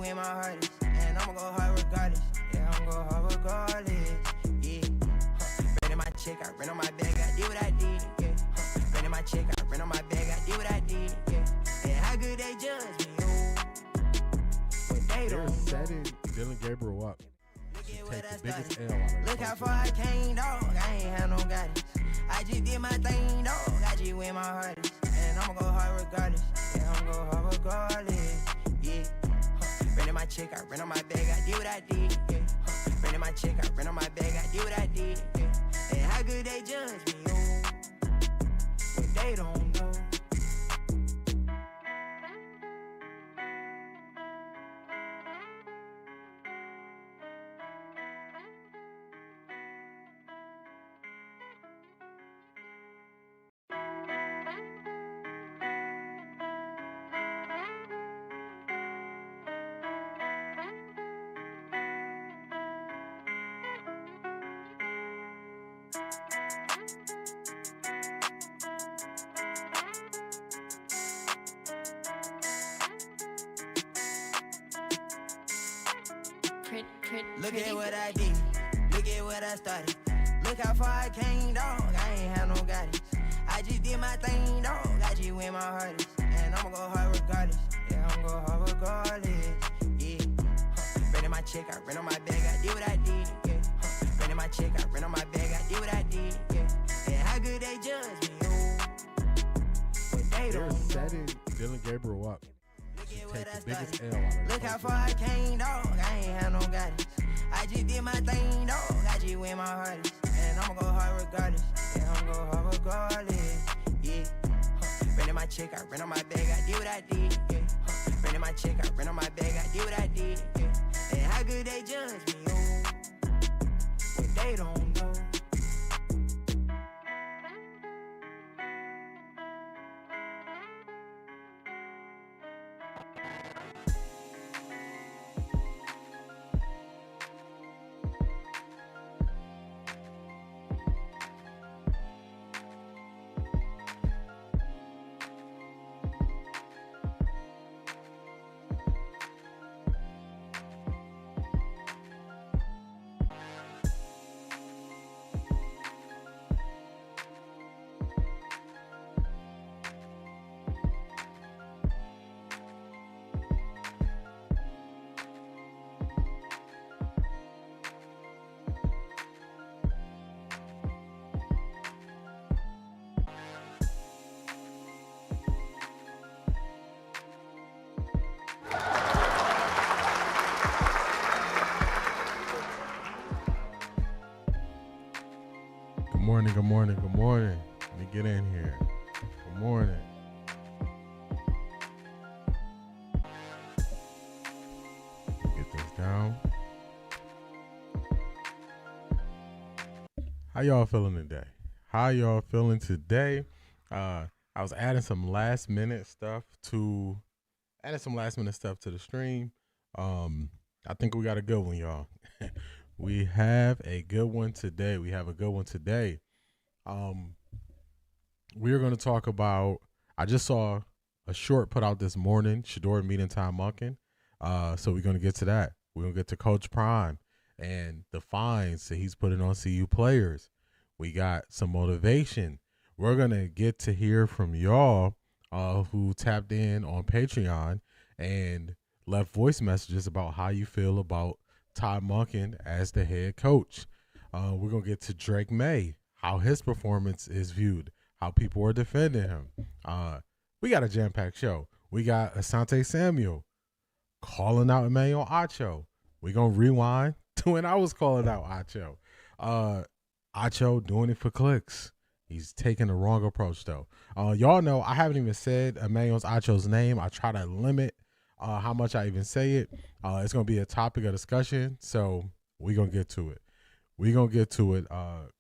where my heart is, and I'ma go hard regardless. Yeah, I'ma go hard regardless. Yeah, running my check, I ran on my bag, I did what I did. Yeah, running my check, I ran on my bag, I did what I did. Yeah, and how good they judge me, oh, but they don't know. Setting Dylan Gabriel up. Take the biggest L out of Look how far I came, dog. I ain't had no guidance. I just did my thing, dog. I just went my hardest, and I'ma go hard regardless. Yeah, I'ma go hard regardless. Yeah, running my check, I ran on my bag, I did what I did. Yeah, running my check, I ran on my bag, I did what I did. Yeah, and how good they judge me, oh, but they don't know. Look at what I did, look at what I started. Look how far I came, dog. I ain't had no guidance. I just did my thing, dog. I just went my hardest, and I'ma go hard regardless. Yeah, I'ma go hard regardless. Yeah, running my check, I ran on my bag, I did what I did. Yeah, running my check, I ran on my bag, I did what I did. Yeah, and how good they judge me, oh, but they don't know. Setting Dylan Gabriel up. Take the biggest L out of Look how far I came, dog. I ain't had no guidance. I just did my thing, dog. I just went my hardest, and I'ma go hard regardless. Yeah, I'ma go hard regardless. Yeah, running my check, I ran on my bag, I did what I did. Yeah, running my check, I ran on my bag, I did what I did. Yeah, and how good they judge me, oh, but they don't know. Good morning. Let me get in here. Good morning. Get this down. How y'all feeling today? I was adding some last minute stuff to the stream. I think we got a good one, y'all. We have a good one today. We are going to talk about, I just saw a short put out this morning, Shedeur meeting Todd Monken. So we're going to get to that. We're going to get to Coach Prime and the fines that he's putting on CU players. We got some motivation. We're going to get to hear from y'all who tapped in on Patreon and left voice messages about how you feel about Todd Monken as the head coach. We're going to get to Drake May, how his performance is viewed, how people are defending him. We got a jam-packed show. We got Asante Samuel calling out Emmanuel Acho. We're going to rewind to when I was calling out Acho. Acho doing it for clicks. He's taking the wrong approach, though. Y'all know I haven't even said Emmanuel Acho's name. I try to limit how much I even say it. It's going to be a topic of discussion, so we're going to get to it.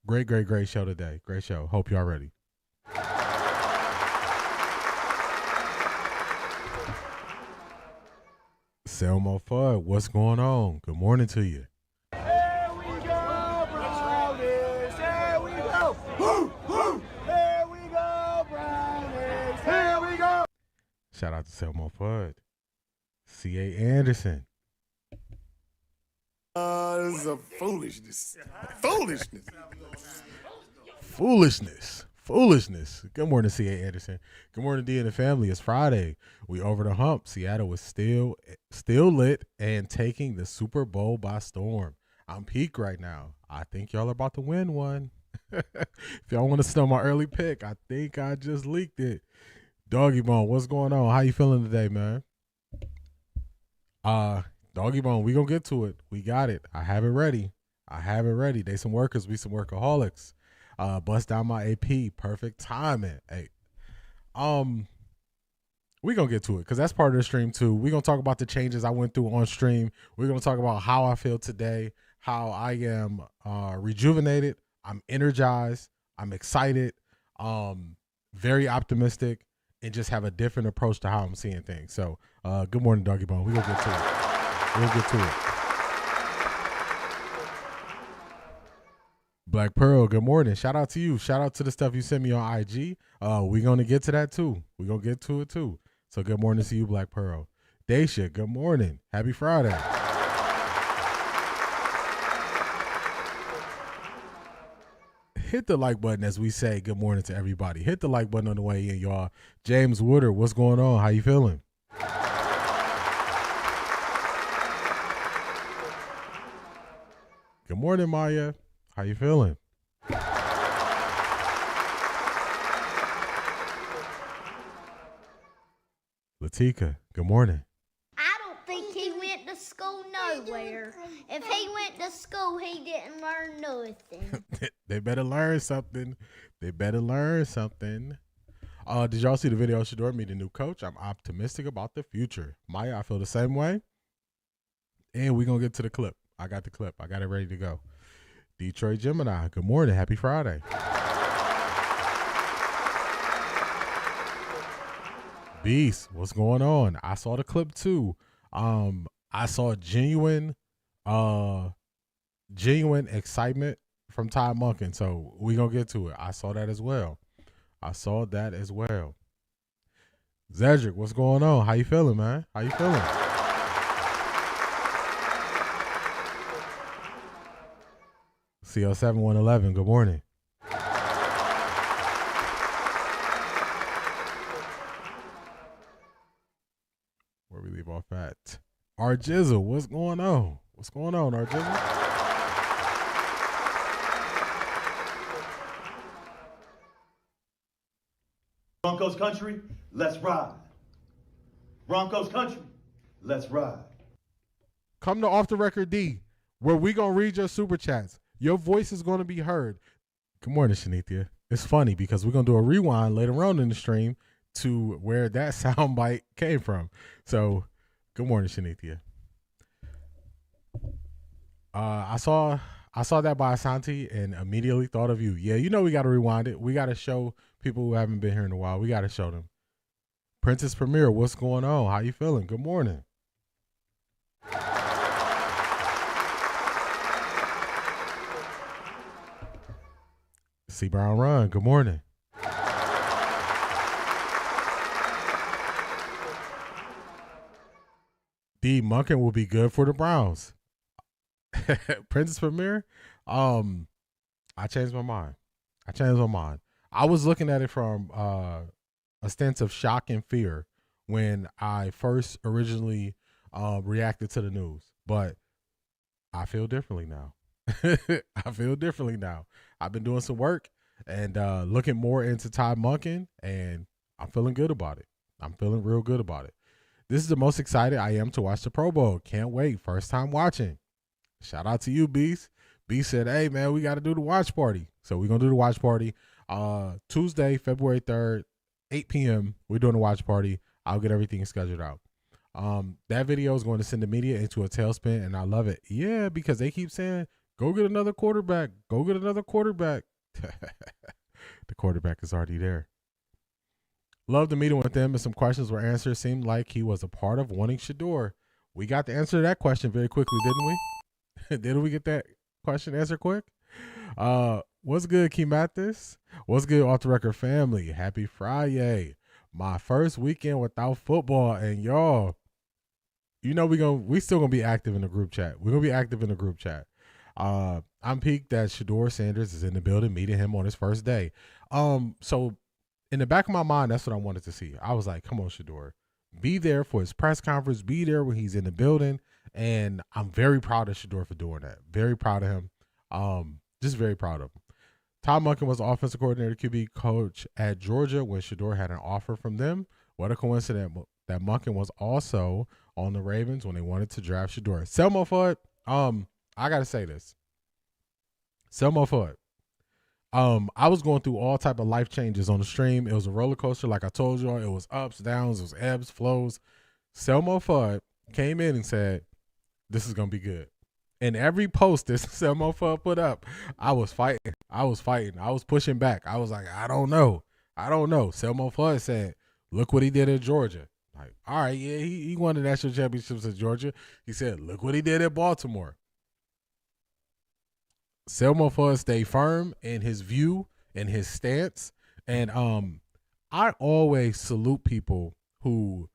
Great show today. Great show. Hope y'all ready. Selma Fudd, what's going on? Good morning to you. Here we go, Brownies. Here we go. Woo, woo. Here we go, Brownies. Here we go. Shout out to Selma Fudd. C.A. Anderson, This is a foolishness. Foolishness. Foolishness. Good morning, C.A. Anderson. Good morning, D and the family. It's Friday. We over the hump. Seattle is still lit and taking the Super Bowl by storm. I'm peak right now. I think y'all are about to win one. If y'all want to steal my early pick, I think I just leaked it. Doggy Bone, what's going on? How you feeling today, man? Doggy Bone, we gonna get to it. We got it. I have it ready. They some workers, we some workaholics. Bust down my AP. Perfect timing. Hey, we gonna get to it because that's part of the stream too. We gonna talk about the changes I went through on stream. We're gonna talk about how I feel today, how I am rejuvenated. I'm energized. I'm excited. Very optimistic, and just have a different approach to how I'm seeing things. So, good morning, Doggy Bone. We gonna get to it. We'll get to it. Black Pearl, good morning. Shout out to you. Shout out to the stuff you sent me on IG. We're going to get to that too. We're going to get to it too. So good morning to you, Black Pearl. Daisha, good morning. Happy Friday. Hit the like button as we say good morning to everybody. Hit the like button on the way in, y'all. James Woodard, what's going on? How you feeling? Good morning, Maya. How you feeling? Latika, good morning. I don't think he went to school nowhere. If he went to school, he didn't learn nothing. They better learn something. Did y'all see the video of Shedeur meeting the new coach? I'm optimistic about the future. Maya, I feel the same way. And we're going to get to the clip. I got the clip. I got it ready to go. Detroit Gemini, good morning. Happy Friday. Beast, what's going on? I saw the clip too. I saw genuine excitement from Todd Monken. So we gonna get to it. I saw that as well. Zedric, what's going on? How you feeling, man? How you feeling? CL7111, good morning. Where we leave off at? R Jizzle, what's going on? What's going on, R Jizzle? Broncos country, let's ride. Broncos country, let's ride. Come to Offtharecorddee, where we gonna read your super chats. Your voice is going to be heard. Good morning, Shanithia. It's funny because we're going to do a rewind later on in the stream to where that soundbite came from. So, good morning, Shanithia. I saw that by Asante and immediately thought of you. Yeah, you know we got to rewind it. We got to show people who haven't been here in a while. We got to show them. Princess Premier, what's going on? How you feeling? Good morning. C. Brown Run, good morning. D. Monken will be good for the Browns. Princess Premier, I changed my mind. I was looking at it from a stance of shock and fear when I first originally reacted to the news, but I feel differently now. I've been doing some work and looking more into Todd Monken, and I'm feeling good about it. I'm feeling real good about it. This is the most excited I am to watch the Pro Bowl. Can't wait. First time watching. Shout out to you, Beast. Beast said, hey, man, we got to do the watch party. So we're going to do the watch party. Tuesday, February 3rd, 8 p.m., we're doing a watch party. I'll get everything scheduled out. That video is going to send the media into a tailspin, and I love it. Yeah, because they keep saying, go get another quarterback. The quarterback is already there. Love the meeting with them, and some questions were answered. Seemed like he was a part of wanting Shedeur. We got the answer to that question very quickly, didn't we? Didn't we get that question answered quick? What's good, Key Mathis? What's good, Off the Record family? Happy Friday. My first weekend without football, and y'all, we still gonna be active in the group chat. We're gonna be active in the group chat. I'm peaked that Shedeur Sanders is in the building, meeting him on his first day. So in the back of my mind, that's what I wanted to see. I was like, come on, Shedeur, be there for his press conference, be there when he's in the building. And I'm very proud of Shedeur for doing that. Very proud of him. Just very proud of him. Todd Monken was the offensive coordinator, QB coach at Georgia when Shedeur had an offer from them. What a coincidence that Monken was also on the Ravens when they wanted to draft Shedeur. Selmo Fudd, I gotta say this. Selmo Fudd. I was going through all type of life changes on the stream. It was a roller coaster, like I told y'all. It was ups, downs, it was ebbs, flows. Selmo Fudd came in and said, "This is gonna be good." And every post this Selmo Fudd put up, I was fighting. I was pushing back. I was like, I don't know. Selmo Fudd said, "Look what he did at Georgia." Like, all right, yeah, he won the national championships at Georgia. He said, "Look what he did at Baltimore." Selmo Fudd stayed firm in his view and his stance. And I always salute people who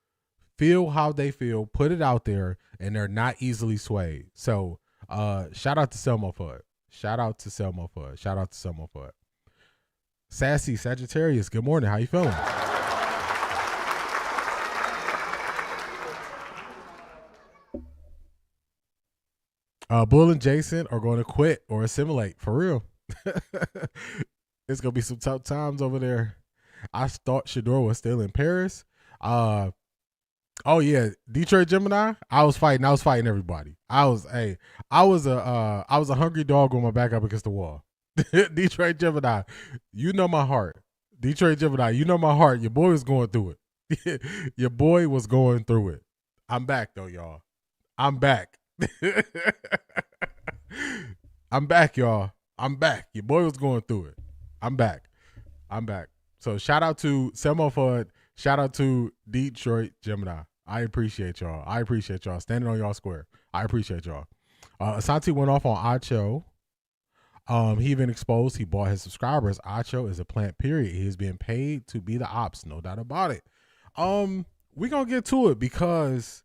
feel how they feel, put it out there, and they're not easily swayed. So shout out to Selmo Fudd. Shout out to Selmo Fudd. Sassy Sagittarius, good morning. How you feeling? Bull and Jason are going to quit or assimilate, for real. It's going to be some tough times over there. I thought Shedeur was still in Paris. Oh, yeah, Detroit Gemini, I was fighting everybody. I was a hungry dog with my back up against the wall. Detroit Gemini, you know my heart. Detroit Gemini, you know my heart. Your boy was going through it. Your boy was going through it. I'm back, though, y'all. I'm back. I'm back, y'all. I'm back. Your boy was going through it. I'm back. So shout out to Selmo Fudd. Shout out to Detroit Gemini. I appreciate y'all. Standing on y'all square. I appreciate y'all. Asante went off on Acho. He even exposed he bought his subscribers. Acho is a plant, period. He is being paid to be the ops, no doubt about it. We're gonna get to it because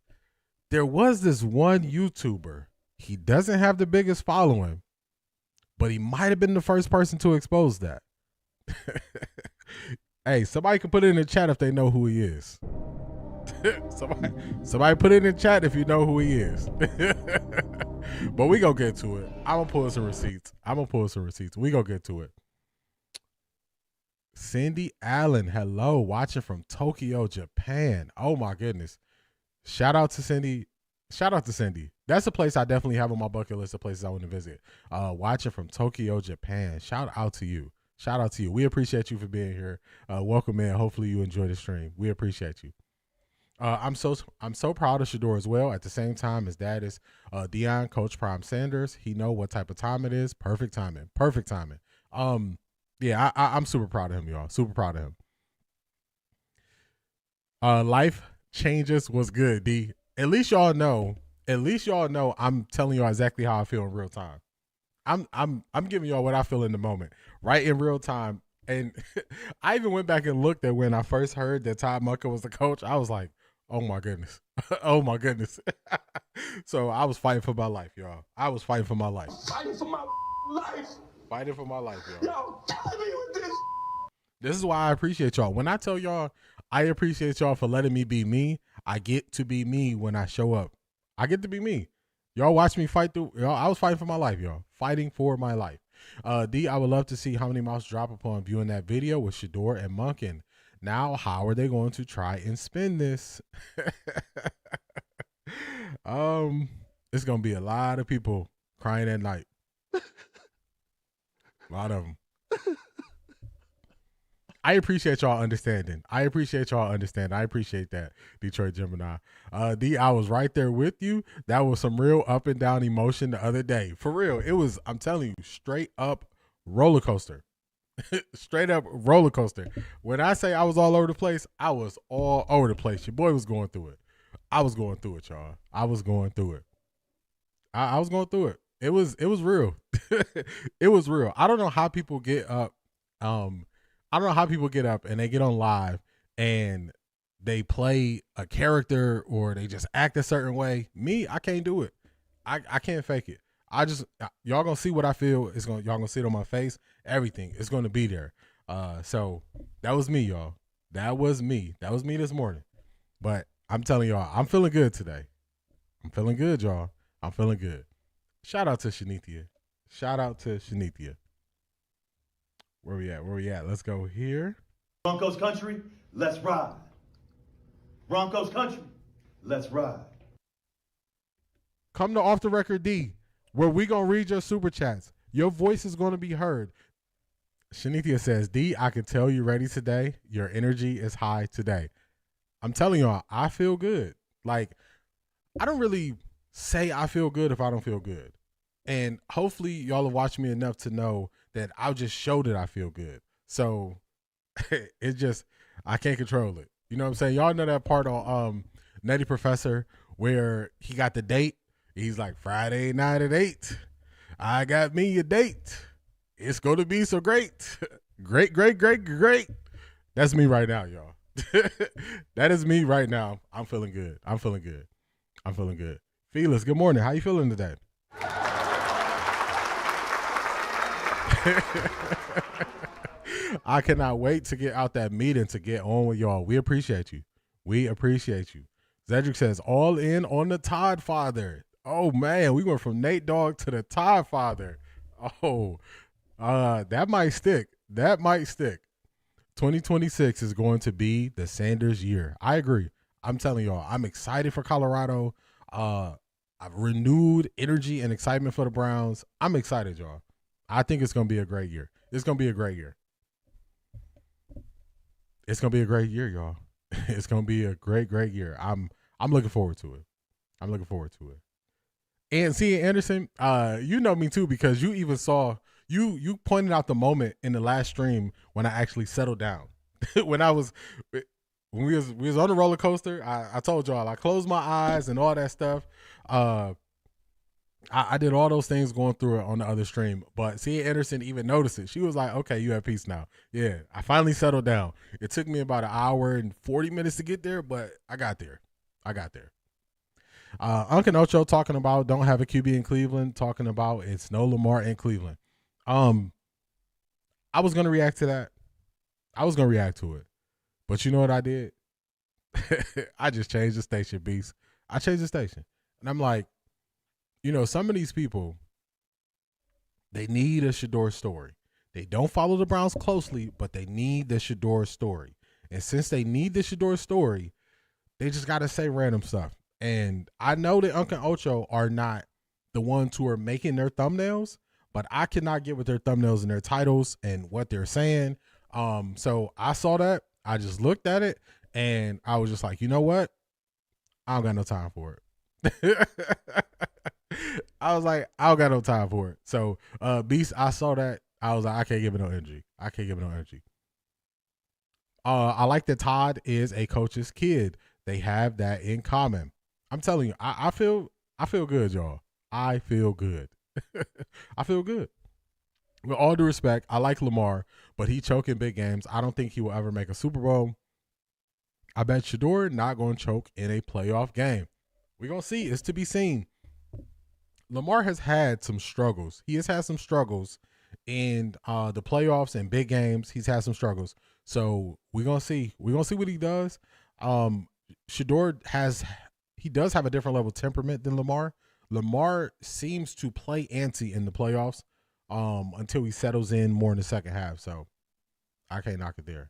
there was this one YouTuber. He doesn't have the biggest following, but he might have been the first person to expose that. Hey, somebody can put it in the chat if they know who he is. somebody put it in the chat if you know who he is. But we gonna get to it. I'm gonna pull some receipts. We gonna get to it. Cindy Allen, hello, watching from Tokyo, Japan. Oh my goodness. Shout out to Cindy. That's a place I definitely have on my bucket list of places I want to visit. Watching from Tokyo, Japan. Shout out to you. We appreciate you for being here. Welcome in. Hopefully you enjoy the stream. We appreciate you. I'm so proud of Shedeur as well. At the same time, his dad is Dion, Coach Prime Sanders. He know what type of time it is. Perfect timing. Yeah, I'm super proud of him, y'all. Super proud of him. Life changes was good, D. At least y'all know I'm telling y'all exactly how I feel in real time. I'm giving y'all what I feel in the moment, right in real time. And I even went back and looked at when I first heard that Todd Monken was the coach. I was like, oh my goodness. Oh my goodness. So I was fighting for my life, y'all. Fighting for my life, y'all. Yo, tell me with this. This is why I appreciate y'all. When I tell y'all I appreciate y'all for letting me be me, I get to be me when I show up. I get to be me. Y'all watch me fight through. Y'all, I was fighting for my life, y'all. Fighting for my life. D, I would love to see how many mouths drop upon viewing that video with Shedeur and Monken. Now, how are they going to try and spin this? It's going to be a lot of people crying at night. A lot of them. I appreciate y'all understanding. I appreciate that, Detroit Gemini. D, I was right there with you. That was some real up and down emotion the other day. For real. It was, I'm telling you, straight up roller coaster. Straight up roller coaster. When I say I was all over the place, I was all over the place. Your boy was going through it. I was going through it, y'all. I was going through it. I was going through it. It was real. It was real. I don't know how people get up. I don't know how people get up and they get on live and they play a character or they just act a certain way. Me, I can't do it. I can't fake it. Y'all gonna see what I feel. Y'all gonna see it on my face. Everything is gonna be there. So that was me, y'all. That was me. That was me this morning. But I'm telling y'all, I'm feeling good today. I'm feeling good, y'all. I'm feeling good. Shout out to Shanithia. Shout out to Shanithia. Where we at? Where we at? Let's go here. Broncos country, let's ride. Broncos country, let's ride. Come to Off the Record D, where we gonna read your super chats. Your voice is gonna be heard. Shanithia says, D, I can tell you're ready today. Your energy is high today. I'm telling y'all, I feel good. Like, I don't really say I feel good if I don't feel good. And hopefully y'all have watched me enough to know that I'll just show that I feel good. So it's just, I can't control it. You know what I'm saying? Y'all know that part on Nutty Professor where he got the date. He's like, Friday night at 8. I got me a date. It's going to be so great. Great, great, great, great. That's me right now, y'all. That is me right now. I'm feeling good. I'm feeling good. I'm feeling good. Felix, good morning. How you feeling today? I cannot wait to get out that meeting to get on with y'all. We appreciate you. We appreciate you. Zedric says, all in on the Todd father. Oh, man, we went from Nate Dogg to the Todd father. Oh, that might stick. That might stick. 2026 is going to be the Sanders year. I agree. I'm telling y'all, I'm excited for Colorado. I've renewed energy and excitement for the Browns. I'm excited, y'all. I think it's going to be a great year. It's going to be a great year. It's going to be a great year, y'all. It's going to be a great, great year. I'm looking forward to it. I'm looking forward to it. And see, Anderson, you know me too, because you even saw, you pointed out the moment in the last stream when I actually settled down. when we was on the roller coaster, I told y'all, I closed my eyes and all that stuff. I did all those things going through it on the other stream, but seeing Anderson even notice it, she was like, okay, you have peace now. Yeah, I finally settled down. It took me about an hour and 40 minutes to get there, but I got there. Uncle Ocho talking about don't have a QB in Cleveland, talking about it's no Lamar in Cleveland. I was going to react to that. I was going to react to it. But you know what I did? I just changed the station, Beast. I changed the station. And I'm like, you know, some of these people, they need a Shedeur story. They don't follow the Browns closely, but they need the Shedeur story. And since they need the Shedeur story, they just got to say random stuff. And I know that Uncle Ocho are not the ones who are making their thumbnails, but I cannot get with their thumbnails and their titles and what they're saying. So I saw that. I just looked at it and I was just like, you know what? I don't got no time for it. I was like, I don't got no time for it. So Beast, I saw that. I was like, I can't give it no energy. I like that Todd is a coach's kid. They have that in common. I'm telling you, I feel good, y'all. I feel good. I feel good. With all due respect, I like Lamar, but he choke in big games. I don't think he will ever make a Super Bowl. I bet Shedeur not going to choke in a playoff game. We're going to see. It's to be seen. Lamar has had some struggles. He has had some struggles in the playoffs and big games. He's had some struggles. So we're going to see. We're going to see what he does. Shedeur does have a different level of temperament than Lamar. Lamar seems to play antsy in the playoffs until he settles in more in the second half. So I can't knock it there.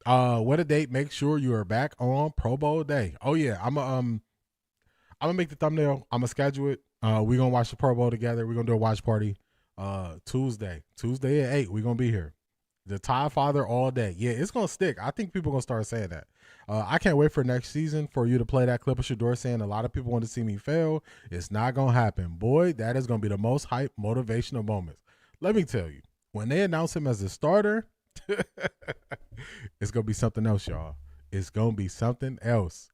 What a date. Make sure you are back on Pro Bowl day. Oh yeah. I'm gonna make the thumbnail. I'm gonna schedule it. We're gonna watch the Pro Bowl together. We're gonna do a watch party Tuesday at 8. We're gonna be here. The Todd father all day. Yeah, it's gonna stick. I think people are gonna start saying that. I can't wait for next season for you to play that clip of Shedeur saying a lot of people want to see me fail. It's not gonna happen. Boy, that is gonna be the most hype motivational moments. Let me tell you, when they announce him as a starter, it's gonna be something else, y'all. It's gonna be something else.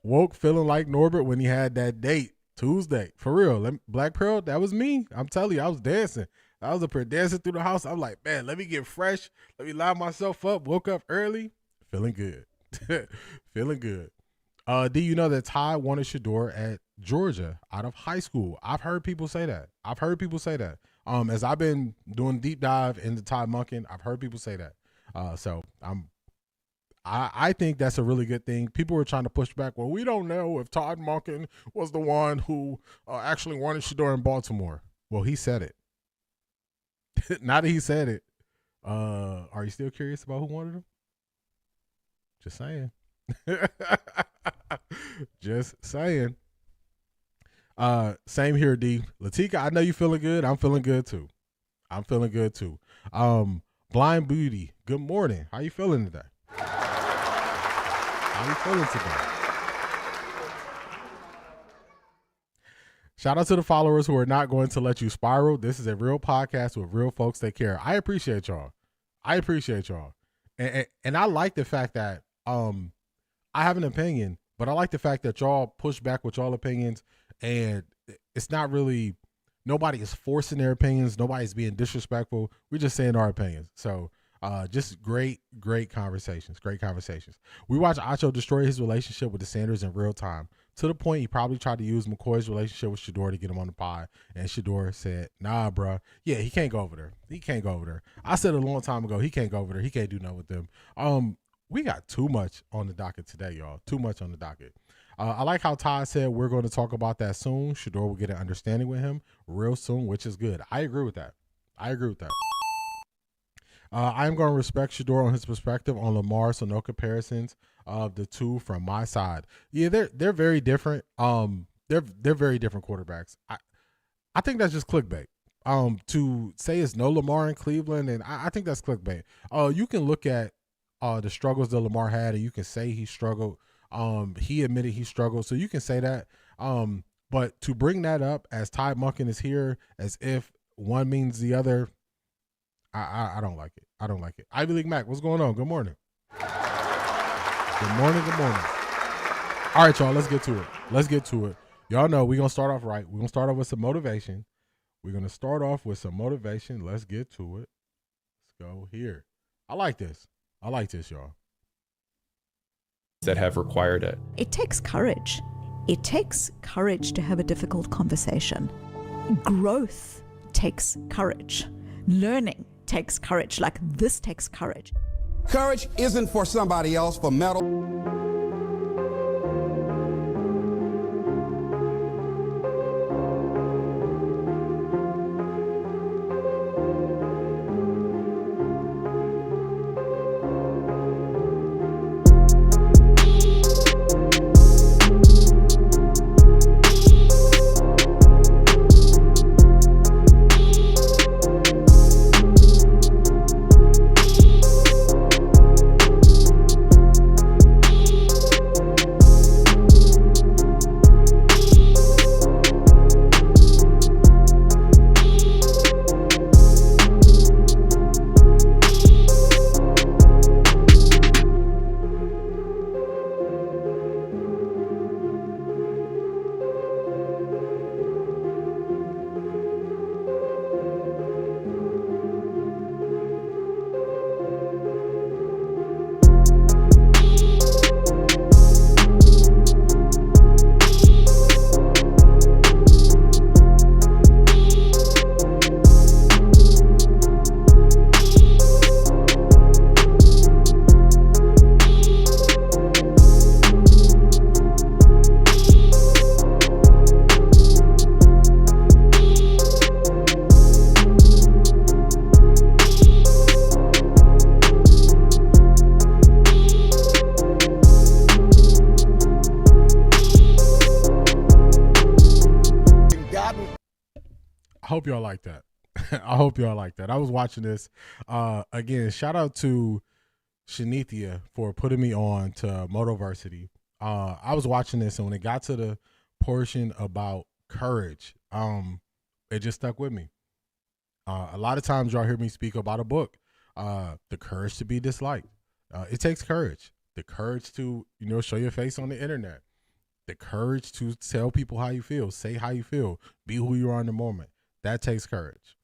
Woke feeling like Norbert when he had that date Tuesday. For real. Black Pearl, that was me. I'm telling you, I was dancing. I was up here dancing through the house. I'm like, man, let me get fresh. Let me line myself up. Woke up early. Feeling good. Feeling good. Do you know that Ty wanted Shedeur at Georgia out of high school? I've heard people say that. As I've been doing deep dive into Todd Monken, I've heard people say that. So I think that's a really good thing. People were trying to push back. Well, we don't know if Todd Monken was the one who actually wanted Shedeur in Baltimore. Well, he said it. Now that he said it, are you still curious about who wanted him? Just saying. Just saying. Same here, D. Latika, I know you feeling good. I'm feeling good too. Blind Beauty, good morning. How you feeling today? Shout out to the followers who are not going to let you spiral. This is a real podcast with real folks that care. I appreciate y'all. And I like the fact that I have an opinion, but I like the fact that y'all push back with y'all opinions, and it's not really, nobody is forcing their opinions. Nobody's being disrespectful. We're just saying our opinions. So just great conversations. We watched Acho destroy his relationship with the Sanders in real time, to the point he probably tried to use McCoy's relationship with Shedeur to get him on the pod. And Shedeur said, nah, bro. Yeah, he can't go over there. I said a long time ago, he can't go over there. He can't do nothing with them. We got too much on the docket today, y'all. Too much on the docket. I like how Todd said we're going to talk about that soon. Shedeur will get an understanding with him real soon, which is good. I agree with that. I'm going to respect Shedeur on his perspective on Lamar, so no comparisons of the two from my side. Yeah, they're very different. They're very different quarterbacks. I think that's just clickbait. To say it's no Lamar in Cleveland, and I think that's clickbait. You can look at the struggles that Lamar had, and you can say he struggled. He admitted he struggled, so you can say that. But to bring that up as Todd Monken is here, as if one means the other, I don't like it. Ivy League Mac, what's going on? Good morning. Good morning. All right, y'all, let's get to it. Y'all know we're going to start off right. We're going to start off with some motivation. Let's get to it. Let's go here. I like this, y'all. That have required it. It takes courage. It takes courage to have a difficult conversation. Growth takes courage. Learning takes courage. Like this takes courage. Courage isn't for somebody else, for metal. hope y'all like that. I hope y'all like that. I was watching this. Again, shout out to Shanithia for putting me on to Motoversity. I was watching this, and when it got to the portion about courage, it just stuck with me. A lot of times y'all hear me speak about a book, The Courage to Be Disliked. It takes courage. The courage to, show your face on the internet. The courage to tell people how you feel, say how you feel, be who you are in the moment. That takes courage.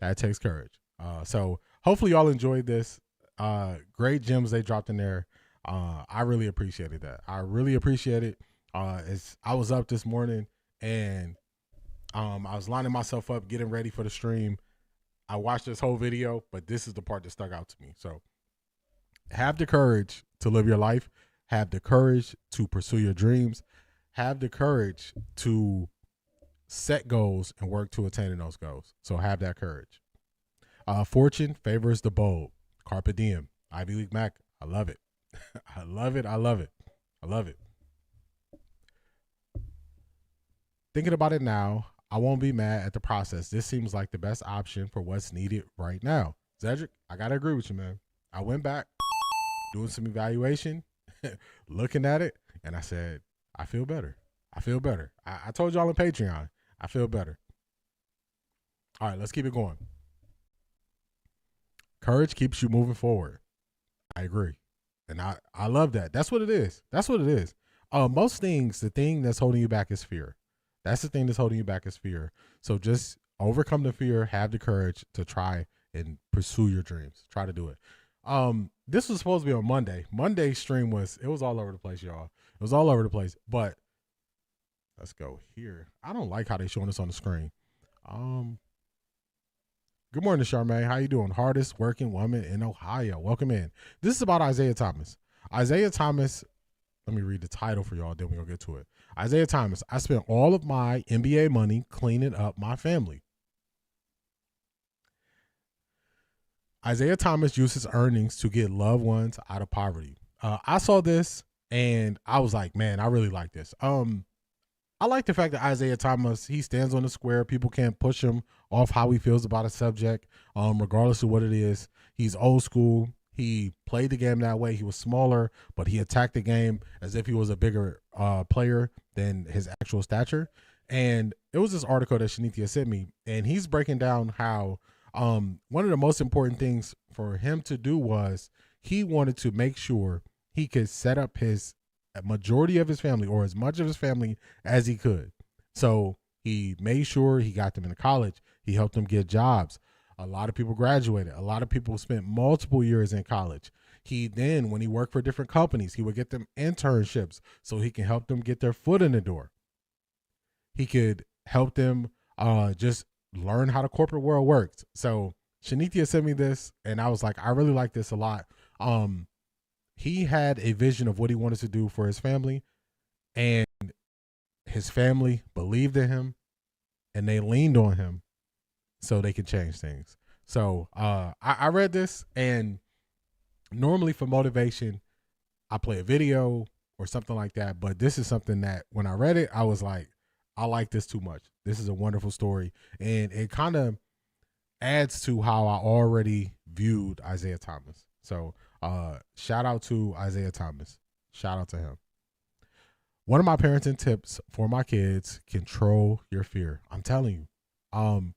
That takes courage. So hopefully y'all enjoyed this. Great gems they dropped in there. I really appreciated that. I really appreciate it. As I was up this morning and I was lining myself up, getting ready for the stream. I watched this whole video, but this is the part that stuck out to me. So have the courage to live your life. Have the courage to pursue your dreams. Have the courage to set goals and work to attaining those goals. So have that courage. Fortune favors the bold. Carpe diem. Ivy League Mac. I love it. I love it. I love it. I love it. Thinking about it now, I won't be mad at the process. This seems like the best option for what's needed right now. Cedric, I got to agree with you, man. I went back, doing some evaluation, looking at it, and I said, I feel better. I feel better. I told y'all on Patreon, I feel better. All right, let's keep it going. Courage keeps you moving forward. I agree. And I love that. That's what it is. That's what it is. Most things, the thing that's holding you back is fear. That's the thing that's holding you back is fear. So just overcome the fear, have the courage to try and pursue your dreams. Try to do it. This was supposed to be on Monday. Monday's stream was all over the place, y'all. It was all over the place. But let's go here. I don't like how they showing this on the screen. Good morning, Charmaine. How you doing? Hardest working woman in Ohio. Welcome in. This is about Isaiah Thomas. Isaiah Thomas, let me read the title for y'all, then we're going to get to it. Isaiah Thomas, I spent all of my NBA money cleaning up my family. Isaiah Thomas uses earnings to get loved ones out of poverty. I saw this and I was like, man, I really like this. I like the fact that Isaiah Thomas, he stands on the square. People can't push him off how he feels about a subject, regardless of what it is. He's old school. He played the game that way. He was smaller, but he attacked the game as if he was a bigger player than his actual stature. And it was this article that Shanithia sent me, and he's breaking down how one of the most important things for him to do was he wanted to make sure he could set up his majority of his family, or as much of his family as he could. So he made sure he got them into college. He helped them get jobs. A lot of people graduated. A lot of people spent multiple years in college. He then, when he worked for different companies, he would get them internships so he can help them get their foot in the door. He could help them just learn how the corporate world works. So Shanithia sent me this, and I was like, I really like this a lot. He had a vision of what he wanted to do for his family, and his family believed in him, and they leaned on him so they could change things. So I read this, and normally for motivation, I play a video or something like that. But this is something that when I read it, I was like, I like this too much. This is a wonderful story. And it kind of adds to how I already viewed Isaiah Thomas. So shout out to Isaiah Thomas. Shout out to him. One of my parenting tips for my kids: control your fear. I'm telling you,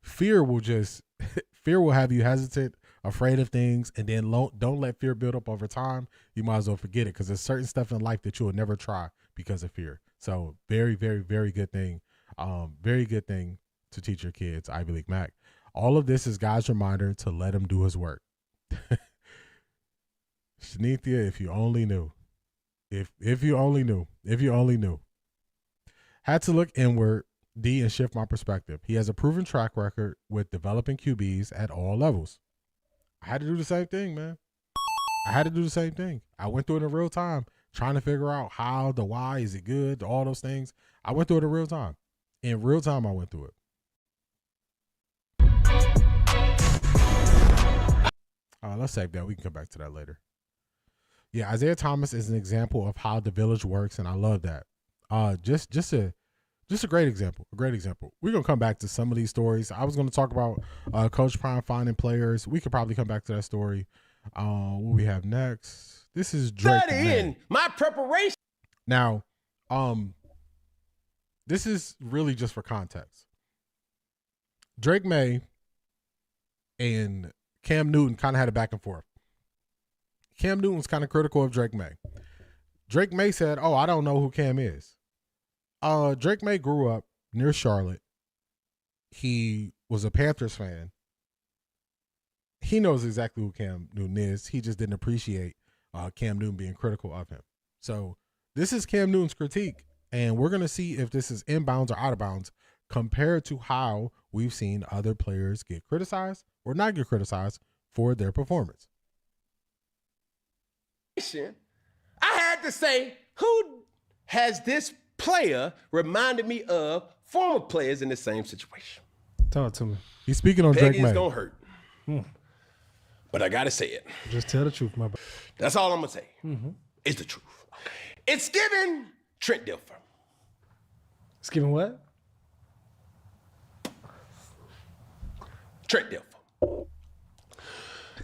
fear will have you hesitant, afraid of things, and then don't let fear build up over time. You might as well forget it, because there's certain stuff in life that you will never try because of fear. So very, very, very good thing. Very good thing to teach your kids, Ivy League Mac. All of this is God's reminder to let him do his work. Shanithia, if you only knew. If you only knew. Had to look inward, D, and shift my perspective. He has a proven track record with developing QBs at all levels. I had to do the same thing, man. I had to do the same thing. I went through it in real time, trying to figure out how, the why, is it good, all those things. I went through it in real time. In real time, I went through it. Let's save that. We can come back to that later. Yeah, Isaiah Thomas is an example of how the village works, and I love that. Just a great example. A great example. We're gonna come back to some of these stories. I was gonna talk about Coach Prime finding players. We could probably come back to that story. What we have next? This is Drake. Studying my preparation. Now, this is really just for context. Drake May and Cam Newton kind of had a back and forth. Cam Newton was kind of critical of Drake May. Drake May said, "Oh, I don't know who Cam is." Drake May grew up near Charlotte. He was a Panthers fan, he knows exactly who Cam Newton is. He just didn't appreciate Cam Newton being critical of him. So this is Cam Newton's critique, and we're going to see if this is inbounds or out of bounds compared to how we've seen other players get criticized or not get criticized for their performance. I had to say, who has this player reminded me of former players in the same situation? Talk to me. He's speaking on Drake May. Peggy's gonna hurt. But I gotta say it. Just tell the truth, my brother. That's all I'm gonna say. It's the truth. It's giving Trent Dilfer. It's giving what? Trent Dilfer.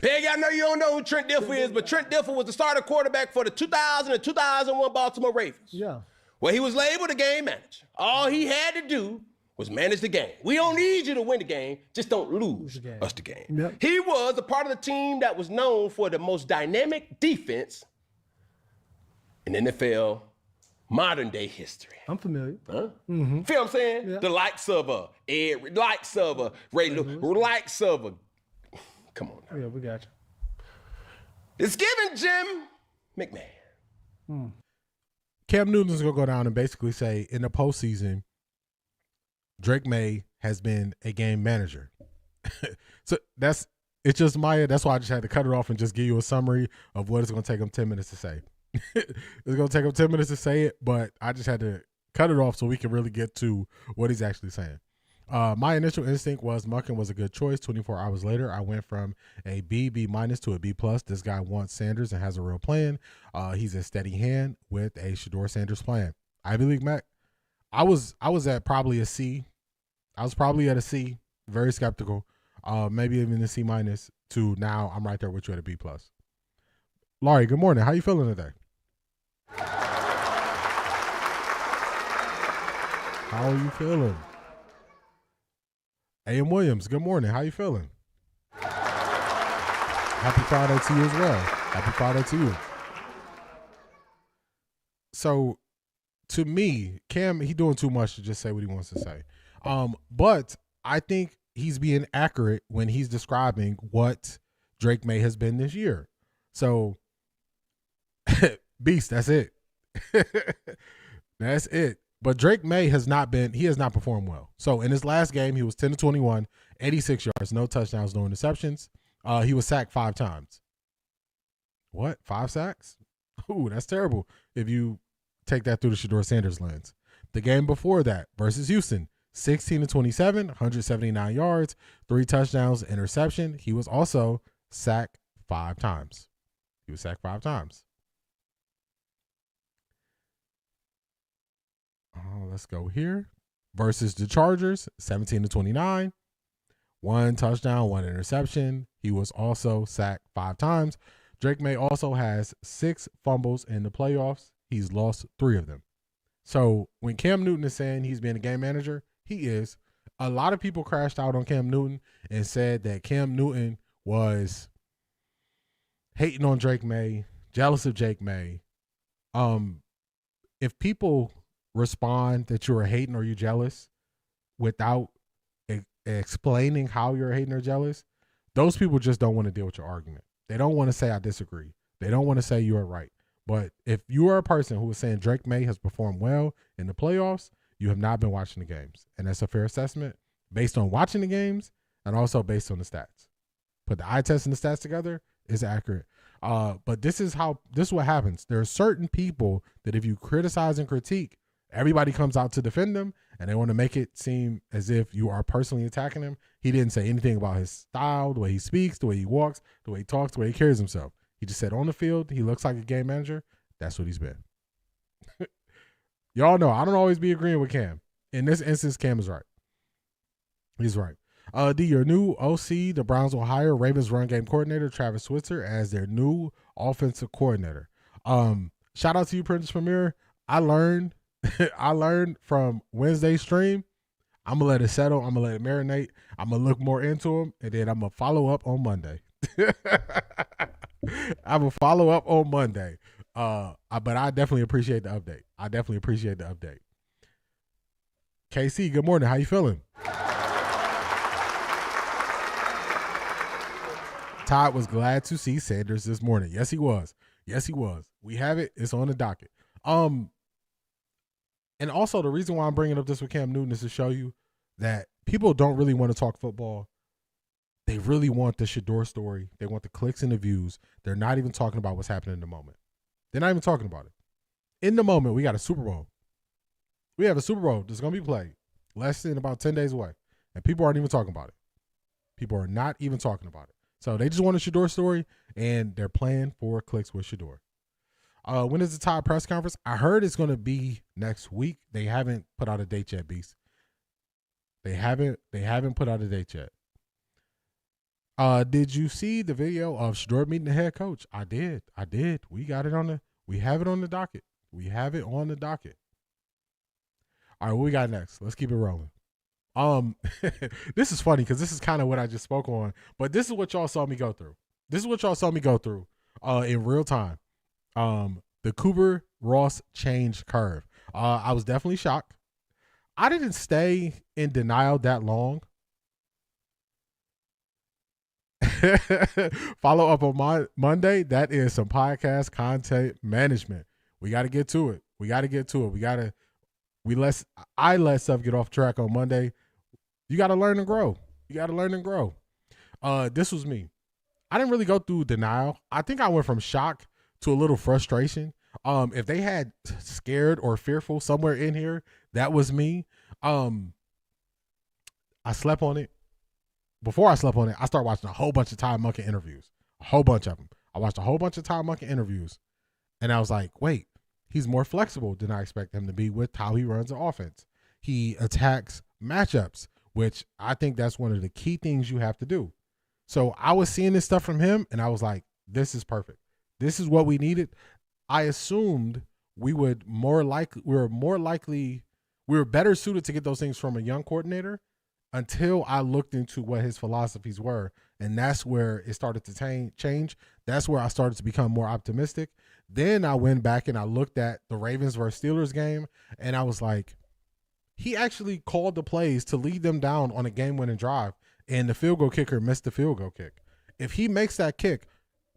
Peggy, I know you don't know who Trent Dilfer is, but Trent Dilfer was the starting quarterback for the 2000 and 2001 Baltimore Ravens. Yeah. Where he was labeled a game manager. All he had to do was manage the game. We don't need you to win the game, just don't lose us the game. Yep. He was a part of the team that was known for the most dynamic defense in NFL modern day history. I'm familiar. Huh? Feel what I'm saying? Yeah. The likes of Ed, likes of Ray Lewis, likes of come on now. Yeah, we got you. It's giving Jim McMahon. Cam Newton's going to go down and basically say in the postseason, Drake May has been a game manager. So it's just Maya. That's why I just had to cut it off and just give you a summary of what it's going to take him 10 minutes to say. It's going to take him 10 minutes to say it, but I just had to cut it off so we can really get to what he's actually saying. My initial instinct was Monken was a good choice. 24 hours later, I went from a B minus to a B plus. This guy wants Sanders and has a real plan. He's a steady hand with a Shedeur Sanders plan. Ivy League Mac, I was at probably a C. I was probably at a C, very skeptical. Maybe even a C minus to now I'm right there with you at a B plus. Laurie, good morning. How you feeling today? How are you feeling? A.M. Williams, good morning. How you feeling? Happy Friday to you as well. Happy Friday to you. So, to me, Cam, he doing too much to just say what he wants to say. But I think he's being accurate when he's describing what Drake May has been this year. So, Beast, that's it. That's it. But Drake May has not performed well. So in his last game, he was 10-21, 86 yards, no touchdowns, no interceptions. He was sacked 5 times. What? 5 sacks? Ooh, that's terrible if you take that through the Shedeur Sanders lens. The game before that versus Houston, 16-27, 179 yards, 3 touchdowns, interception. He was also sacked 5 times. He was sacked 5 times. Let's go here. Versus the Chargers, 17-29, 1 touchdown, 1 interception. He was also sacked 5 times. Drake May also has 6 fumbles in the playoffs. He's lost 3 of them. So when Cam Newton is saying he's been a game manager, he is. A lot of people crashed out on Cam Newton and said that Cam Newton was hating on Drake May, jealous of Drake May. If people respond that you're hating or you jealous without explaining how you're hating or jealous, those people just don't want to deal with your argument. They don't want to say I disagree. They don't want to say you're right. But if you are a person who is saying Drake May has performed well in the playoffs, you have not been watching the games. And that's a fair assessment based on watching the games and also based on the stats. Put the eye test and the stats together, it's accurate. But this is what happens. There are certain people that if you criticize and critique, everybody comes out to defend him, and they want to make it seem as if you are personally attacking him. He didn't say anything about his style, the way he speaks, the way he walks, the way he talks, the way he carries himself. He just said on the field, he looks like a game manager. That's what he's been. Y'all know, I don't always be agreeing with Cam. In this instance, Cam is right. He's right. Your new OC, the Browns will hire Ravens run game coordinator Travis Switzer as their new offensive coordinator. Shout out to you, Princess Premier. I learned from Wednesday's stream. I'm going to let it settle. I'm going to let it marinate. I'm going to look more into him, and then I'm going to follow up on Monday. I'm going to follow up on Monday. But I definitely appreciate the update. KC, good morning. How you feeling? Todd was glad to see Sanders this morning. Yes, he was. Yes, he was. We have it. It's on the docket. And also the reason why I'm bringing up this with Cam Newton is to show you that people don't really want to talk football. They really want the Shedeur story. They want the clicks and the views. They're not even talking about what's happening in the moment. They're not even talking about it. In the moment, we got a Super Bowl. We have a Super Bowl that's going to be played less than about 10 days away. And people aren't even talking about it. People are not even talking about it. So they just want a Shedeur story, and they're playing for clicks with Shedeur. When is the Todd press conference? I heard it's going to be next week. They haven't put out a date yet, Beast. They haven't put out a date yet. Did you see the video of Shedeur meeting the head coach? I did. We have it on the docket. We have it on the docket. All right, what we got next? Let's keep it rolling. This is funny because this is kind of what I just spoke on, but this is what y'all saw me go through. In real time. The Cooper Ross change curve. I was definitely shocked. I didn't stay in denial that long. Follow up on Monday. That is some podcast content management. We got to get to it. I let stuff get off track on Monday. You got to learn and grow. This was me. I didn't really go through denial. I think I went from shock to a little frustration. If they had scared or fearful somewhere in here, that was me. I slept on it. Before I slept on it, I started watching a whole bunch of Todd Monken interviews. A whole bunch of them. I watched a whole bunch of Todd Monken interviews. And I was like, wait, he's more flexible than I expect him to be with how he runs the offense. He attacks matchups, which I think that's one of the key things you have to do. So I was seeing this stuff from him, and I was like, this is perfect. This is what we needed. I assumed we were better suited to get those things from a young coordinator until I looked into what his philosophies were. And that's where it started to change. That's where I started to become more optimistic. Then I went back and I looked at the Ravens versus Steelers game, and I was like, he actually called the plays to lead them down on a game-winning drive, and the field goal kicker missed the field goal kick. If he makes that kick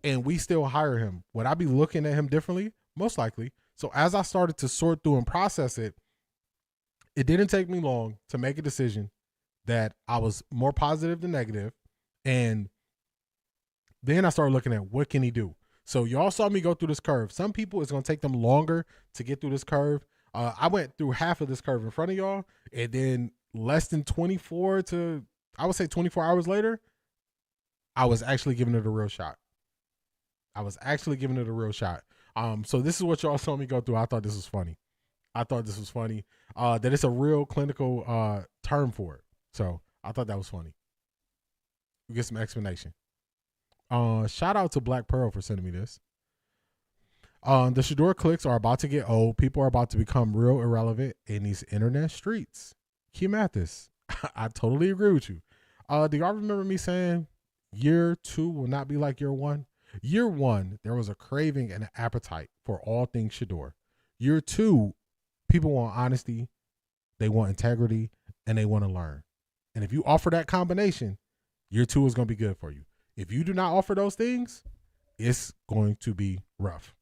and we still hire him, would I be looking at him differently? Most likely. So as I started to sort through and process it, it didn't take me long to make a decision that I was more positive than negative. And then I started looking at what can he do? So y'all saw me go through this curve. Some people, it's going to take them longer to get through this curve. I went through half of this curve in front of y'all, and then less than 24 hours later, I was actually giving it a real shot. So this is what y'all saw me go through. I thought this was funny. That it's a real clinical term for it. So I thought that was funny. We get some explanation. Shout out to Black Pearl for sending me this. The Shedeur clicks are about to get old. People are about to become real irrelevant in these internet streets. Q Mathis, I totally agree with you. Do y'all remember me saying year 2 will not be like year 1? Year 1, there was a craving and an appetite for all things Shedeur. Year 2, people want honesty, they want integrity, and they want to learn. And if you offer that combination, year 2 is going to be good for you. If you do not offer those things, it's going to be rough.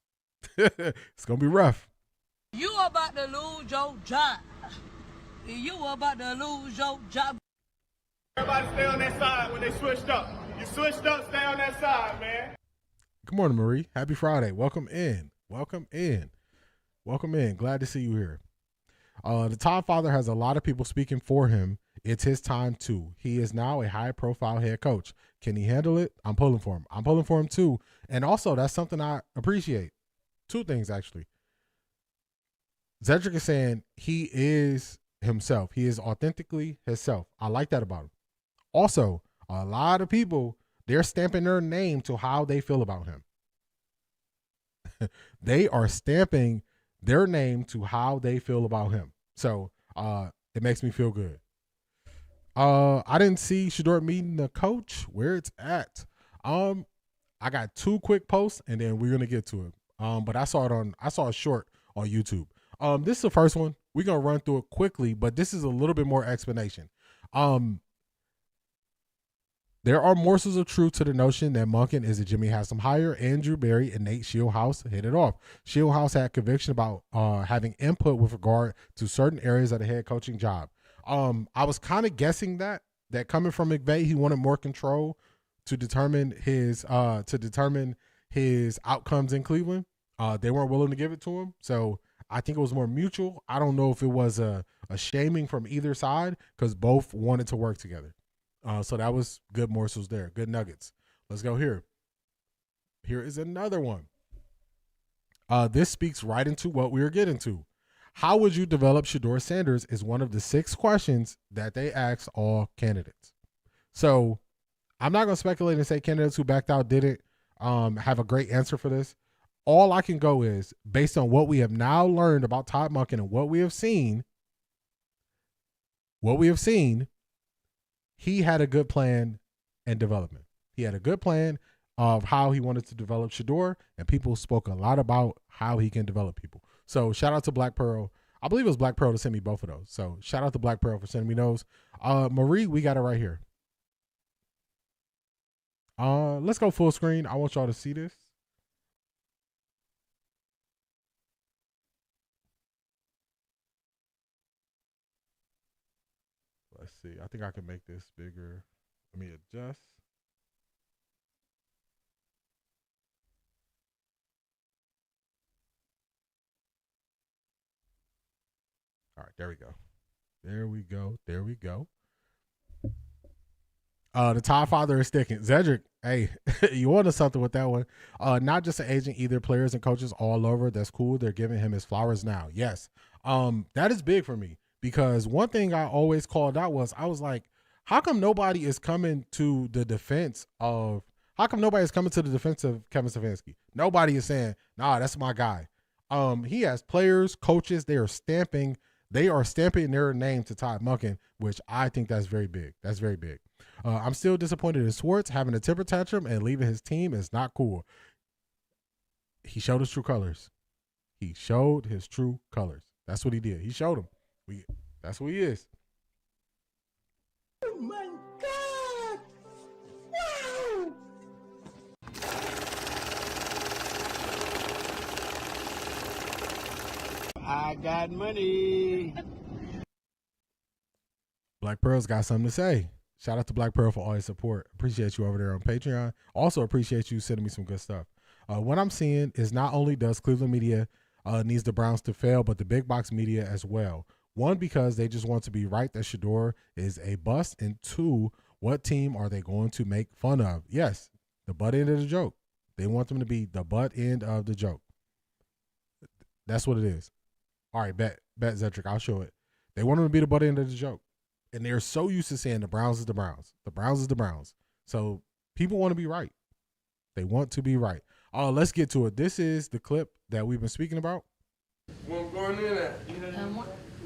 It's going to be rough. You about to lose your job. Everybody stay on that side when they switched up. You switched up, stay on that side, man. Good morning, Marie. Happy Friday. Welcome in. Glad to see you here. The Todd father has a lot of people speaking for him. It's his time too. He is now a high-profile head coach. Can he handle it? I'm pulling for him too. And also, that's something I appreciate. 2 things, actually. Zedric is saying he is himself. He is authentically himself. I like that about him. Also, a lot of people, they're stamping their name to how they feel about him. They are stamping their name to how they feel about him. So it makes me feel good. I didn't see Shedeur meeting the coach where it's at. I got 2 quick posts and then we're gonna get to it. But I saw a short on YouTube. This is the first one. We're gonna run through it quickly, but this is a little bit more explanation. There are morsels of truth to the notion that Monken is a Jimmy Haslam hire, and Drew Berry and Nate Shieldhouse hit it off. Shieldhouse had conviction about having input with regard to certain areas of the head coaching job. I was kind of guessing that coming from McVay, he wanted more control to determine his outcomes in Cleveland. They weren't willing to give it to him, so I think it was more mutual. I don't know if it was a shaming from either side because both wanted to work together. So that was good morsels there, good nuggets. Let's go here. Here is another one. This speaks right into what we are getting to. How would you develop Shedeur Sanders is one of the 6 questions that they asked all candidates. So I'm not going to speculate and say candidates who backed out didn't have a great answer for this. All I can go is, based on what we have now learned about Todd Monken and what we have seen, he had a good plan and development. He had a good plan of how he wanted to develop Shedeur, and people spoke a lot about how he can develop people. So shout out to Black Pearl. I believe it was Black Pearl to send me both of those. So shout out to Black Pearl for sending me those. Marie, we got it right here. Let's go full screen. I want y'all to see this. Let's see. I think I can make this bigger. Let me adjust. All right, there we go. There we go. There we go. The Todd father is sticking. Zedric, hey, you wanted something with that one. Not just an agent, either players and coaches all over. That's cool. They're giving him his flowers now. Yes. That is big for me because one thing I always called out was I was like, how come nobody is coming to the defense of Kevin Stefanski? Nobody is saying, nah, that's my guy. He has players, coaches, they are stamping their name to Todd Monken, which I think that's very big. That's very big. I'm still disappointed in Swartz having a temper tantrum and leaving his team is not cool. He showed his true colors. He showed his true colors. That's what he did. He showed them. That's who he is. Oh my God! Wow! I got money. Black Pearl's got something to say. Shout out to Black Pearl for all his support. Appreciate you over there on Patreon. Also appreciate you sending me some good stuff. What I'm seeing is not only does Cleveland media needs the Browns to fail, but the big box media as well. One, because they just want to be right that Shedeur is a bust. And two, what team are they going to make fun of? Yes, the butt end of the joke. They want them to be the butt end of the joke. That's what it is. All right, bet Zedric, I'll show it. They want them to be the butt end of the joke. And they're so used to saying the Browns is the Browns. The Browns is the Browns. So people want to be right. They want to be right. Let's get to it. This is the clip that we've been speaking about. Where I'm going in at?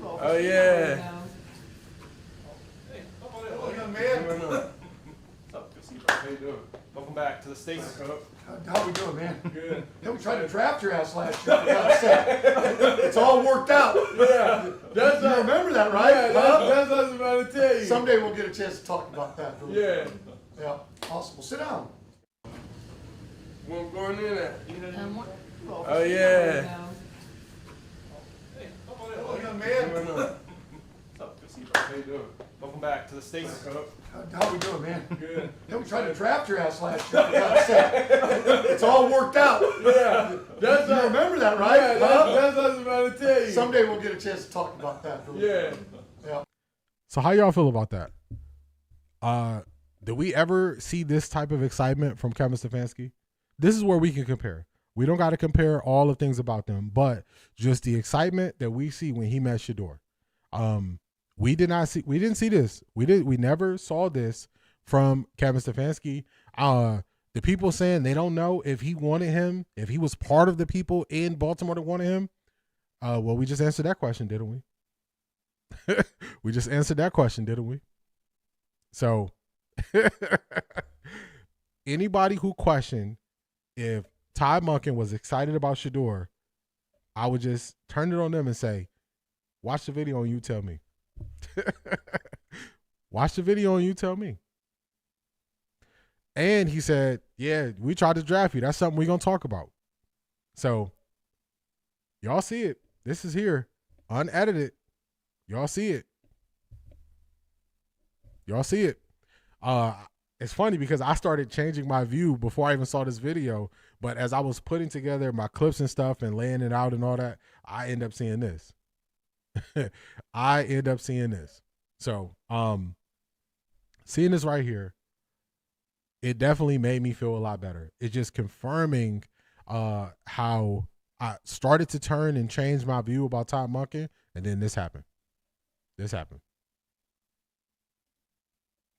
Oh, yeah. Hey, hello, young man. What's up? Good to see you, bro. How you doing? Welcome back to the States. How we doing, man? Good. Yeah, we tried to draft your ass last year. For God's sake. It's all worked out. Yeah. You remember that, right? Yeah, that's what I was about to tell you. Someday we'll get a chance to talk about that. Yeah. Yeah. Awesome. Well, sit down. Where I'm going in at? Oh, yeah. Hey, hello, young man. What's up? Good to see you, bro. How you doing? Welcome back to the States. How we doing, man? Good. Yeah, we tried to draft your ass last year. For God's sake. It's all worked out. Yeah. You remember that, right? Yeah, that's what I was about to tell you. Someday we'll get a chance to talk about that. Yeah. Yeah. So how y'all feel about that? Did we ever see this type of excitement from Kevin Stefanski? This is where we can compare. We don't got to compare all the things about them, but just the excitement that we see when he met Shedeur. We didn't see this. We never saw this from Kevin Stefanski. The people saying they don't know if he wanted him, if he was part of the people in Baltimore that wanted him. Well, we just answered that question, didn't we? We just answered that question, didn't we? So anybody who questioned if Todd Monken was excited about Shedeur, I would just turn it on them and say, watch the video and you tell me. Watch the video and you tell me. And he said, yeah, we tried to draft you. That's something we're going to talk about. So y'all see it. This is here, unedited. Y'all see it. Y'all see it. It's funny because I started changing my view before I even saw this video. But as I was putting together my clips and stuff and laying it out and all that, I end up seeing this. I end up seeing this. So, seeing this right here, it definitely made me feel a lot better. It's just confirming how I started to turn and change my view about Todd Monken, and then this happened. This happened.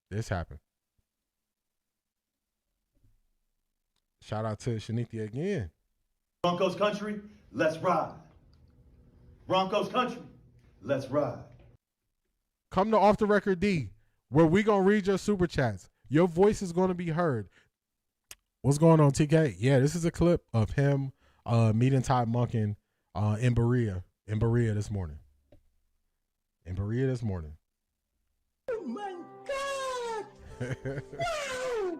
This happened. Shout out to Shanithia again. Broncos country, let's ride. Broncos country, let's ride. Come to Offtharecorddee, where we gonna read your super chats. Your voice is gonna be heard. What's going on, TK? Yeah, this is a clip of him meeting Todd Monken in Berea this morning. In Berea this morning. Oh my God! Wow!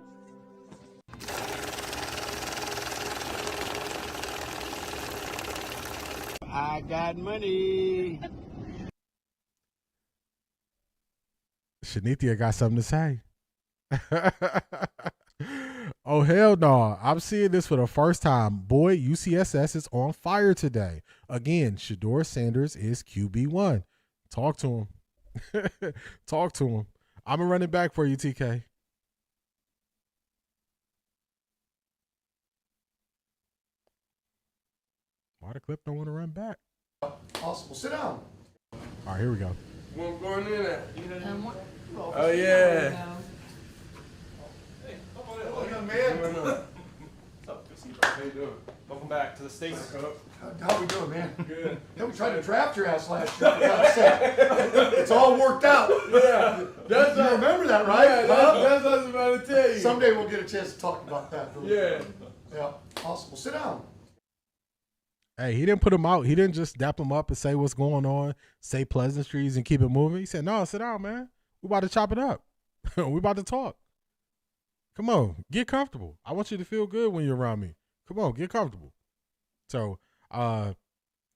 I got money. Shanithia got something to say. Oh, hell no. I'm seeing this for the first time. Boy, UCSS is on fire today. Again, Shedeur Sanders is QB1. Talk to him. Talk to him. I'm going to run it back for you, TK. Why the clip don't want to run back? Awesome. Well, sit down. All right, here we go. Where I'm going in at? Oh, yeah. Hello, young man. What's up? Good to see you, bro. How you doing? Welcome back to the States. How we doing, man? Good. Yeah, we tried to draft your ass last year. For God's sake. It's all worked out. Yeah. That's You remember that, right? Yeah, that's what I was about to tell you. Someday we'll get a chance to talk about that. Yeah. Yeah. Awesome. Well, sit down. Hey, he didn't put him out. He didn't just dap him up and say what's going on, say pleasantries and keep it moving. He said, no, sit down, man. We about to chop it up. We about to talk. Come on, get comfortable. I want you to feel good when you're around me. Come on, get comfortable. So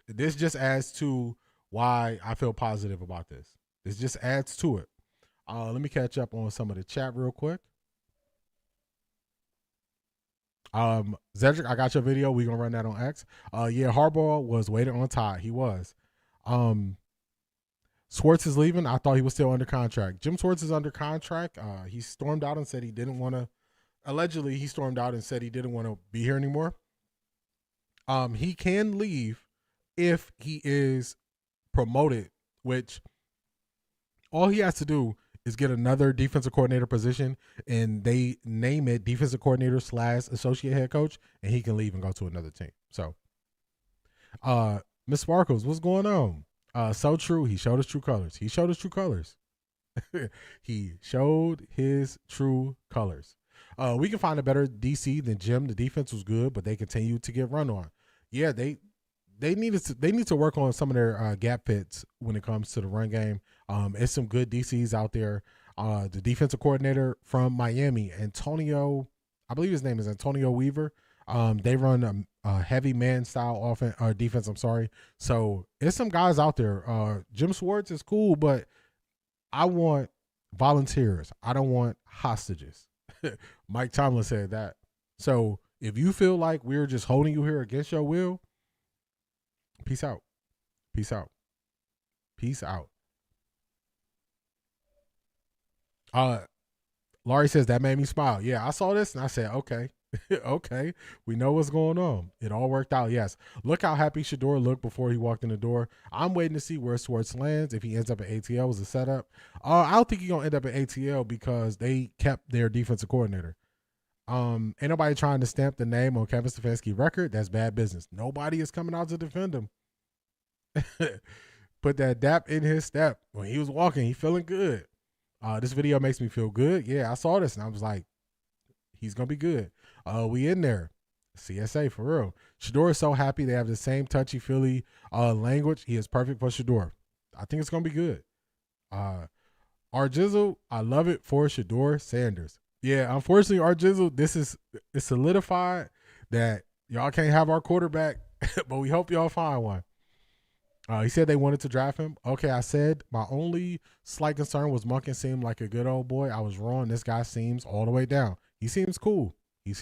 this just adds to why I feel positive about this. This just adds to it. Let me catch up on some of the chat real quick. Zedric, I got your video. We're gonna run that on X. Yeah, Harbaugh was waiting on Todd. He was. Schwartz is leaving. I thought he was still under contract. Jim Schwartz is under contract. He stormed out and said he didn't want to. Allegedly, he stormed out and said he didn't want to be here anymore. He can leave if he is promoted, which all he has to do is get another defensive coordinator position, and they name it defensive coordinator / associate head coach, and he can leave and go to another team. So, Miss Sparkles, what's going on? So true. He showed his true colors. He showed his true colors. He showed his true colors. We can find a better DC than Jim. The defense was good, but they continue to get run on. Yeah, they need to work on some of their gap fits when it comes to the run game. It's some good DCs out there. The defensive coordinator from Miami, Antonio, I believe his name is Antonio Weaver. They run a heavy man style offense or defense. I'm sorry. So there's some guys out there. Jim Schwartz is cool, but I want volunteers. I don't want hostages. Mike Tomlin said that. So if you feel like we're just holding you here against your will, peace out. Peace out. Peace out. Laurie says that made me smile. Yeah, I saw this and I said, okay. Okay, we know what's going on. It all worked out. Yes. Look how happy Shedeur looked before he walked in the door. I'm waiting to see where Schwartz lands. If he ends up at ATL as a setup, I don't think he's gonna end up at ATL because they kept their defensive coordinator. Ain't nobody trying to stamp the name on Kevin Stefanski's record. That's bad business. Nobody is coming out to defend him. Put that dap in his step. When he was walking, he feeling good. This video makes me feel good. Yeah, I saw this and I was like, he's gonna be good. We in there. CSA for real. Shedeur is so happy they have the same touchy-feely language. He is perfect for Shedeur. I think it's gonna be good. Arjizzle, I love it for Shedeur Sanders. Yeah, unfortunately, our Jizzle, it's solidified that y'all can't have our quarterback, but we hope y'all find one. He said they wanted to draft him. Okay, I said my only slight concern was Monken seemed like a good old boy. I was wrong. This guy seems all the way down. He seems cool. That's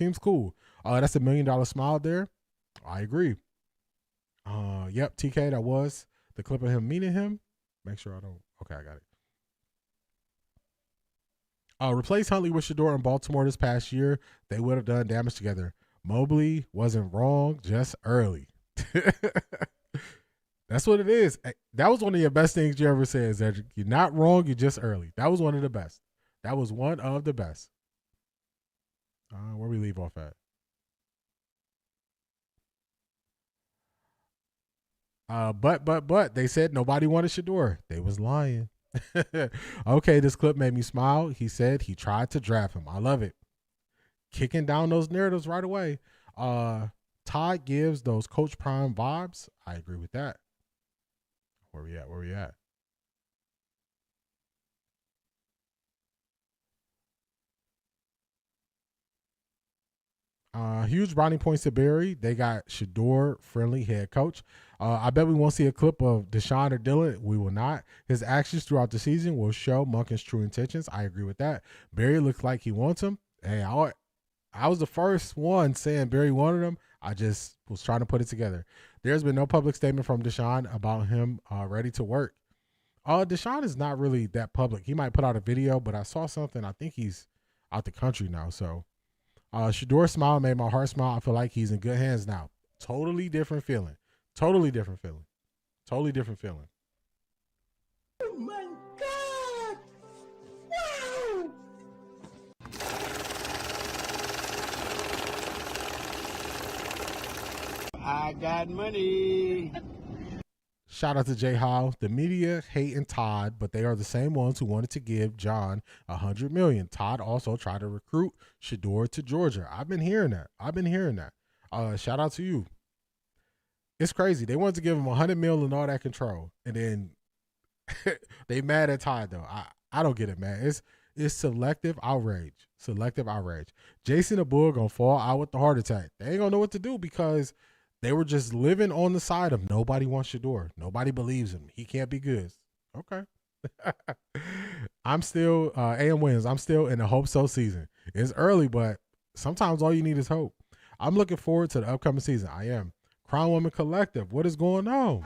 $1 million smile there. I agree. Yep, TK, that was the clip of him meeting him. Make sure I don't. Okay, I got it. Replace Huntley with Shedeur in Baltimore this past year. They would have done damage together. Mobley wasn't wrong, just early. That's what it is. That was one of your best things you ever said, Cedric. You're not wrong, you're just early. That was one of the best. That was one of the best. Where we leave off at? But they said nobody wanted Shedeur. They was lying. Okay, this clip made me smile. He said he tried to draft him. I love it. Kicking down those narratives right away. Todd gives those Coach Prime vibes. I agree with that. Where we at? Huge brownie points to Barry. They got Shedeur, friendly head coach. I bet we won't see a clip of Deshaun or Dylan. We will not. His actions throughout the season will show Monken's true intentions. I agree with that. Barry looks like he wants him. Hey, I was the first one saying Barry wanted him. I just was trying to put it together. There's been no public statement from Deshaun about him ready to work. Deshaun is not really that public. He might put out a video, but I saw something. I think he's out the country now. So Shedeur's smile made my heart smile. I feel like he's in good hands now. Totally different feeling. Oh my God! Wow! I got money. Shout out to Jay Howe. The media hating Todd, but they are the same ones who wanted to give John $100 million. Todd also tried to recruit Shedeur to Georgia. I've been hearing that. Shout out to you. It's crazy. They wanted to give him $100 million and all that control, and then they mad at Todd though. I don't get it, man. It's selective outrage. Jason the Bull gonna fall out with the heart attack. They ain't gonna know what to do because they were just living on the side of nobody wants Shedeur. Nobody believes him. He can't be good. Okay. I'm still AM wins. I'm still in the hope so season. It's early, but sometimes all you need is hope. I'm looking forward to the upcoming season. I am. Crown Woman Collective. What is going on?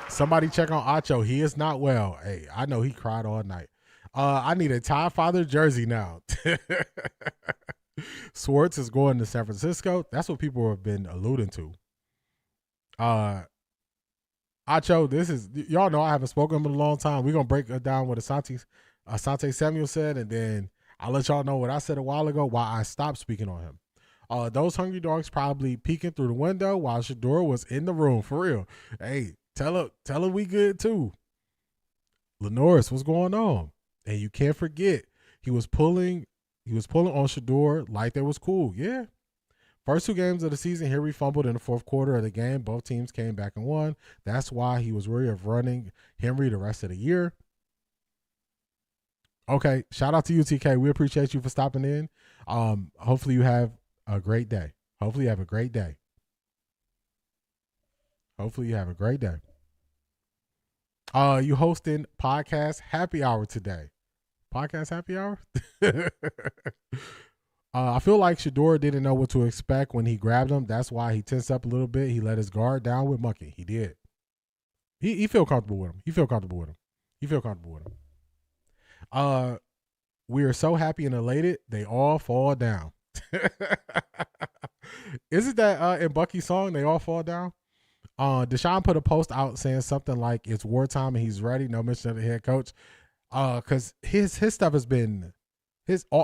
Somebody check on Acho. He is not well. Hey, I know he cried all night. I need a Todd Father jersey now. Swartz is going to San Francisco. That's what people have been alluding to. Acho, this is, y'all know I haven't spoken to him in a long time. We're going to break it down what Asante Samuel said, and then I'll let y'all know what I said a while ago, why I stopped speaking on him. Those hungry dogs probably peeking through the window while Shedeur was in the room, for real. Hey, tell her we good too. Lenoris, what's going on? And you can't forget, he was pulling on Shedeur like they was cool. Yeah. First 2 games of the season, Henry fumbled in the fourth quarter of the game. Both teams came back and won. That's why he was worried of running Henry the rest of the year. Okay, shout out to you, TK. We appreciate you for stopping in. Hopefully you have a great day. You hosting podcast happy hour today. Podcast happy hour? I feel like Shedeur didn't know what to expect when he grabbed him. That's why he tensed up a little bit. He let his guard down with Monken. He did. He feel comfortable with him. We are so happy and elated. They all fall down. Isn't that in Bucky's song, They All Fall Down? Deshaun put a post out saying something like it's wartime and he's ready. No mention of the head coach. Because his stuff has been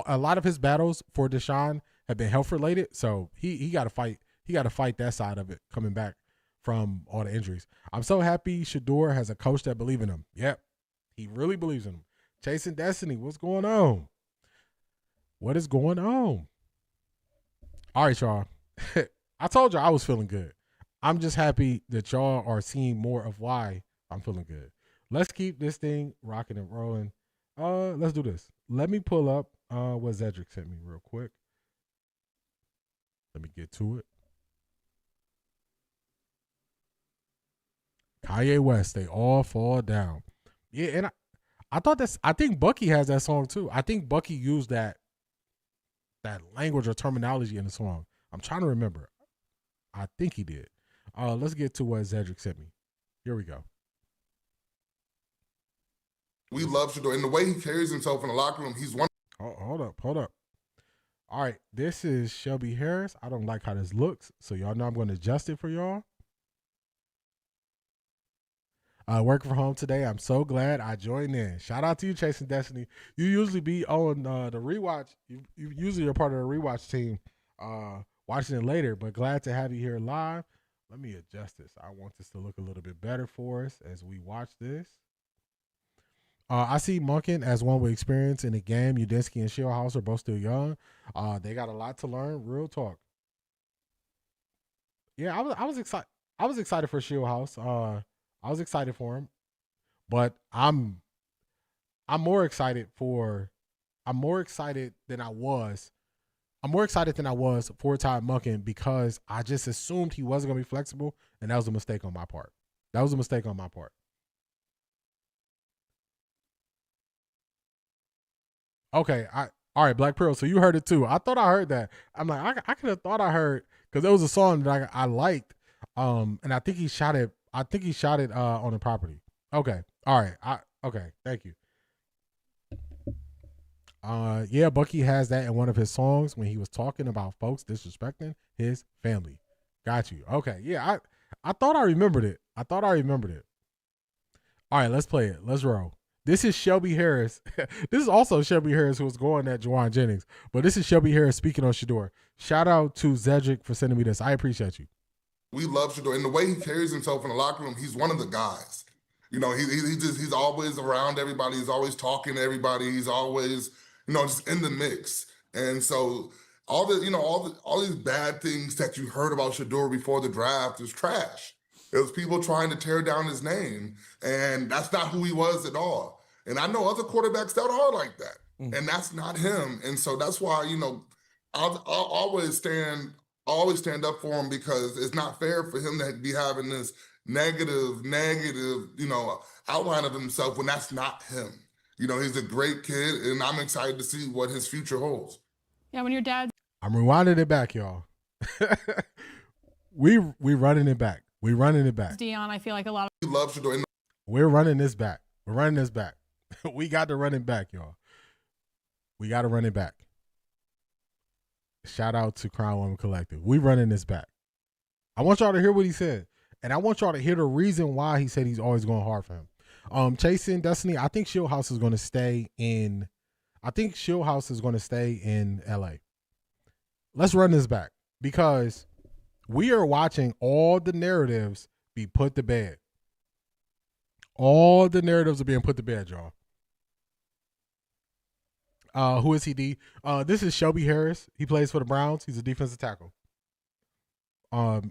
a lot of his battles for Deshaun have been health related. So he got to fight. He got to fight that side of it coming back from all the injuries. I'm so happy Shedeur has a coach that believes in him. Yep, he really believes in him. Chasing Destiny, what's going on? What is going on? All right, y'all. I told you I was feeling good. I'm just happy that y'all are seeing more of why I'm feeling good. Let's keep this thing rocking and rolling. Let's do this. Let me pull up what Zedric sent me real quick. Let me get to it. Kanye West, They All Fall Down. Yeah, and I think Bucky has that song too. I think Bucky used that language or terminology in the song. I'm trying to remember. I think he did. Let's get to what Zedric sent me. Here we go. We love Shedeur, and the way he carries himself in the locker room, he's one. Hold up. All right, this is Shelby Harris. I don't like how this looks, so y'all know I'm going to adjust it for y'all. Working from home today. I'm so glad I joined in. Shout out to you, Chasing Destiny. You usually be on the rewatch. You usually are part of the rewatch team, watching it later, but glad to have you here live. Let me adjust this. I want this to look a little bit better for us as we watch this. I see Monken as one with experience in the game. Udinski and Shieldhouse are both still young. They got a lot to learn. Real talk. Yeah, I was excited. I was excited for Shieldhouse. I was excited for him, but I'm more excited than I was for Todd Monken because I just assumed he wasn't going to be flexible, and that was a mistake on my part. Okay, all right, Black Pearl. So you heard it too. I thought I heard that. I'm like, I could have thought I heard because there was a song that I liked, and I think he shot it. On the property. Okay, all right. Okay, thank you. Yeah, Bucky has that in one of his songs when he was talking about folks disrespecting his family. Got you. Okay, yeah. I thought I remembered it. All right, let's play it. Let's roll. This is Shelby Harris. This is also Shelby Harris who was going at Juwan Jennings, but this is Shelby Harris speaking on Shedeur. Shout out to Zedric for sending me this. I appreciate you. We love Shedeur, and the way he carries himself in the locker room, he's one of the guys. You know, he's always around everybody. He's always talking to everybody. He's always, just in the mix. And so all these bad things that you heard about Shedeur before the draft is trash. It was people trying to tear down his name, and that's not who he was at all. And I know other quarterbacks that are like that, and that's not him. And so that's why, I'll always stand up for him because it's not fair for him to be having this negative, outline of himself when that's not him. He's a great kid, and I'm excited to see what his future holds. Yeah, when your dad. I'm rewinding it back, y'all. we running it back. Dion, I feel like a lot of. We love Shedeur. We're running this back. We got to run it back, y'all. We got to run it back. Shout out to Crown Woman Collective. We running this back. I want y'all to hear what he said. And I want y'all to hear the reason why he said he's always going hard for him. Chasing Destiny, I think Shieldhouse is going to stay in LA. Let's run this back because we are watching all the narratives be put to bed. All the narratives are being put to bed, y'all. Who is he, D? This is Shelby Harris. He plays for the Browns. He's a defensive tackle.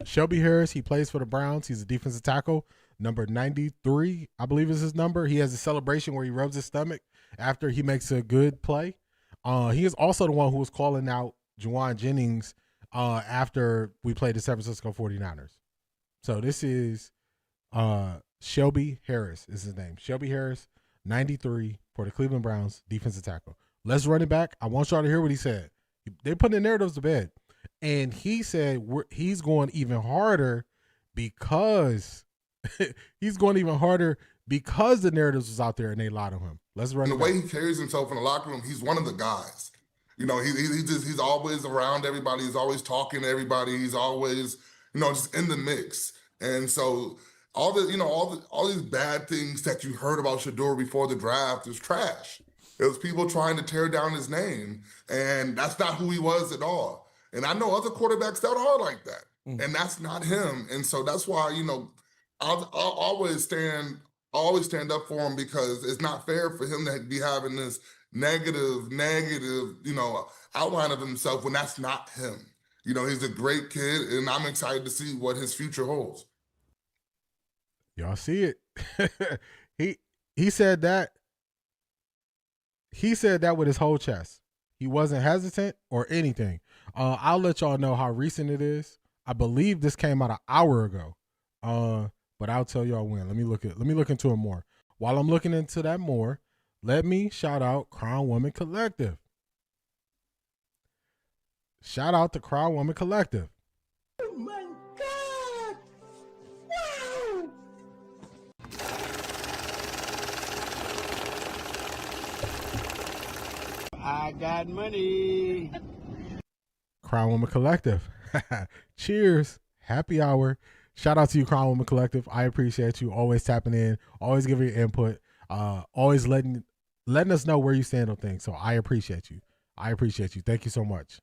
Shelby Harris, he plays for the Browns. He's a defensive tackle. Number 93, I believe is his number. He has a celebration where he rubs his stomach after he makes a good play. He is also the one who was calling out Juwan Jennings after we played the San Francisco 49ers. So this is Shelby Harris is his name. Shelby Harris, 93 for the Cleveland Browns, defensive tackle. Let's run it back. I want y'all to hear what he said. They put the narratives to bed. And he said he's going even harder because the narratives was out there and they lied to him. Let's run it back. The way he carries himself in the locker room, he's one of the guys. He's always around everybody. He's always talking to everybody. He's always, just in the mix. And so all these bad things that you heard about Shedeur before the draft is trash. It was people trying to tear down his name, and that's not who he was at all. And I know other quarterbacks that are like that, and that's not him. And so that's why, I'll always stand up for him because it's not fair for him to be having this negative, outline of himself when that's not him. He's a great kid, and I'm excited to see what his future holds. Y'all see it. He said that. He said that with his whole chest. He wasn't hesitant or anything. I'll let y'all know how recent it is. I believe this came out an hour ago. But I'll tell y'all when. Let me look into it more. While I'm looking into that more, let me shout out Crown Woman Collective. Shout out to Crown Woman Collective. Oh my God! Wow! I got money. Crown Woman Collective. Cheers. Happy hour. Shout out to you, Crown Woman Collective. I appreciate you always tapping in, always giving your input, always letting us know where you stand on things. So I appreciate you. Thank you so much.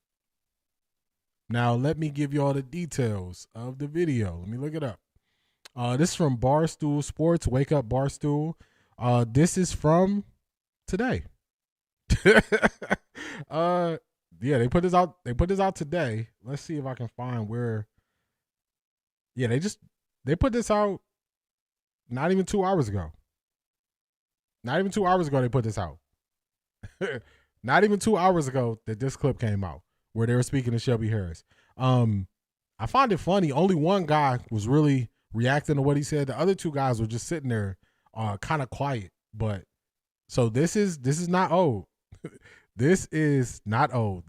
Now let me give you all the details of the video. Let me look it up. This is from Barstool Sports. Wake up, Barstool. This is from today. Yeah, they put this out. They put this out today. Let's see if I can find where. Yeah, they put this out not even 2 hours ago. Not even 2 hours ago they put this out. Not even 2 hours ago that this clip came out where they were speaking to Shelby Harris. I find it funny. Only one guy was really reacting to what he said. The other two guys were just sitting there kind of quiet. But so this is not old. This is not old.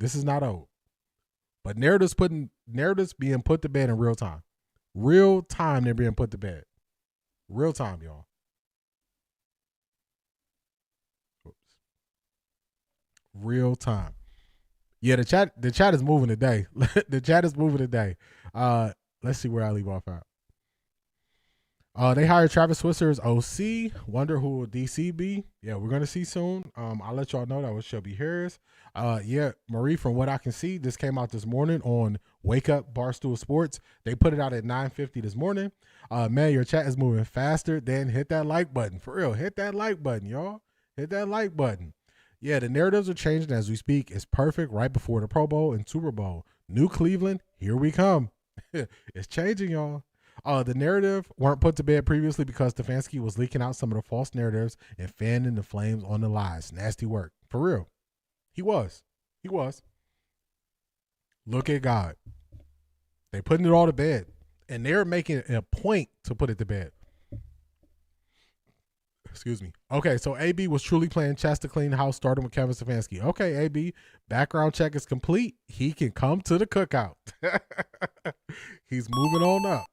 But narratives being put to bed in real time. Real time they're being put to bed. Real time, y'all. Oops. Real time. Yeah, the chat is moving today. The chat is moving today. Let's see where I leave off at. They hired Travis Switzer as OC. Wonder who will DC be? Yeah, we're gonna see soon. I'll let y'all know that was Shelby Harris. Yeah, Marie, from what I can see, this came out this morning on Wake Up Barstool Sports. They put it out at 9:50 this morning. Man, your chat is moving faster. Then hit that like button. For real, hit that like button, y'all. Hit that like button. Yeah, the narratives are changing as we speak. It's perfect right before the Pro Bowl and Super Bowl. New Cleveland, here we come. It's changing, y'all. The narrative weren't put to bed previously because Stefanski was leaking out some of the false narratives and fanning the flames on the lies. Nasty work. For real. He was. Look at God. They putting it all to bed. And they're making it a point to put it to bed. Excuse me. Okay, so AB was truly playing chess to clean the house, starting with Kevin Stefanski. Okay, AB, background check is complete. He can come to the cookout. He's moving on up.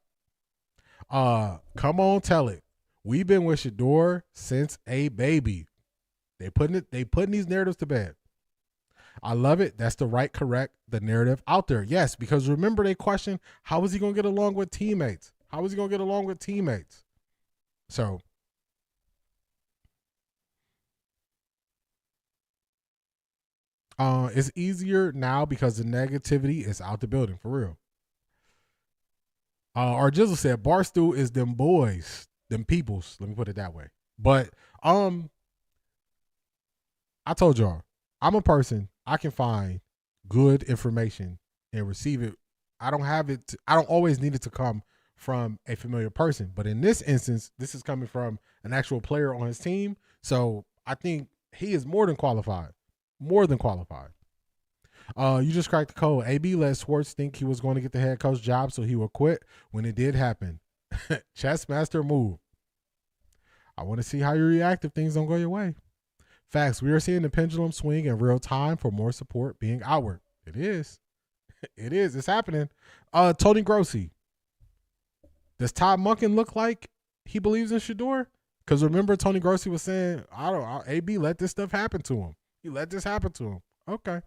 Come on, tell it. We've been with Shedeur since a baby. They putting these narratives to bed. I love it. That's the the narrative out there. Yes, because remember they questioned how is he gonna get along with teammates? So it's easier now because the negativity is out the building, for real. Our Jizzle said Barstool is them boys, them peoples. Let me put it that way. But I told y'all, I'm a person. I can find good information and receive it. I don't always need it to come from a familiar person. But in this instance, this is coming from an actual player on his team. So I think he is more than qualified. You just cracked the code. AB let Schwartz think he was going to get the head coach job, so he would quit when it did happen. Chess master move. I want to see how you react if things don't go your way. Facts. We are seeing the pendulum swing in real time for more support being outward. It is. It's happening. Tony Grossi. Does Todd Monken look like he believes in Shedeur? Because remember, Tony Grossi was saying, AB let this stuff happen to him. He let this happen to him. Okay.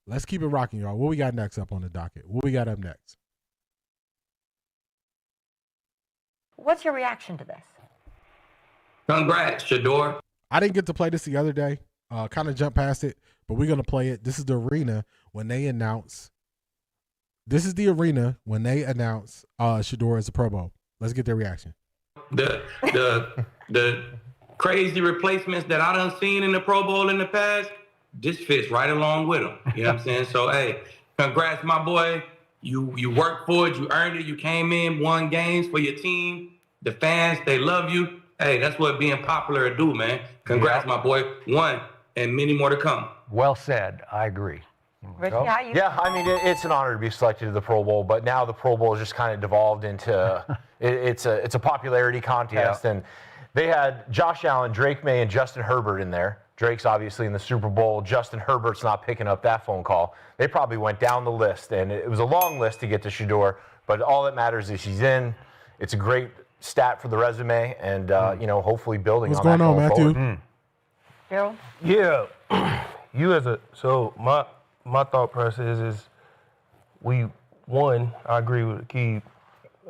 Let's keep it rocking, y'all. What we got next up on the docket? What we got up next? What's your reaction to this? Congrats, Shedeur. I didn't get to play this the other day. Kind of jumped past it, but we're going to play it. This is the arena when they announce Shedeur as a Pro Bowl. Let's get their reaction. The crazy replacements that I done seen in the Pro Bowl in the past, this fits right along with them. You know what I'm saying? So, hey, congrats, my boy. You worked for it. You earned it. You came in, won games for your team. The fans, they love you. Hey, that's what being popular do, man. Congrats, my boy. One, and many more to come. Well said. I agree. Yeah, I mean, it's an honor to be selected to the Pro Bowl, but now the Pro Bowl has just kind of devolved into it's a popularity contest, and they had Josh Allen, Drake May, and Justin Herbert in there. Drake's obviously in the Super Bowl. Justin Herbert's not picking up that phone call. They probably went down the list, and it was a long list to get to Shedeur, but all that matters is she's in. It's a great stat for the resume, and hopefully building What's on that going on, Matthew? forward. Gerald? Yeah, my thought process is I agree with Keith.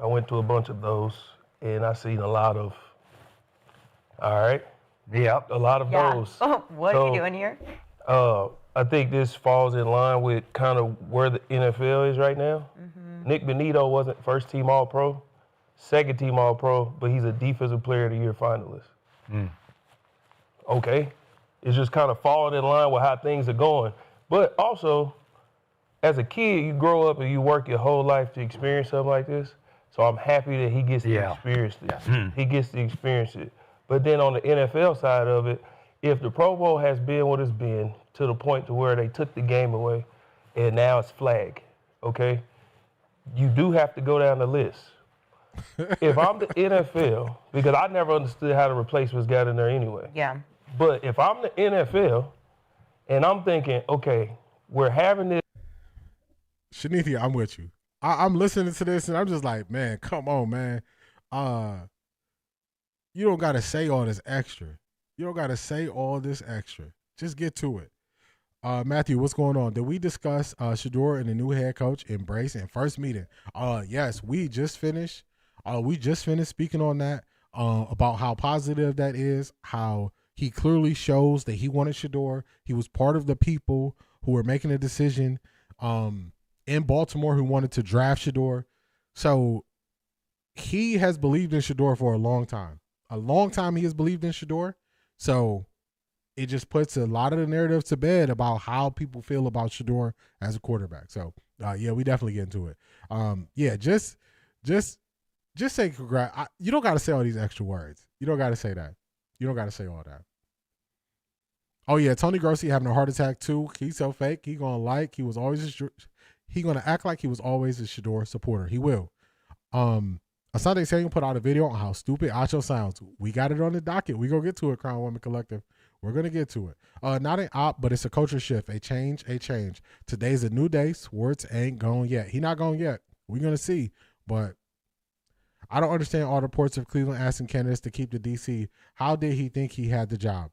I went to a bunch of those, and I seen a lot of, a lot of those. What are you doing here? I think this falls in line with kind of where the NFL is right now. Nick Benito wasn't first team All-Pro, second team All-Pro, but he's a Defensive Player of the Year finalist. Okay. It's just kind of falling in line with how things are going. But also, as a kid, you grow up and you work your whole life to experience something like this. So I'm happy that he gets to experience it. He gets to experience it. But then on the NFL side of it, if the Pro Bowl has been what it's been to the point to where they took the game away and now it's flag, okay, you do have to go down the list. If I'm the NFL, because I never understood how the replacements got in there anyway. Yeah. But if I'm the NFL and I'm thinking, okay, we're having this. Shanithia, I'm with you. I'm listening to this and I'm just like, man, come on, man. You don't got to say all this extra. You don't got to say all this extra. Just get to it. Matthew, what's going on? Did we discuss Shedeur and the new head coach embrace in first meeting? Yes, we just finished. We just finished speaking on that, about how positive that is, how he clearly shows that he wanted Shedeur. He was part of the people who were making a decision in Baltimore who wanted to draft Shedeur. So he has believed in Shedeur for a long time. A long time he has believed in Shedeur. So it just puts a lot of the narrative to bed about how people feel about Shedeur as a quarterback. So, we definitely get into it. Just say congrats. You don't got to say all these extra words. You don't got to say that. You don't got to say all that. Oh, yeah, Tony Grossi having a heart attack, too. He's so fake. He going to act like he was always a Shedeur supporter. He will. Asante Samuel put out a video on how stupid Acho sounds. We got it on the docket. We going to get to it, Crown Woman Collective. We're going to get to it. Not an op, but it's a culture shift. A change. Today's a new day. Swartz ain't gone yet. He not gone yet. We're going to see. But I don't understand all the reports of Cleveland asking candidates to keep the DC. How did he think he had the job?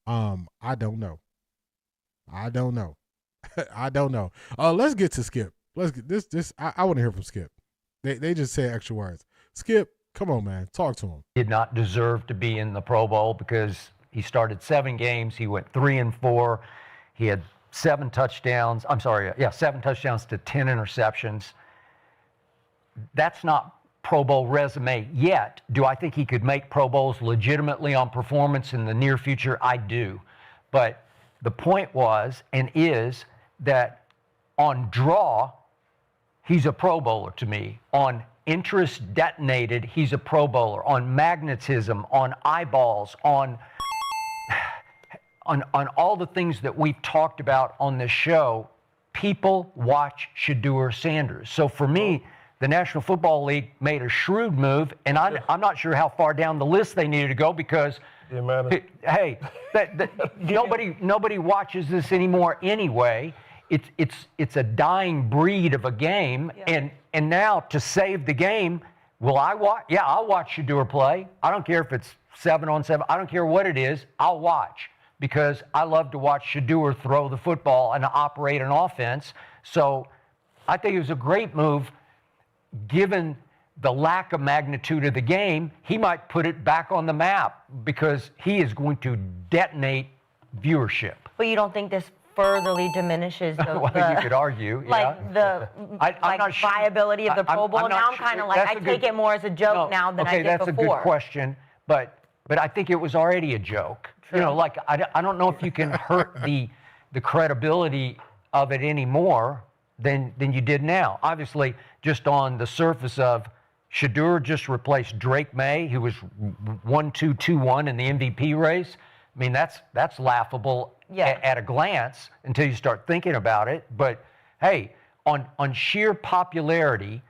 I don't know. I don't know. Let's get to Skip. Let's get this. I want to hear from Skip. They just say extra words. Skip, come on, man. Talk to him. Did not deserve to be in the Pro Bowl because he started 7 games. He went 3-4. He had 7 touchdowns. 7 touchdowns to 10 interceptions. That's not Pro Bowl resume yet. Do I think he could make Pro Bowls legitimately on performance in the near future? I do. But the point was and is that on draw, he's a Pro Bowler to me. On interest detonated, he's a Pro Bowler. On magnetism, on eyeballs, on all the things that we've talked about on this show, people watch Shedeur Sanders. So for me, the National Football League made a shrewd move, and I'm not sure how far down the list they needed to go because, hey, nobody watches this anymore anyway. It's a dying breed of a game, and now to save the game, will I watch? Yeah, I'll watch Shedeur play. I don't care if it's 7-on-7. I don't care what it is. I'll watch because I love to watch Shedeur throw the football and operate an offense. So I think it was a great move. Given the lack of magnitude of the game, he might put it back on the map because he is going to detonate viewership. But you don't think this furtherly diminishes well, you could argue. I'm not viability of the Pro Bowl? Now I'm kind of like, I take it more as a joke now than I did before. Okay, that's a good question, but I think it was already a joke. True. You know, like I don't know if you can hurt the credibility of it any more than you did now. Obviously, just on the surface of Shedeur just replaced Drake May, who was 1-2-2-1 in the MVP race. I mean, that's laughable at a glance until you start thinking about it. But hey, on sheer popularity,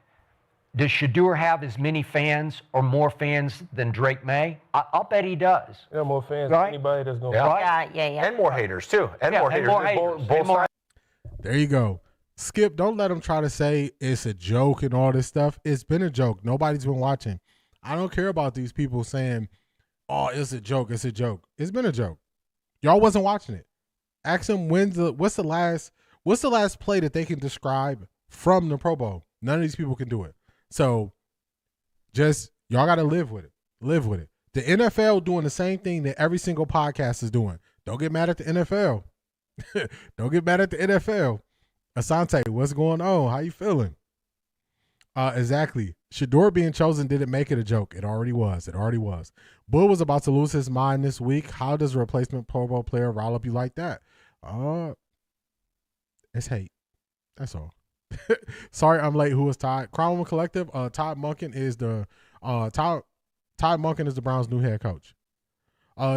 does Shedeur have as many fans or more fans than Drake May? I'll bet he does. Yeah, more fans Right? than anybody that's going to Yeah. And more haters, too. And more haters. Both sides. There you go. Skip, don't let them try to say it's a joke and all this stuff. It's been a joke. Nobody's been watching. I don't care about these people saying, oh, it's a joke. It's a joke. It's been a joke. Y'all wasn't watching it. Ask them what's the last play that they can describe from the Pro Bowl. None of these people can do it. So just y'all got to live with it. Live with it. The NFL doing the same thing that every single podcast is doing. Don't get mad at the NFL. Don't get mad at the NFL. Asante, what's going on? How you feeling? Exactly. Shedeur being chosen didn't make it a joke. It already was. Bull was about to lose his mind this week. How does a replacement Pro Bowl player rile up you like that? It's hate. That's all. Sorry, I'm late. Who was Todd? Crown Collective. Todd Monken is the Todd Monken is the Browns' new head coach.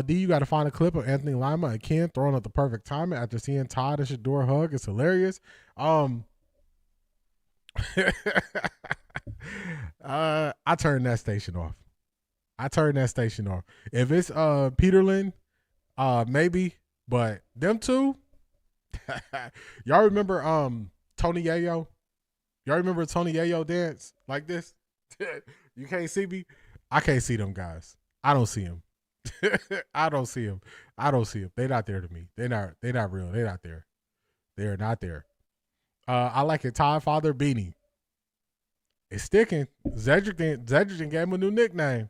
D, you got to find a clip of Anthony Lima and Ken throwing at the perfect timing after seeing Todd and Shedeur hug. It's hilarious. I turned that station off. If it's Peterlin, maybe, but them two. Y'all remember Tony Yayo? Y'all remember Tony Yayo dance like this? You can't see me. I can't see them guys. I don't see them. I don't see them. They're not there to me. They're not real. They're not there. They're not there. I like it. Todd Father Beanie. It's sticking. Zedrick gave him a new nickname.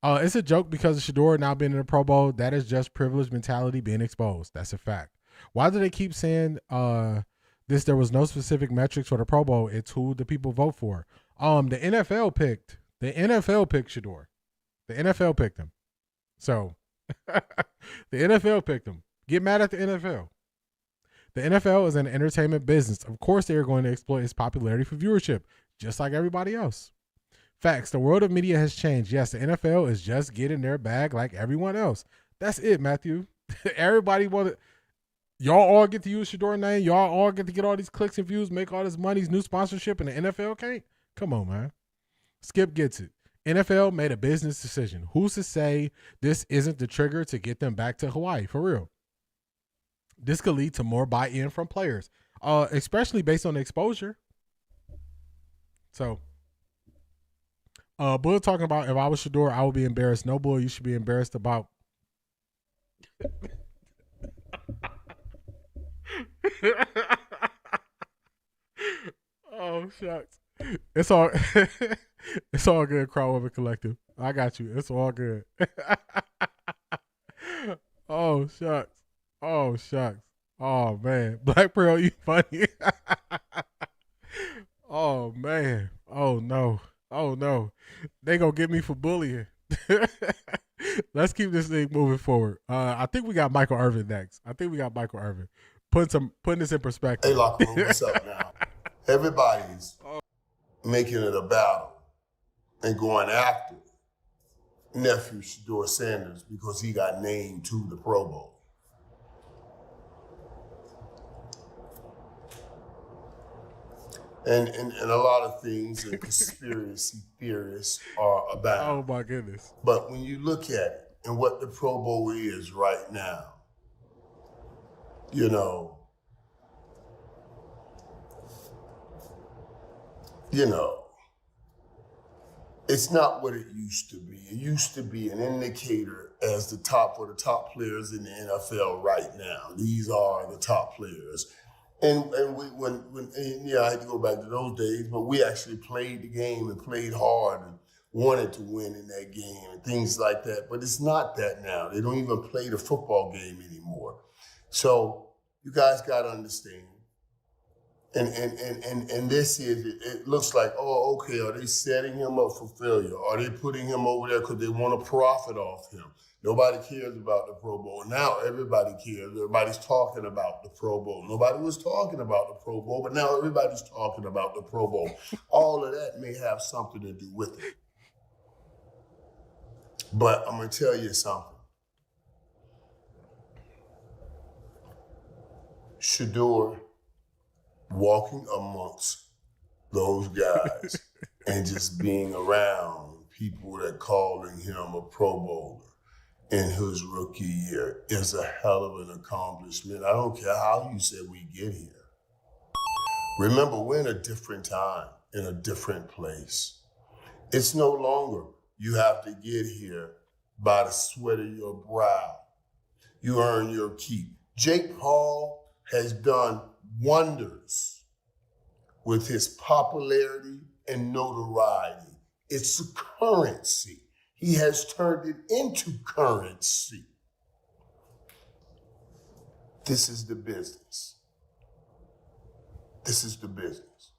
It's a joke because of Shedeur now being in the Pro Bowl. That is just privilege mentality being exposed. That's a fact. Why do they keep saying this? There was no specific metrics for the Pro Bowl. It's who the people vote for. The NFL picked Shedeur. The NFL picked him. So the NFL picked him. Get mad at the NFL. The NFL is an entertainment business. Of course, they are going to exploit its popularity for viewership, just like everybody else. Facts. The world of media has changed. Yes, the NFL is just getting their bag like everyone else. That's it, Matthew. Everybody wanted. Y'all all get to use Shedeur name. Y'all all get to get all these clicks and views, make all this money, new sponsorship, and the NFL can't? Come on, man. Skip gets it. NFL made a business decision. Who's to say this isn't the trigger to get them back to Hawaii? For real. This could lead to more buy-in from players, especially based on the exposure. So, Bull talking about if I was Shedeur, I would be embarrassed. No, Bull, you should be embarrassed about. Oh, shucks. It's all it's all good, Crowwoman Collective. I got you. It's all good. Oh, shucks. Oh, shucks. Oh, man. Black Pearl, you funny. Oh, man. Oh, no. Oh, no. They gonna get me for bullying. Let's keep this thing moving forward. I think we got Michael Irvin next. Putting this in perspective. Hey, locker room, what's up now? Everybody's making it a battle and going after nephew Shedeur Sanders because he got named to the Pro Bowl. And a lot of things that conspiracy theorists are about. Oh, my goodness. But when you look at it and what the Pro Bowl is right now, you know, it's not what it used to be. It used to be an indicator as the top players in the NFL right now. These are the top players. And I had to go back to those days, but we actually played the game and played hard and wanted to win in that game and things like that. But it's not that now. They don't even play the football game anymore. So you guys got to understand. And this is, it looks like, oh, okay, are they setting him up for failure? Are they putting him over there because they want to profit off him? Nobody cares about the Pro Bowl. Now everybody cares. Everybody's talking about the Pro Bowl. Nobody was talking about the Pro Bowl, but now everybody's talking about the Pro Bowl. All of that may have something to do with it. But I'm going to tell you something. Shedeur walking amongst those guys and just being around people that calling him a Pro Bowler in his rookie year is a hell of an accomplishment. I don't care how you said we get here. Remember, we're in a different time, in a different place. It's no longer you have to get here by the sweat of your brow. You earn your keep. Jake Paul has done wonders with his popularity and notoriety. It's a currency. He has turned it into currency. This is the business. This is the business.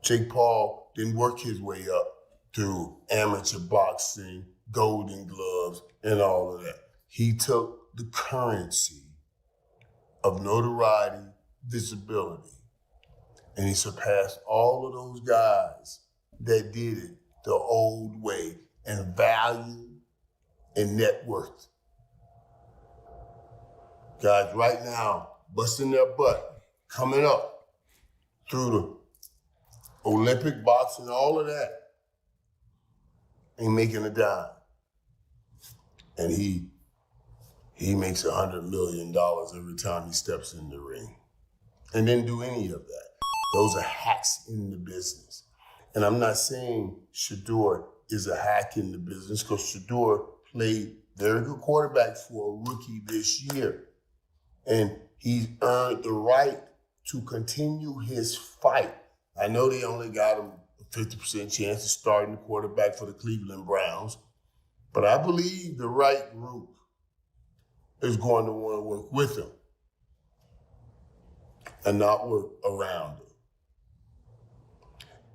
Jake Paul didn't work his way up through amateur boxing, Golden Gloves, and all of that. He took the currency of notoriety, visibility, and he surpassed all of those guys that did it the old way in value and net worth. Guys, right now, busting their butt, coming up through the Olympic boxing, all of that, ain't making a dime. And he makes $100 million every time he steps in the ring. And didn't do any of that. Those are hacks in the business. And I'm not saying Shedeur is a hack in the business, because Shedeur played very good quarterback for a rookie this year. And he's earned the right to continue his fight. I know they only got him a 50% chance of starting the quarterback for the Cleveland Browns, but I believe the right group is going to want to work with him and not work around him.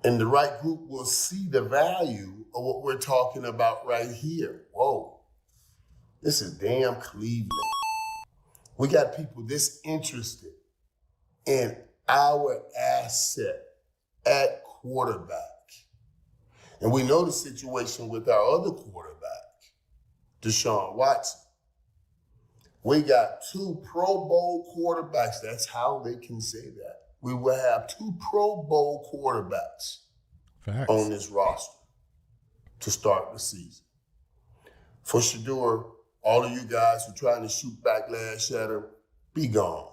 And the right group will see the value of what we're talking about right here. Whoa, this is damn Cleveland. We got people this interested in our asset at quarterback. And we know the situation with our other quarterback, Deshaun Watson. We got 2 Pro Bowl quarterbacks. That's how they can say that. We will have 2 Pro Bowl quarterbacks on this roster to start the season. For Shedeur, all of you guys who trying to shoot backlash at him, be gone.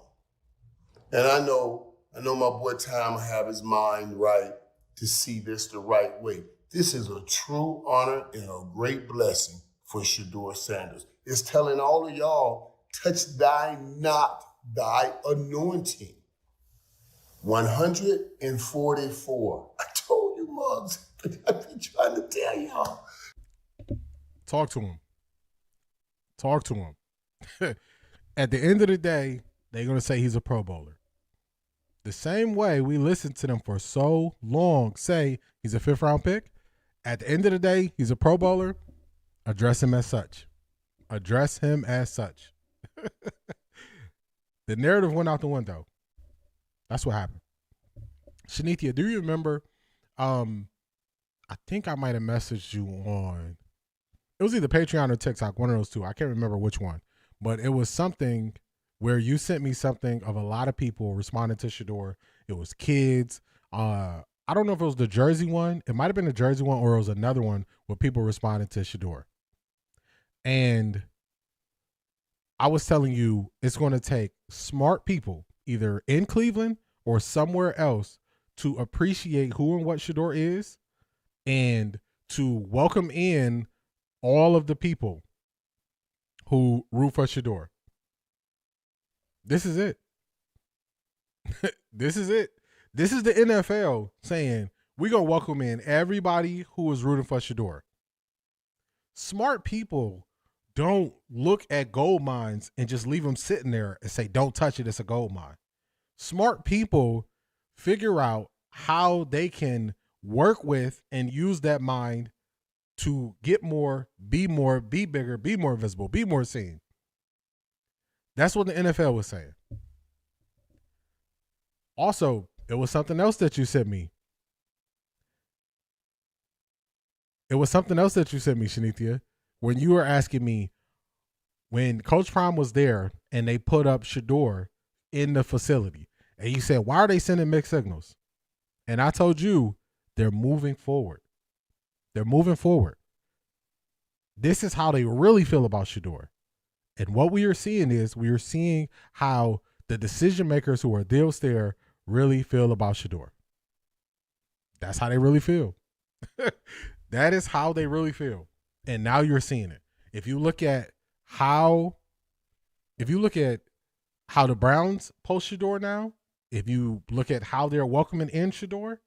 And I know my boy Tom will have his mind right to see this the right way. This is a true honor and a great blessing for Shedeur Sanders. It's telling all of y'all, touch thy not thy anointing. 144. I told you, Muggs. I've been trying to tell y'all. Talk to him. Talk to him. At the end of the day, they're going to say he's a Pro Bowler. The same way we listened to them for so long say he's a 5th round pick. At the end of the day, he's a Pro Bowler. Address him as such. Address him as such. The narrative went out the window. That's what happened. Shanithia, do you remember? I think I might have messaged you on. It was either Patreon or TikTok, one of those two. I can't remember which one. But it was something where you sent me something of a lot of people responding to Shedeur. It was kids. I don't know if it was the Jersey one. It might have been the Jersey one, or it was another one where people responded to Shedeur. And I was telling you, it's going to take smart people, either in Cleveland or somewhere else, to appreciate who and what Shedeur is and to welcome in all of the people who root for Shedeur. This is it. This is it. This is the NFL saying, we're going to welcome in everybody who is rooting for Shedeur. Smart people don't look at gold mines and just leave them sitting there and say, don't touch it, it's a gold mine. Smart people figure out how they can work with and use that mind to get more, be bigger, be more visible, be more seen. That's what the NFL was saying. Also, it was something else that you sent me. It was something else that you sent me, Shanithia, when you were asking me, when Coach Prime was there and they put up Shedeur in the facility. And you said, why are they sending mixed signals? And I told you, they're moving forward. They're moving forward. This is how they really feel about Shedeur. And what we are seeing how the decision makers who are there really feel about Shedeur. That's how they really feel. That is how they really feel. And now you're seeing it. If you look at how the Browns post Shedeur now, if you look at how they're welcoming in Shedeur,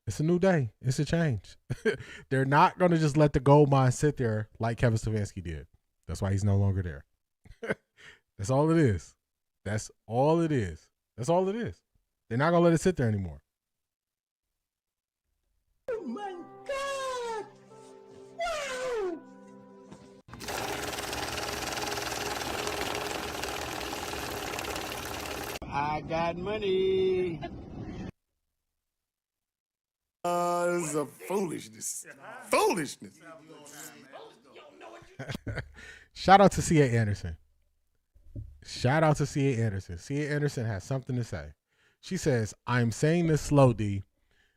it's a new day. It's a change. They're not going to just let the gold mine sit there like Kevin Stefanski did. That's why he's no longer there. That's all it is. That's all it is. That's all it is. They're not going to let it sit there anymore. Oh my God! Wow! I got money. This is a foolishness. Foolishness. Shout out to C.A. Anderson. Shout out to C.A. Anderson. C.A. Anderson has something to say. She says, I'm saying this slow, D.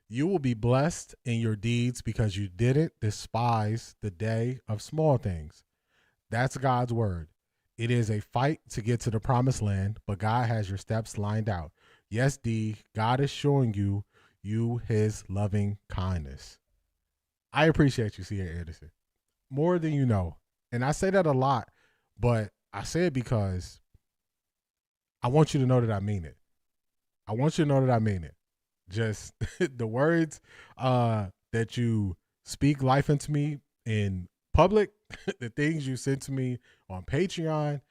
You will be blessed in your deeds because you didn't despise the day of small things. That's God's word. It is a fight to get to the promised land, but God has your steps lined out. Yes, D, God is showing you his loving kindness. I appreciate you, C.A. Anderson, more than you know. And I say that a lot, but I say it because I want you to know that I mean it. I want you to know that I mean it. Just the words that you speak life into me in public, the things you sent to me on Patreon,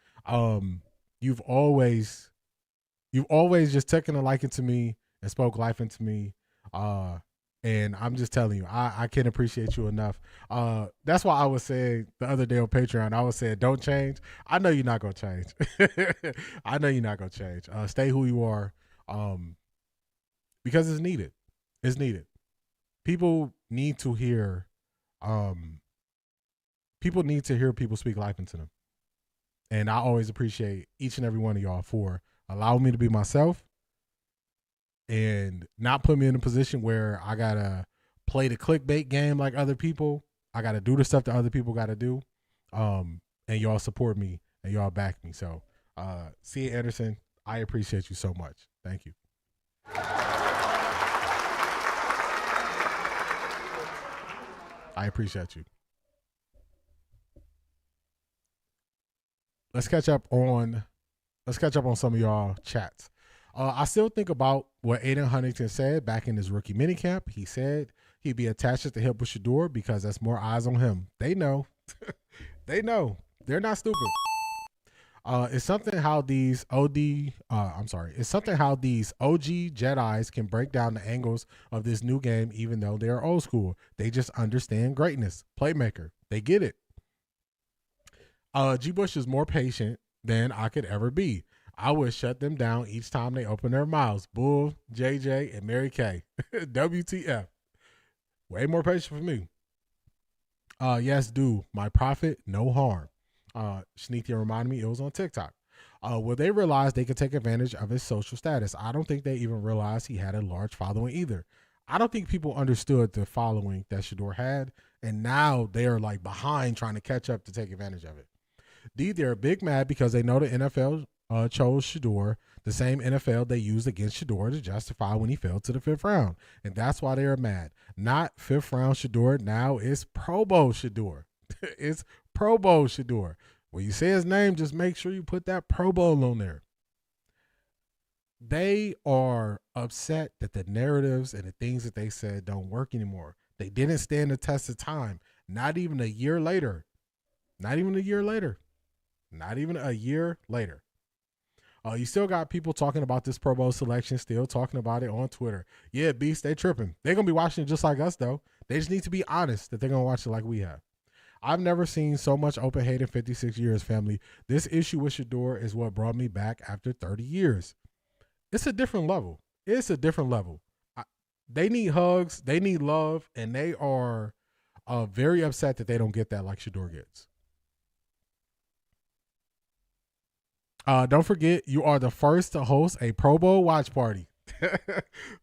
you've always just taken a liking to me and spoke life into me. And I'm just telling you, I can't appreciate you enough. That's why I was saying the other day on Patreon, I was saying, don't change. I know you're not going to change. I know you're not going to change. Stay who you are. Because it's needed. It's needed. People need to hear people speak life into them. And I always appreciate each and every one of y'all for allowing me to be myself and not put me in a position where I gotta play the clickbait game like other people. I gotta do the stuff that other people gotta do. And y'all support me and y'all back me. So C.A. Anderson, I appreciate you so much. Thank you. I appreciate you. Let's catch up on some of y'all chats. I still think about what Aiden Huntington said back in his rookie minicamp. He said he'd be attached at the hip with Shedeur because that's more eyes on him. They know. They know. They're not stupid. It's something how these OG Jedis can break down the angles of this new game, even though they are old school. They just understand greatness. Playmaker. They get it. G. Bush is more patient than I could ever be. I would shut them down each time they open their mouths. Bull, JJ, and Mary Kay. WTF. Way more patient for me. Yes, do. My prophet, no harm. Shanithia reminded me it was on TikTok. Well, they realized they could take advantage of his social status. I don't think they even realized he had a large following either. I don't think people understood the following that Shedeur had, and now they are like behind trying to catch up to take advantage of it. They're big mad because they know the NFL chose Shedeur, the same NFL they used against Shedeur to justify when he fell to the 5th round. And that's why they are mad. Not 5th round Shedeur, now it's Pro Bowl Shedeur. It's Pro Bowl Shedeur. When you say his name, just make sure you put that Pro Bowl on there. They are upset that the narratives and the things that they said don't work anymore. They didn't stand the test of time. Not even a year later. Not even a year later. Not even a year later. You still got people talking about this Pro Bowl selection, still talking about it on Twitter. Yeah, Beast, they tripping. They're going to be watching it just like us, though. They just need to be honest that they're going to watch it like we have. I've never seen so much open hate in 56 years, family. This issue with Shedeur is what brought me back after 30 years. It's a different level. It's a different level. They need hugs. They need love. And they are very upset that they don't get that like Shedeur gets. Don't forget, you are the first to host a Pro Bowl watch party.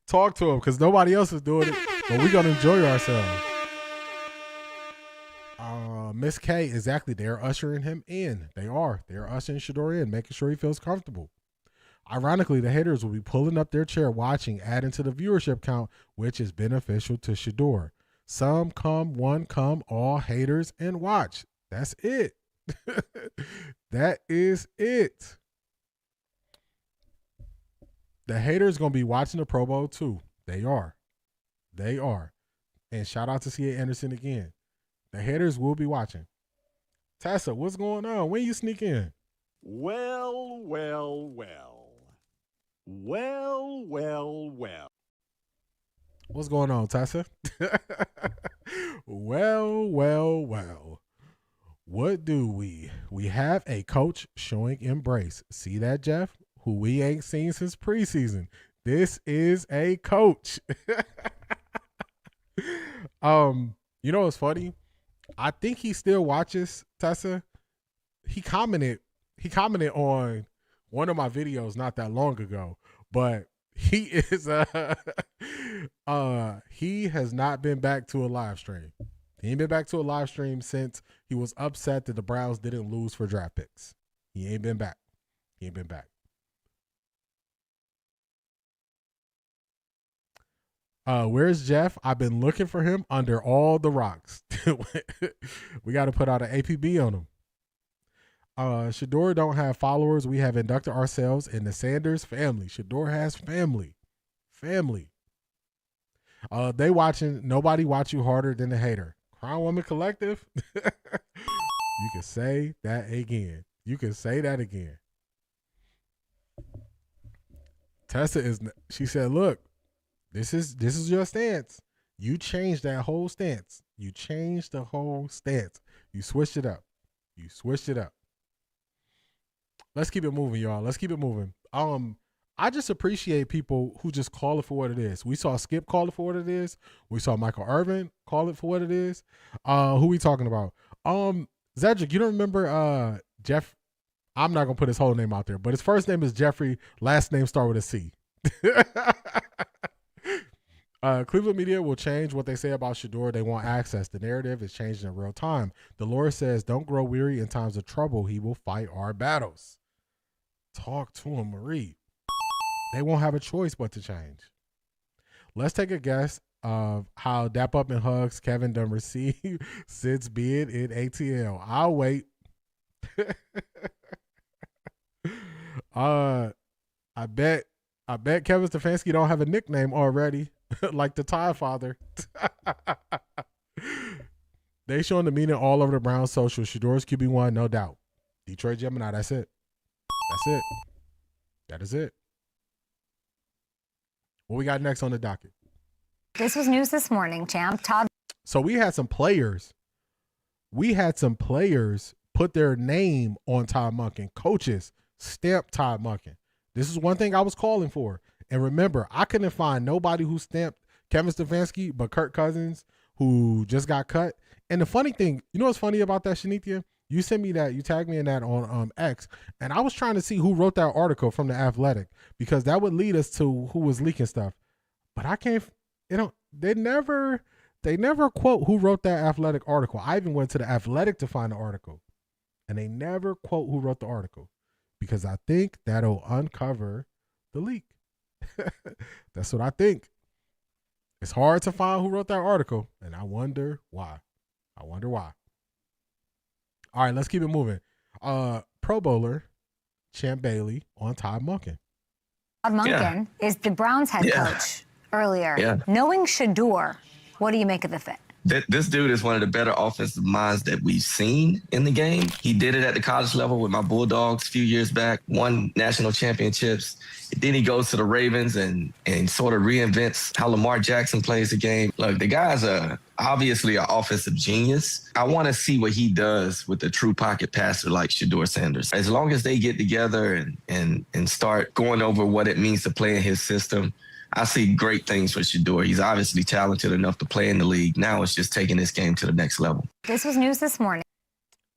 Talk to him because nobody else is doing it, but we're going to enjoy ourselves. Miss K, exactly. They're ushering him in. They are. They're ushering Shedeur in, making sure he feels comfortable. Ironically, the haters will be pulling up their chair watching, adding to the viewership count, which is beneficial to Shedeur. Some come, one come, all haters and watch. That's it. That is it. The haters going to be watching the Pro Bowl too. They are. They are. And shout out to C.A. Anderson again. The haters will be watching. Tessa, what's going on? When you sneak in? Well. What's going on, Tessa? Well. What do we? We have a coach showing embrace. See that, Jeff? Who we ain't seen since preseason. This is a coach. You know what's funny? I think he still watches, Tessa. He commented on one of my videos not that long ago, but he is he has not been back to a live stream. He ain't been back to a live stream since he was upset that the Browns didn't lose for draft picks. He ain't been back. Where's Jeff? I've been looking for him under all the rocks. We got to put out an APB on him. Shedeur don't have followers. We have inducted ourselves in the Sanders family. Shedeur has family. They watching. Nobody watch you harder than the hater. Crown Woman Collective. You can say that again. Tessa she said, look, this is your stance. You changed that whole stance. You changed the whole stance. You switched it up. Let's keep it moving, y'all. Let's keep it moving. I just appreciate people who just call it for what it is. We saw Skip call it for what it is. We saw Michael Irvin call it for what it is. Who we talking about? Zedric, you don't remember Jeff? I'm not gonna put his whole name out there, but his first name is Jeffrey. Last name start with a C. Cleveland media will change what they say about Shedeur. They want access. The narrative is changing in real time. The Lord says, don't grow weary in times of trouble. He will fight our battles. Talk to him, Marie. They won't have a choice but to change. Let's take a guess of how Dap Up and Hugs Kevin done received Sid's bid in ATL. I'll wait. I bet Kevin Stefanski don't have a nickname already. Like the Tide Father. They showing the meaning all over the Browns social. Shedeur's QB1, no doubt. Detroit Gemini, that's it. That is it. What we got next on the docket? This was news this morning, champ. Todd. So we had some players put their name on Todd Monken. Coaches stamp Todd Monken. This is one thing I was calling for. And remember, I couldn't find nobody who stamped Kevin Stefanski but Kirk Cousins, who just got cut. And the funny thing, you know what's funny about that, Shanithia? You sent me that, you tagged me in that on X, and I was trying to see who wrote that article from The Athletic, because that would lead us to who was leaking stuff. But I can't, they never quote who wrote that Athletic article. I even went to The Athletic to find the article, and they never quote who wrote the article, because I think that'll uncover the leak. That's what I think. It's hard to find who wrote that article, and I wonder why. All right, let's keep it moving. Pro Bowler Champ Bailey on Todd Monken. Todd Monken is the Browns head coach earlier. Knowing Shedeur, what do you make of the fit? This dude is one of the better offensive minds that we've seen in the game. He did it at the college level with my Bulldogs a few years back, won national championships. Then he goes to the Ravens and sort of reinvents how Lamar Jackson plays the game. Look, the guy's obviously an offensive genius. I want to see what he does with a true pocket passer like Shedeur Sanders. As long as they get together and start going over what it means to play in his system, I see great things for Shedeur. He's obviously talented enough to play in the league. Now it's just taking this game to the next level. This was news this morning.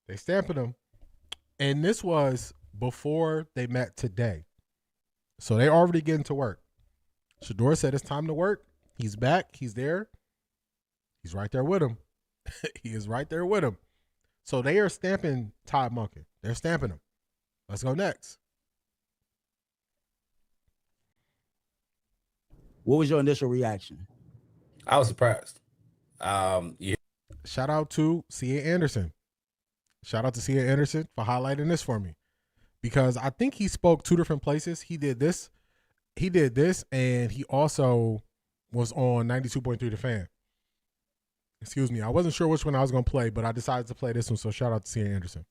They stamping him. And this was before they met today. So they already getting to work. Shedeur said it's time to work. He's back. He's there. He's right there with him. He is right there with him. So they are stamping Todd Monken. They're stamping him. Let's go next. What was your initial reaction? I was surprised. Shout out to C.A. Anderson. Shout out to C.A. Anderson for highlighting this for me. Because I think he spoke two different places. He did this, and he also was on 92.3 The Fan. Excuse me. I wasn't sure which one I was going to play, but I decided to play this one, so shout out to C.A. Anderson.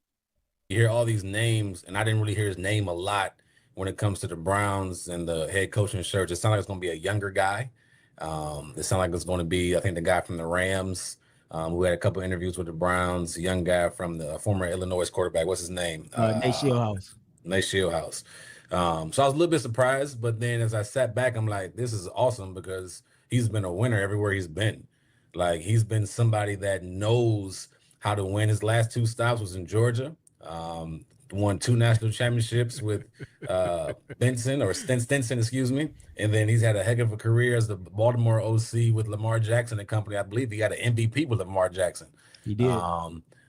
You hear all these names, and I didn't really hear his name a lot when it comes to the Browns and the head coaching search. It sounded like it's going to be a younger guy. It sounded like it's going to be, I think, the guy from the Rams, who had a couple interviews with the Browns, a young guy from the former Illinois quarterback. What's his name? Nate Shieldhouse. Nate Shieldhouse. So I was a little bit surprised, but then as I sat back, I'm like, this is awesome because he's been a winner everywhere he's been. Like, he's been somebody that knows how to win. His last two stops was in Georgia. Won 2 national championships with Stinson, excuse me. And then he's had a heck of a career as the Baltimore OC with Lamar Jackson and company. I believe he got an MVP with Lamar Jackson. He did.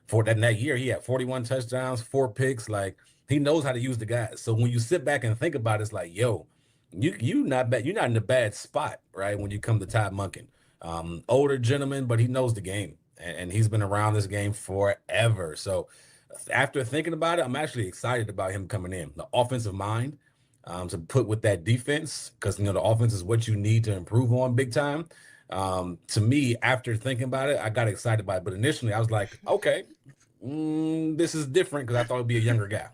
For that year, he had 41 touchdowns, 4 picks. Like, he knows how to use the guys. So when you sit back and think about it, it's like, yo, you not bad. You're not in a bad spot, right? When you come to Todd Monken. Older gentleman, but he knows the game. And he's been around this game forever. So after thinking about it, I'm actually excited about him coming in. The offensive mind to put with that defense, because the offense is what you need to improve on big time. To me, after thinking about it, I got excited about it. But initially, I was like, okay, this is different because I thought it'd be a younger guy.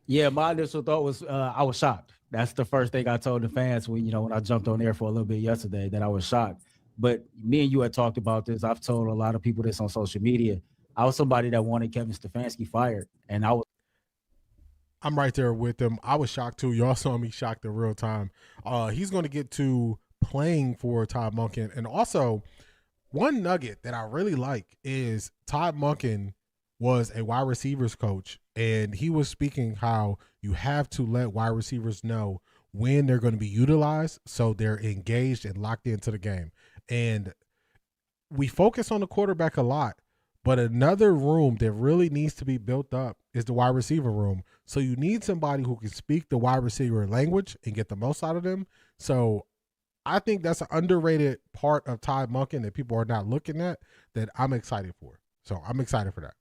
Yeah, my initial thought was I was shocked. That's the first thing I told the fans when I jumped on there for a little bit yesterday, that I was shocked. But me and you had talked about this. I've told a lot of people this on social media. I was somebody that wanted Kevin Stefanski fired, and I'm right there with him. I was shocked too. Y'all saw me shocked in real time. He's going to get to playing for Todd Monken. And also, one nugget that I really like is Todd Monken was a wide receivers coach, and he was speaking how you have to let wide receivers know when they're going to be utilized so they're engaged and locked into the game. And we focus on the quarterback a lot, but another room that really needs to be built up is the wide receiver room. So you need somebody who can speak the wide receiver language and get the most out of them. So I think that's an underrated part of Todd Monken that people are not looking at, that I'm excited for. So I'm excited for that.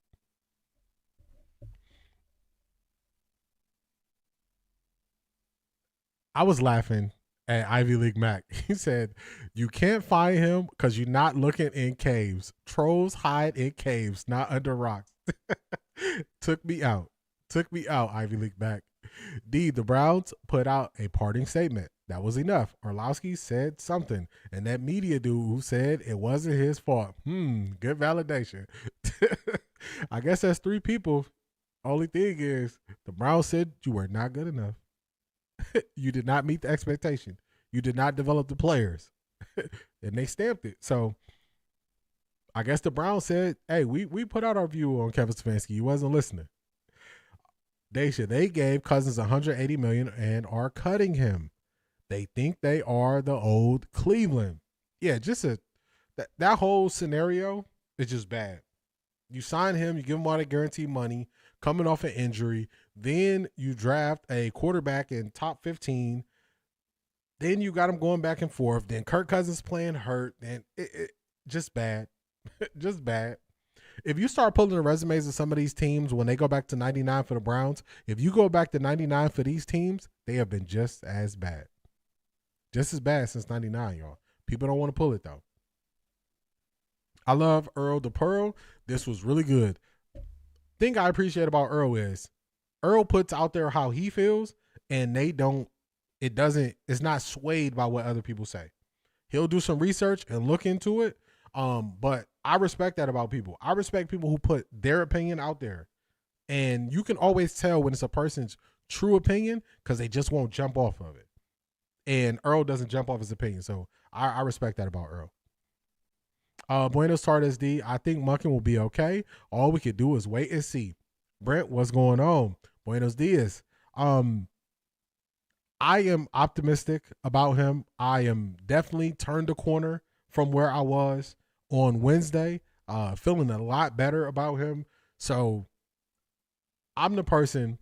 I was laughing at Ivy League Mac. He said, you can't find him because you're not looking in caves. Trolls hide in caves, not under rocks. Took me out, Ivy League Mac. D, the Browns put out a parting statement. That was enough. Orlowski said something, and that media dude who said it wasn't his fault. Good validation. I guess that's 3 people. Only thing is, the Browns said you were not good enough. You did not meet the expectation. You did not develop the players. And they stamped it. So I guess the Browns said, hey, we put out our view on Kevin Stefanski. He wasn't listening. They gave Cousins $180 million and are cutting him. They think they are the old Cleveland. Yeah, just that whole scenario is just bad. You sign him, you give him all the guaranteed money, coming off an injury. Then you draft a quarterback in top 15. Then you got him going back and forth. Then Kirk Cousins playing hurt. And it just bad. Just bad. If you start pulling the resumes of some of these teams when they go back to 99 for the Browns, if you go back to 99 for these teams, they have been just as bad. Just as bad since 99, y'all. People don't want to pull it, though. I love Earl the Pearl. This was really good. Thing I appreciate about Earl is Earl puts out there how he feels, and it's not swayed by what other people say. He'll do some research and look into it. But I respect that about people. I respect people who put their opinion out there. And you can always tell when it's a person's true opinion because they just won't jump off of it. And Earl doesn't jump off his opinion. So I respect that about Earl. Buenos tardes, D. I think Monken will be okay. All we could do is wait and see. Brent, what's going on? Buenos dias. I am optimistic about him. I am definitely turned a corner from where I was on Wednesday. Feeling a lot better about him. So I'm the person.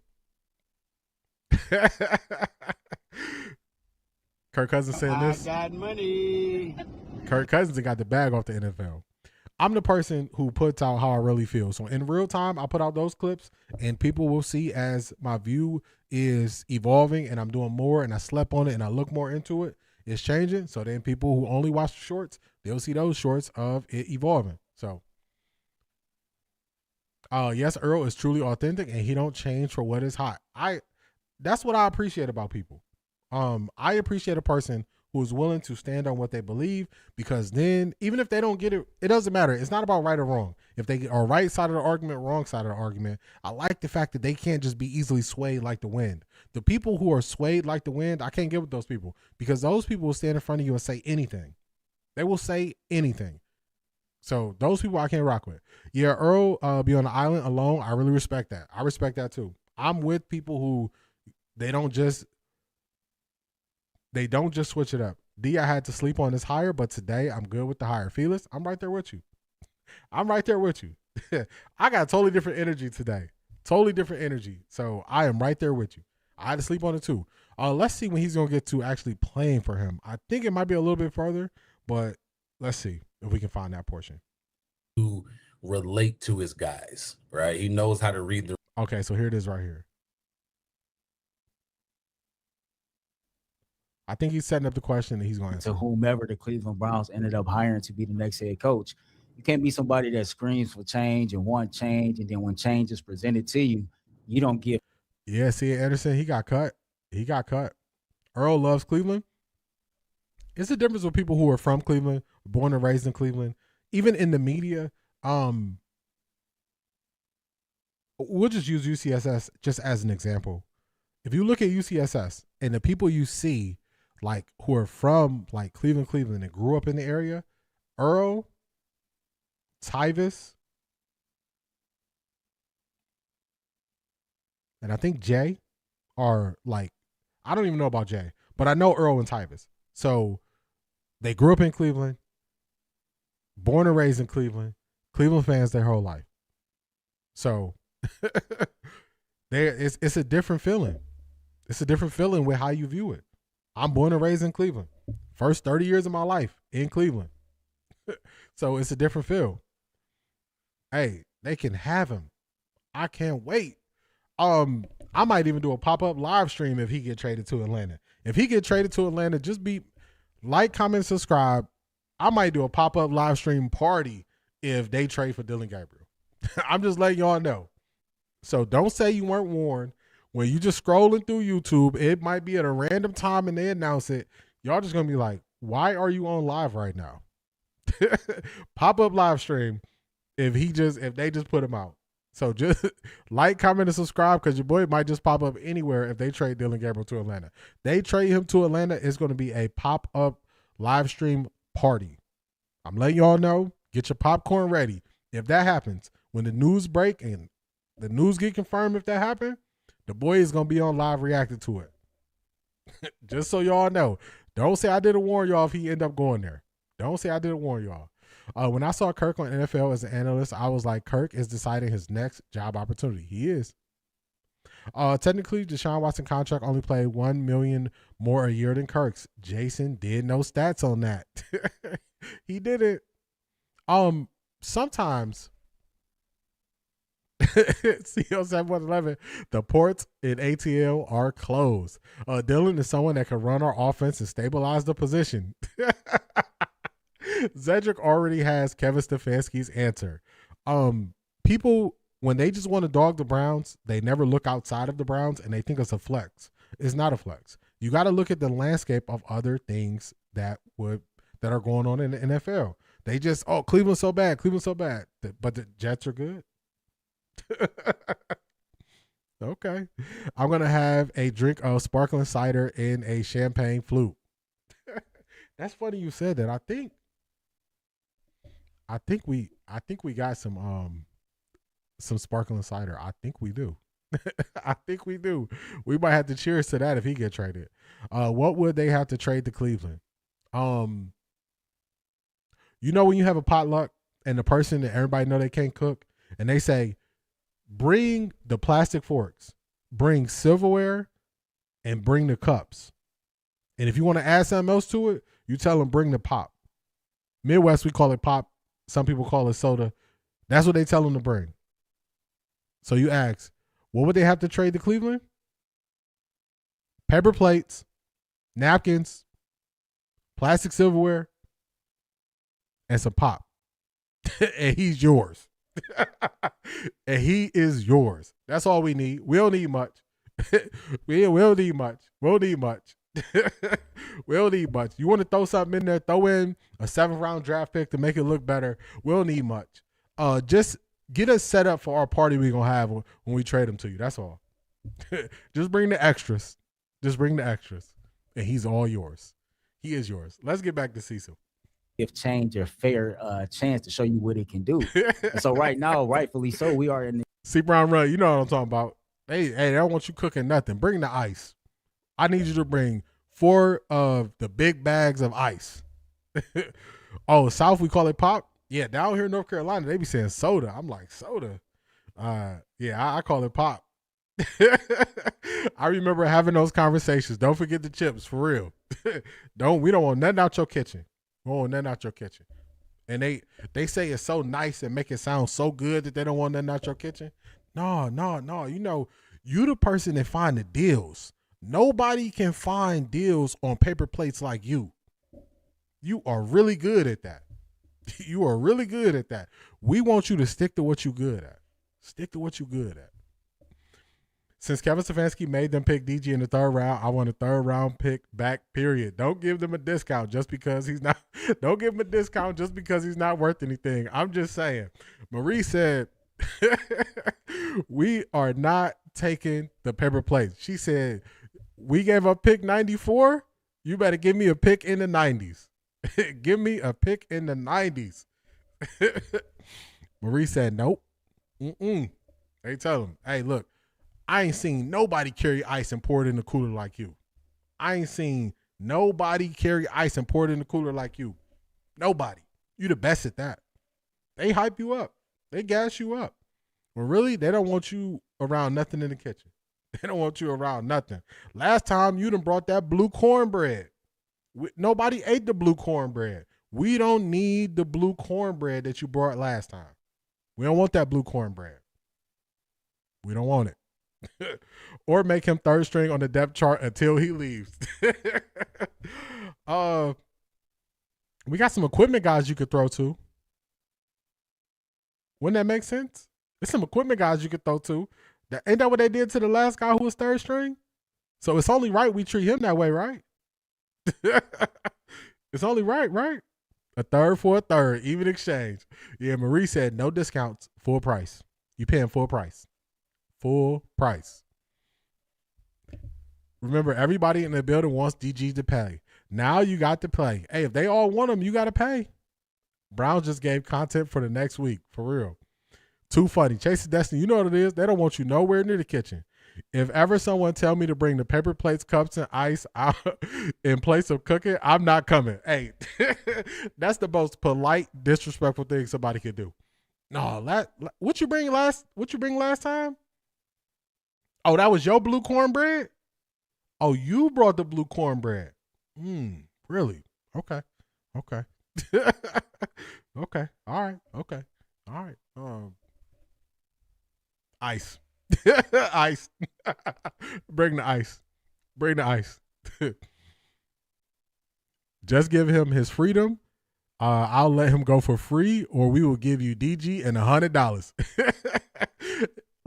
Kirk Cousins saying this. I got money. Kirk Cousins got the bag off the NFL. I'm the person who puts out how I really feel. So in real time, I put out those clips and people will see as my view is evolving and I'm doing more and I slept on it and I look more into it. It's changing. So then people who only watch the shorts, they'll see those shorts of it evolving. So yes, Earl is truly authentic and he don't change for what is hot. That's what I appreciate about people. I appreciate a person who is willing to stand on what they believe, because then even if they don't get it, it doesn't matter. It's not about right or wrong. If they are right side of the argument, wrong side of the argument, I like the fact that they can't just be easily swayed like the wind. The people who are swayed like the wind, I can't get with those people, because those people will stand in front of you and say anything. They will say anything. So those people I can't rock with. Yeah, Earl be on the island alone. I really respect that. I respect that too. I'm with people who they don't just switch it up. D, I had to sleep on this hire, but today I'm good with the hire. Felix, I'm right there with you. I'm right there with you. I got totally different energy today. Totally different energy. So I am right there with you. I had to sleep on it too. Let's see when he's going to get to actually playing for him. I think it might be a little bit further, but let's see if we can find that portion. To relate to his guys, right? He knows how to read the. Okay, so here it is right here. I think he's setting up the question that he's going to answer. To whomever the Cleveland Browns ended up hiring to be the next head coach. You can't be somebody that screams for change and want change, and then when change is presented to you, you don't give. Yeah, see, Anderson, he got cut. He got cut. Earl loves Cleveland. It's the difference with people who are from Cleveland, born and raised in Cleveland. Even in the media, we'll just use UCSS just as an example. If you look at UCSS and the people you see, like who are from like Cleveland and grew up in the area, Earl, Tyvis, and I think Jay are like, I don't even know about Jay, but I know Earl and Tyvis. So they grew up in Cleveland, born and raised in Cleveland, Cleveland fans their whole life. So it's a different feeling. It's a different feeling with how you view it. I'm born and raised in Cleveland. First 30 years of my life in Cleveland. So it's a different feel. Hey, they can have him. I can't wait. I might even do a pop-up live stream if he get traded to Atlanta. If he get traded to Atlanta, just be like, comment, subscribe. I might do a pop-up live stream party if they trade for Dylan Gabriel. I'm just letting y'all know. So don't say you weren't warned. When you just scrolling through YouTube, it might be at a random time and they announce it. Y'all just going to be like, why are you on live right now? Pop-up live stream if they just put him out. So just like, comment, and subscribe, because your boy might just pop up anywhere if they trade Dylan Gabriel to Atlanta. They trade him to Atlanta, it's going to be a pop-up live stream party. I'm letting y'all know. Get your popcorn ready. If that happens, when the news break and the news get confirmed, if that happened, the boy is going to be on live reacting to it. Just so y'all know. Don't say I didn't warn y'all if he end up going there. Don't say I didn't warn y'all. When I saw Kirk on NFL as an analyst, I was like, Kirk is deciding his next job opportunity. He is. Technically, Deshaun Watson contract only played $1 million more a year than Kirk's. Jason did no stats on that. He did it. Sometimes CO7111, the ports in ATL are closed. Dylan is someone that can run our offense and stabilize the position. Zedric already has Kevin Stefanski's answer. People, when they just want to dog the Browns, they never look outside of the Browns and they think it's a flex. It's not a flex. You got to look at the landscape of other things that are going on in the NFL. They just, Cleveland's so bad, but the Jets are good. Okay. I'm going to have a drink of sparkling cider in a champagne flute. That's funny you said that. I think we got some sparkling cider. I think we do. I think we do. We might have to cheers to that if he get traded. What would they have to trade to Cleveland? When you have a potluck and the person that everybody know they can't cook, and they say, bring the plastic forks, bring silverware, and bring the cups. And if you want to add something else to it, you tell them bring the pop. Midwest, we call it pop. Some people call it soda. That's what they tell them to bring. So you ask, what would they have to trade to Cleveland? Paper plates, napkins, plastic silverware, and some pop. And he's yours. And he is yours. That's all we need. We don't need much. we don't need much. We'll need much. We'll need much. You want to throw something in there, throw in a 7th round draft pick to make it look better. We'll need much. Just get us set up for our party we're going to have when we trade him to you. That's all. Just bring the extras. Just bring the extras. And he's all yours. He is yours. Let's get back to Cecil. Give change a fair chance to show you what it can do. And so right now, rightfully so, we are in the C. Brown Run, you know what I'm talking about. Hey, they don't want you cooking nothing. Bring the ice. I need you to bring 4 of the big bags of ice. Oh, South, we call it pop? Yeah, down here in North Carolina, they be saying soda. I'm like, soda? Yeah, I call it pop. I remember having those conversations. Don't forget the chips, for real. We don't want nothing out your kitchen. We don't want nothing out your kitchen. And they say it's so nice and make it sound so good that they don't want nothing out your kitchen. No. You the person that find the deals. Nobody can find deals on paper plates like you. You are really good at that. You are really good at that. We want you to stick to what you're good at. Stick to what you're good at. Since Kevin Stefanski made them pick DG in the 3rd round, I want a 3rd round pick back, period. Don't give them a discount just because he's not. Don't give him a discount just because he's not worth anything. I'm just saying. Marie said, we are not taking the paper plates. She said, we gave up pick 94. You better give me a pick in the 90s. Give me a pick in the 90s. Marie said, nope. They tell him, hey, look, I ain't seen nobody carry ice and pour it in the cooler like you. I ain't seen nobody carry ice and pour it in the cooler like you. Nobody. You the best at that. They hype you up. They gas you up. But really, they don't want you around nothing in the kitchen. They don't want you around nothing. Last time, you done brought that blue cornbread. Nobody ate the blue cornbread. We don't need the blue cornbread that you brought last time. We don't want that blue cornbread. We don't want it. Or make him 3rd string on the depth chart until he leaves. We got some equipment guys you could throw to. Wouldn't that make sense? There's some equipment guys you could throw to. Ain't that what they did to the last guy who was 3rd string? So it's only right we treat him that way, right? It's only right? A 3rd for a 3rd, even exchange. Yeah, Marie said no discounts, full price. You paying full price. Full price. Remember, everybody in the building wants DG to pay. Now you got to play. Hey, if they all want them, you got to pay. Browns just gave content for the next week, for real. Too funny. Chasing Destiny, you know what it is? They don't want you nowhere near the kitchen. If ever someone tell me to bring the paper plates, cups, and ice out in place of cooking, I'm not coming. Hey, that's the most polite, disrespectful thing somebody could do. No, what you bring last time? Oh, that was your blue cornbread? Oh, you brought the blue cornbread. Really? Okay. Okay. All right. Okay. All right. Ice. Ice. Bring the ice. Bring the ice. Just give him his freedom. I'll let him go for free, or we will give you DG and $100.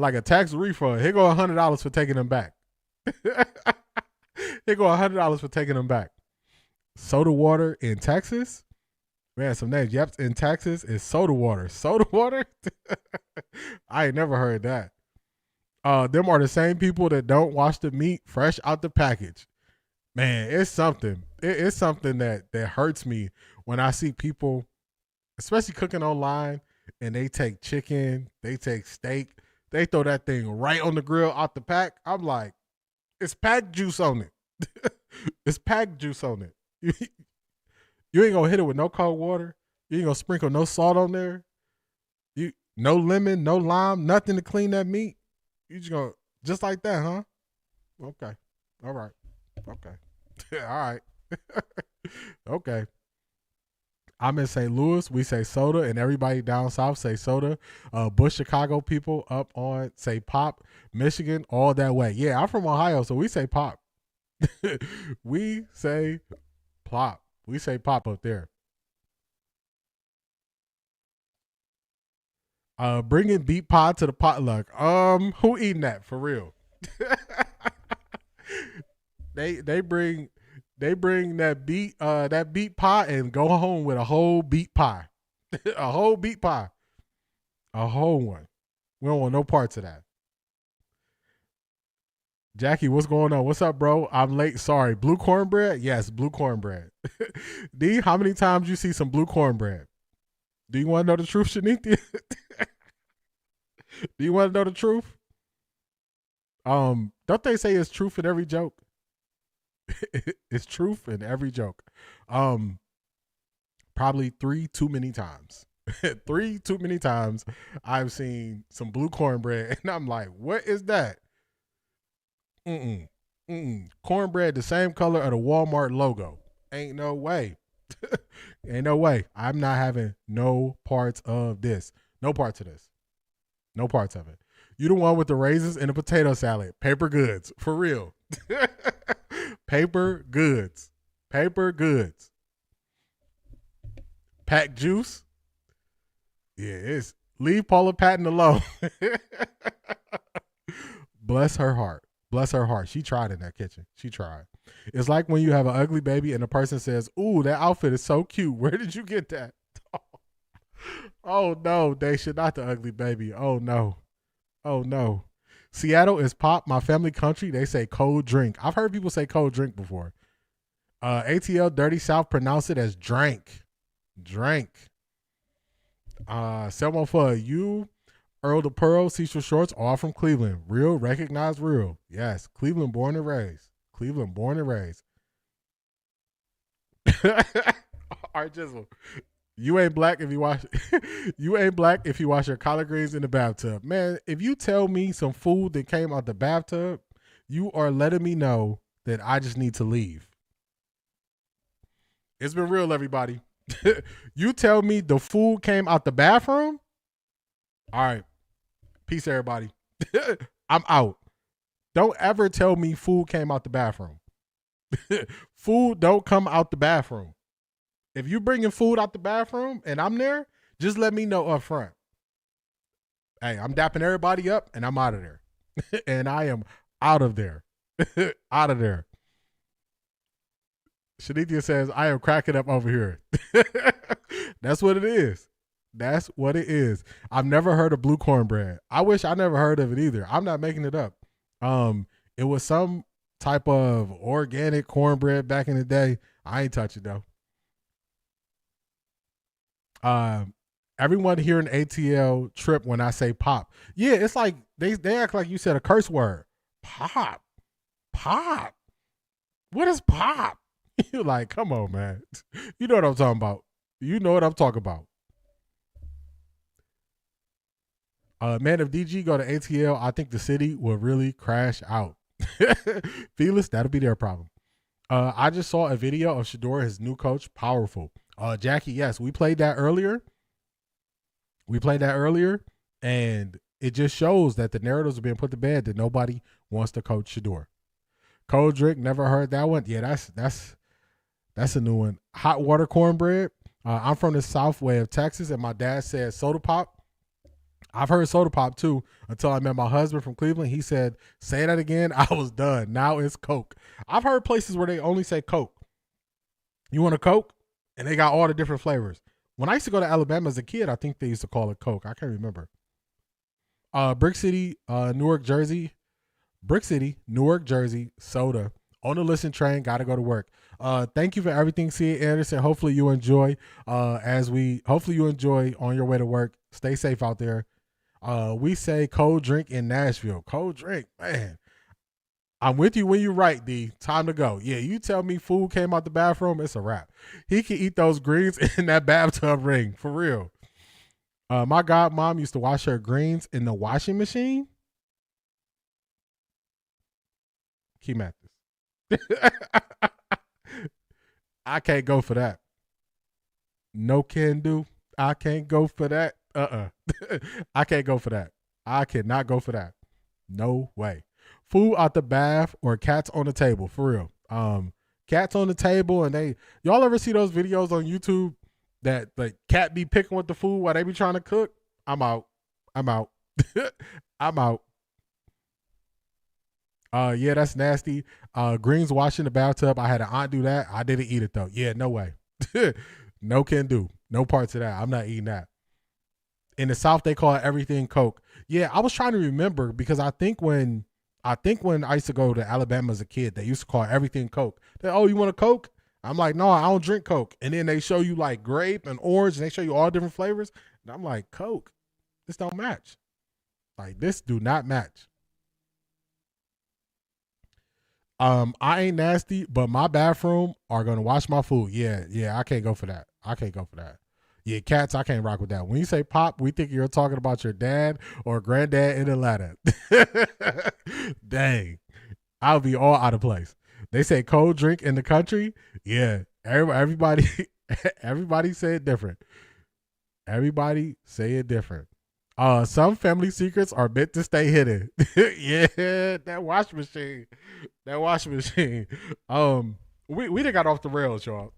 Like a tax refund. Here go $100 for taking him back. Here go $100 for taking him back. Soda water in Texas? Man, some names. Yep, in Texas is soda water. Soda water? I ain't never heard that. Them are the same people that don't wash the meat fresh out the package. Man, it's something. It's something that hurts me when I see people, especially cooking online, and they take chicken, they take steak, They throw that thing right on the grill out the pack. I'm like, it's packed juice on it. It's packed juice on it. You ain't gonna hit it with no cold water. You ain't gonna sprinkle no salt on there. No lemon, no lime, nothing to clean that meat. You just gonna just like that, huh? Okay. All right. Okay. All right. Okay. I'm in St. Louis. We say soda, and everybody down south say soda. Bush, Chicago people up on say pop. Michigan, all that way. Yeah, I'm from Ohio, so we say pop. We say plop. We say pop up there. Bringing beet pie to the potluck. Who eating that for real? They bring that beet pie and go home with a whole beet pie. A whole beet pie. A whole one. We don't want no parts of that. Jackie, what's going on? What's up, bro? I'm late. Sorry. Blue cornbread? Yes, blue cornbread. D, how many times you see some blue cornbread? Do you want to know the truth, Shanithia? Do you want to know the truth? Don't they say it's truth in every joke? It's truth in every joke. Probably 3 too many times. 3 too many times I've seen some blue cornbread and I'm like, what is that? Cornbread the same color of the Walmart logo. Ain't no way. Ain't no way. I'm not having no parts of this. No parts of this. No parts of it. You the one with the raisins and the potato salad. Paper goods. For real. Paper goods. Paper goods. Pack juice. Yeah, it's leave Paula Patton alone. Bless her heart. Bless her heart. She tried in that kitchen. She tried. It's like when you have an ugly baby and the person says, ooh, that outfit is so cute. Where did you get that? Oh, no. They should not the ugly baby. Oh, no. Oh, no. Seattle is pop. My family country. They say cold drink. I've heard people say cold drink before. ATL Dirty South pronounce it as drank. Drank. Someone for you. Earl the Pearl, Cecil Shorts, all from Cleveland. Real, recognized real. Yes, Cleveland born and raised. Cleveland born and raised. Art Jizzle, you ain't black if you wash. You ain't black if you wash your collard greens in the bathtub. Man, if you tell me some food that came out the bathtub, you are letting me know that I just need to leave. It's been real, everybody. You tell me the food came out the bathroom? All right. Peace, everybody. I'm out. Don't ever tell me food came out the bathroom. Food don't come out the bathroom. If you bringing food out the bathroom and I'm there, just let me know up front. Hey, I'm dapping everybody up and I'm out of there. And I am out of there. Out of there. Shanithia says, I am cracking up over here. That's what it is. That's what it is. I've never heard of blue cornbread. I wish I never heard of it either. I'm not making it up. It was some type of organic cornbread back in the day. I ain't touch it though. Everyone here in ATL trip when I say pop. Yeah, it's like they act like you said a curse word. Pop. Pop. What is pop? You're like, come on, man. You know what I'm talking about. You know what I'm talking about. Man, if DG go to ATL, I think the city will really crash out. Felix, that'll be their problem. I just saw a video of Shedeur, his new coach. Powerful. Jackie, yes, we played that earlier. And it just shows that the narratives are being put to bed that nobody wants to coach Shedeur. Cold drink, never heard that one. Yeah, that's a new one. Hot water cornbread. I'm from the south way of Texas, and my dad said soda pop. I've heard soda pop too until I met my husband from Cleveland. He said, say that again. I was done. Now it's Coke. I've heard places where they only say Coke. You want a Coke? And they got all the different flavors. When I used to go to Alabama as a kid, I think they used to call it Coke. I can't remember. Brick City, Newark, Jersey. Brick City, Newark, Jersey, soda. On the listen train, got to go to work. Thank you for everything, C.A. Anderson. Hopefully you enjoy hopefully you enjoy on your way to work. Stay safe out there. We say cold drink in Nashville. Cold drink, man. I'm with you when you're right, D. Time to go. Yeah, you tell me food came out the bathroom, it's a wrap. He can eat those greens in that bathtub ring, for real. My godmom used to wash her greens in the washing machine. Key Mathis. I can't go for that. No can do. I can't go for that. I can't go for that. I cannot go for that. No way. Food out the bath or cats on the table, for real. Cats on the table, and y'all ever see those videos on YouTube that like cat be picking with the food while they be trying to cook? I'm out. I'm out. Yeah, that's nasty. Greens washing the bathtub. I had an aunt do that. I didn't eat it though. Yeah, no way. No can do. No parts of that. I'm not eating that. In the South, they call it everything Coke. Yeah, I was trying to remember because I think when I used to go to Alabama as a kid, they used to call everything Coke. Oh, you want a Coke? I'm like, no, I don't drink Coke. And then they show you like grape and orange, and they show you all different flavors. And I'm like, Coke, this don't match. Like, this do not match. I ain't nasty, but my bathroom are gonna wash my food. Yeah, I can't go for that. Yeah, cats, I can't rock with that. When you say pop, we think you're talking about your dad or granddad in Atlanta. Dang, I'll be all out of place. They say cold drink in the country. Yeah, everybody say it different. Everybody say it different. Some family secrets are meant to stay hidden. Yeah, that washing machine. We done got off the rails, y'all.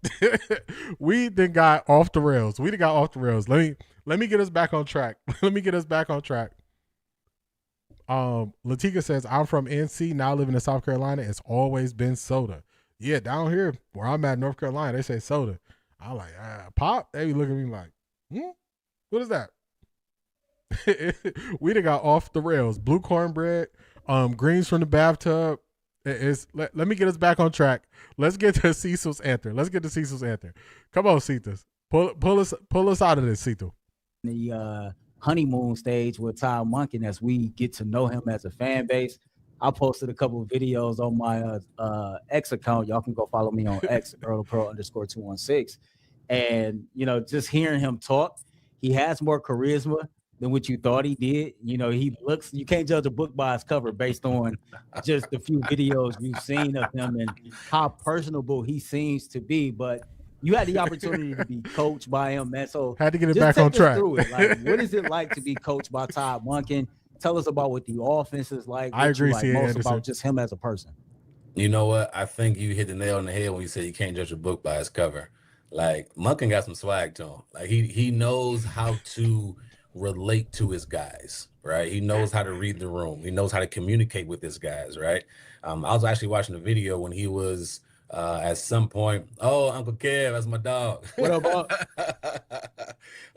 We done got off the rails. Let me get us back on track. Latika says, I'm from NC, now living in South Carolina. It's always been soda. Yeah, down here where I'm at, North Carolina, they say soda. I'm like, pop? They be looking at me like, what is that? We done got off the rails. Blue cornbread, greens from the bathtub. Let me get us back on track. Let's get to Cecil's answer. Come on, Cetus. Pull us out of this, Cecil. The honeymoon stage with Todd Monken as we get to know him as a fan base. I posted a couple of videos on my X account. Y'all can go follow me on X, EarlPro_216. And, just hearing him talk, he has more charisma than what you thought he did. You can't judge a book by its cover based on just the few videos you've seen of him and how personable he seems to be. But you had the opportunity to be coached by him, man. So had to get it back on track. Through it. Like, what is it like to be coached by Todd Monken? Tell us about what the offense is like. I agree, most Anderson. about just him as a person. You know what? I think you hit the nail on the head when you said you can't judge a book by its cover. Like, Monken got some swag to him. Like, he knows how to relate to his guys, right? He knows how to read the room. He knows how to communicate with his guys, right? I was actually watching a video when he was at some point, Uncle Kev, that's my dog. What up,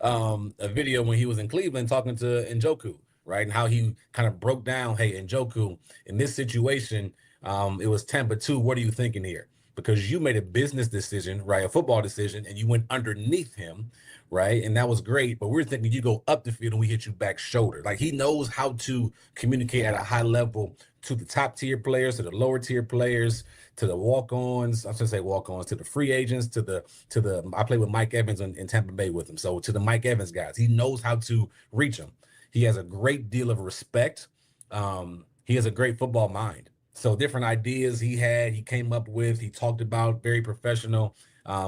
a video when he was in Cleveland talking to Njoku, right? And how he kind of broke down, hey, Njoku, in this situation, it was 10-2. What are you thinking here? Because you made a business decision, right? A football decision, and you went underneath him, right? And that was great. But we're thinking you go up the field and we hit you back shoulder. Like, he knows how to communicate at a high level to the top tier players, to the lower tier players, to the walk-ons. I was gonna say walk-ons, to the free agents, to the. I played with Mike Evans in Tampa Bay with him. So to the Mike Evans guys, he knows how to reach them. He has a great deal of respect. He has a great football mind. So different ideas he came up with, he talked about, very professional.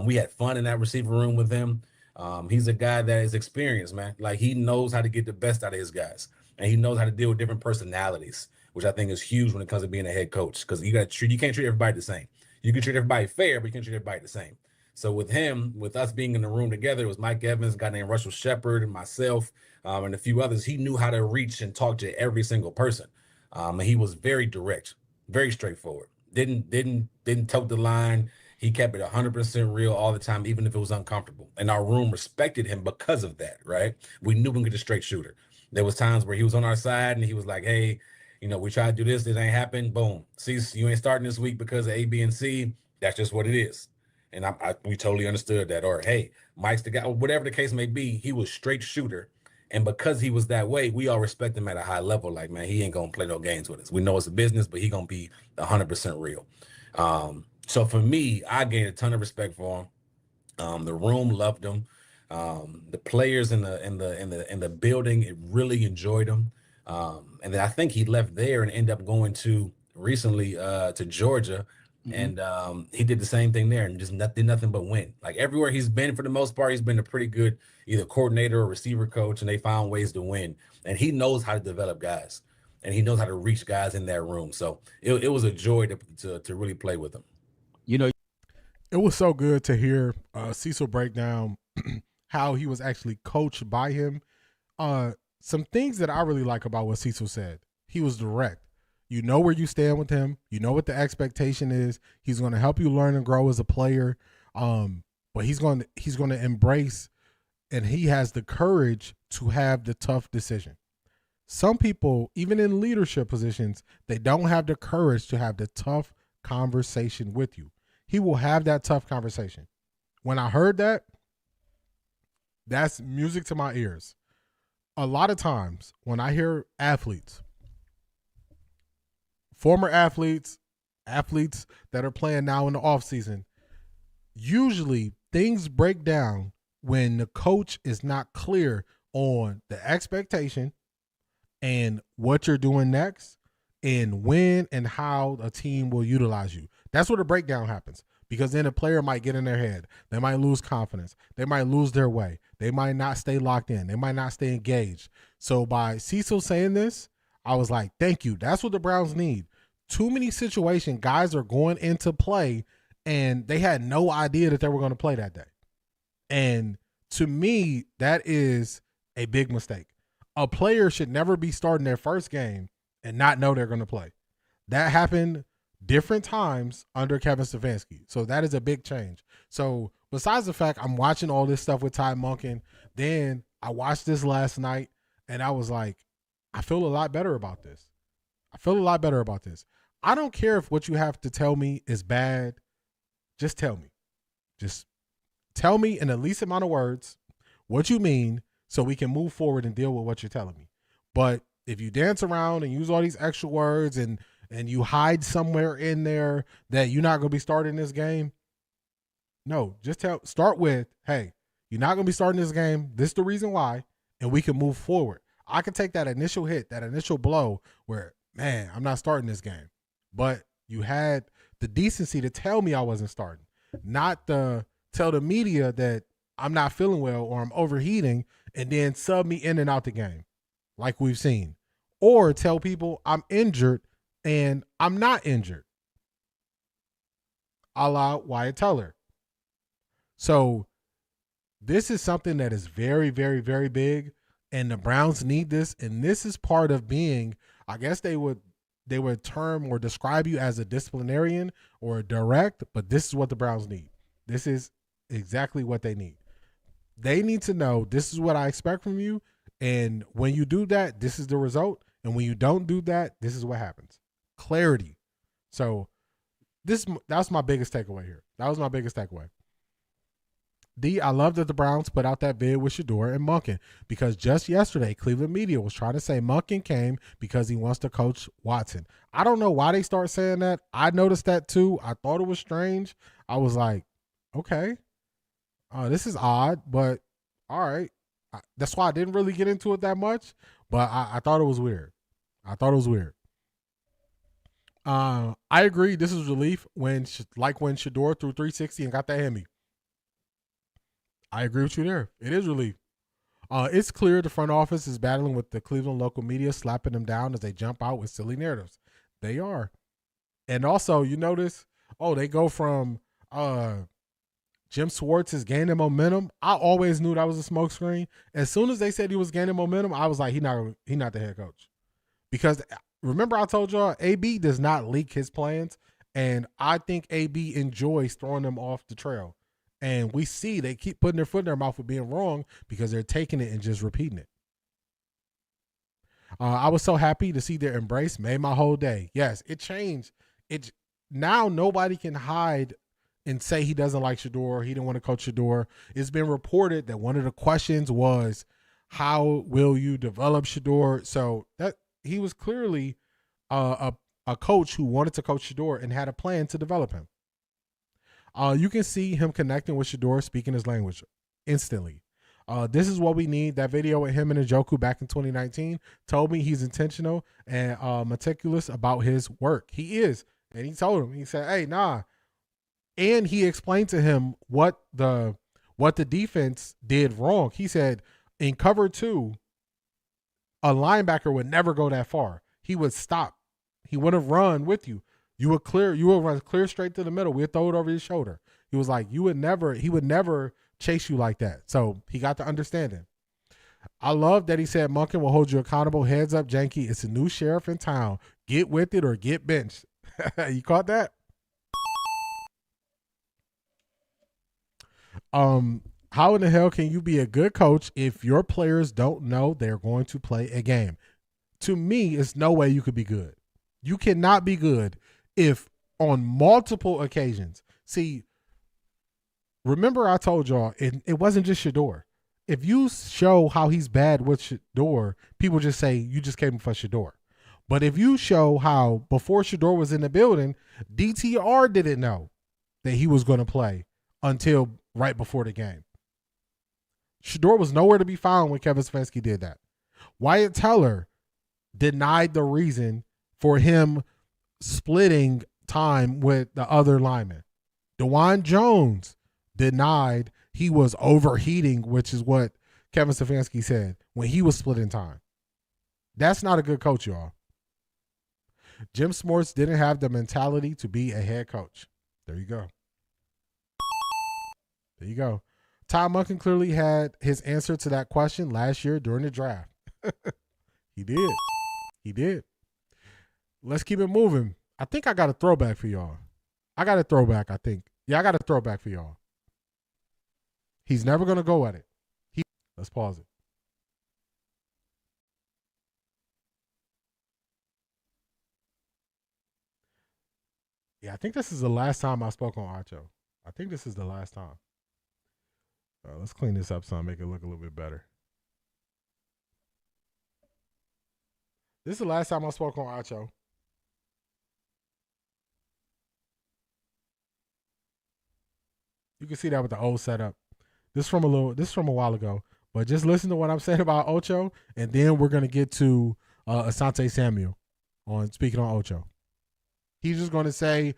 We had fun in that receiver room with him. He's a guy that is experienced, man. Like, he knows how to get the best out of his guys, and he knows how to deal with different personalities, which I think is huge when it comes to being a head coach, because you can't treat everybody the same. You can treat everybody fair, but you can't treat everybody the same. So with him, with us being in the room together, it was Mike Evans, a guy named Russell Shepard, and myself, and a few others. He knew how to reach and talk to every single person. And he was very direct, very straightforward. Didn't tote the line. He kept it 100% real all the time, even if it was uncomfortable. And our room respected him because of that, right? We knew we could get a straight shooter. There was times where he was on our side and he was like, hey, we try to do this. This ain't happened. Boom. See, you ain't starting this week because of A, B, and C. That's just what it is. And we totally understood that. Or, hey, Mike's the guy, or whatever the case may be. He was straight shooter. And because he was that way, we all respect him at a high level. Like, man, he ain't going to play no games with us. We know it's a business, but he going to be 100% real. So for me, I gained a ton of respect for him. The room loved him. The players in the building, it really enjoyed him. And then I think he left there and ended up going to recently to Georgia. And he did the same thing there and just did nothing but win. Like everywhere he's been, for the most part, he's been a pretty good either coordinator or receiver coach, and they found ways to win. And he knows how to develop guys, and he knows how to reach guys in that room. So it was a joy to really play with him. You know, it was so good to hear Cecil break down how he was actually coached by him. Some things that I really like about what Cecil said. He was direct. You know where you stand with him. You know what the expectation is. He's going to help you learn and grow as a player. But he's going to embrace, and he has the courage to have the tough decision. Some people, even in leadership positions, they don't have the courage to have the tough conversation with you. He will have that tough conversation. When I heard that, that's music to my ears. A lot of times when I hear athletes, former athletes that are playing now in the offseason, usually things break down when the coach is not clear on the expectation and what you're doing next and when and how a team will utilize you. That's where the breakdown happens, because then a player might get in their head. They might lose confidence. They might lose their way. They might not stay locked in. They might not stay engaged. So by Cecil saying this, I was like, thank you. That's what the Browns need. Too many situations, guys are going into play and they had no idea that they were going to play that day. And to me, that is a big mistake. A player should never be starting their first game and not know they're going to play. That happened different times under Kevin Stefanski. So that is a big change. So besides the fact I'm watching all this stuff with Todd Monken, then I watched this last night and I was like, I feel a lot better about this. I don't care if what you have to tell me is bad. Just tell me. Just tell me in the least amount of words what you mean so we can move forward and deal with what you're telling me. But if you dance around and use all these extra words and you hide somewhere in there that you're not going to be starting this game, no, just start with, hey, you're not going to be starting this game. This is the reason why, and we can move forward. I can take that initial hit, that initial blow where, man, I'm not starting this game. But you had the decency to tell me I wasn't starting, not tell the media that I'm not feeling well or I'm overheating and then sub me in and out the game like we've seen. Or tell people I'm injured and I'm not injured, a la Wyatt Teller. So this is something that is very, very, very big, and the Browns need this. And this is part of being, I guess they would term or describe you as a disciplinarian or a direct, but this is what the Browns need. This is exactly what they need. They need to know this is what I expect from you, and when you do that, this is the result, and when you don't do that, this is what happens. Clarity. So that's my biggest takeaway here. That was my biggest takeaway. D, I love that the Browns put out that vid with Shedeur and Monken, because just yesterday, Cleveland media was trying to say Monken came because he wants to coach Watson. I don't know why they start saying that. I noticed that too. I thought it was strange. I was like, okay, this is odd, but all right. That's why I didn't really get into it that much, but I thought it was weird. I agree. This is relief when Shedeur threw 360 and got that Hemi. I agree with you there. It is relief. It's clear the front office is battling with the Cleveland local media, slapping them down as they jump out with silly narratives. They are. And also, you notice, they go from Jim Schwartz is gaining momentum. I always knew that was a smokescreen. As soon as they said he was gaining momentum, I was like, he not the head coach. Because remember I told y'all, AB does not leak his plans, and I think AB enjoys throwing them off the trail. And we see they keep putting their foot in their mouth for being wrong because they're taking it and just repeating it. I was so happy to see their embrace. Made my whole day. Yes, it changed. Now nobody can hide and say he doesn't like Shedeur. He didn't want to coach Shedeur. It's been reported that one of the questions was, how will you develop Shedeur? So that he was clearly a coach who wanted to coach Shedeur and had a plan to develop him. You can see him connecting with Shedeur, speaking his language instantly. This is what we need. That video with him and Njoku back in 2019 told me he's intentional and meticulous about his work. He is. And he told him, he said, hey, nah. And he explained to him what the defense did wrong. He said, in cover 2, a linebacker would never go that far. He would stop. He wouldn't run with you. You would run clear straight to the middle. We'd throw it over his shoulder. He was like, he would never chase you like that. So he got to understanding. I love that he said Monken will hold you accountable. Heads up, Janky. It's a new sheriff in town. Get with it or get benched. You caught that? How in the hell can you be a good coach if your players don't know they're going to play a game? To me, it's no way you could be good. You cannot be good if on multiple occasions. See, remember I told y'all it wasn't just Shedeur. If you show how he's bad with Shedeur, people just say you just came for Shedeur. But if you show how before Shedeur was in the building, DTR didn't know that he was going to play until right before the game. Shedeur was nowhere to be found when Kevin Stefanski did that. Wyatt Teller denied the reason for him splitting time with the other lineman. DeJuan Jones denied he was overheating, which is what Kevin Stefanski said when he was splitting time. That's not a good coach, y'all. Jim Smorts didn't have the mentality to be a head coach. There you go. There you go. Todd Monken clearly had his answer to that question last year during the draft. He did. He did. Let's keep it moving. I think I got a throwback for y'all. I got a throwback, I think. Yeah, I got a throwback for y'all. He's never going to go at it. Let's pause it. Yeah, I think this is the last time I spoke on Acho. I think this is the last time. Let's clean this up some, make it look a little bit better. This is the last time I spoke on Acho. You can see that with the old setup. This is from a while ago. But just listen to what I'm saying about Ocho, and then we're gonna get to Asante Samuel on speaking on Ocho. He's just gonna say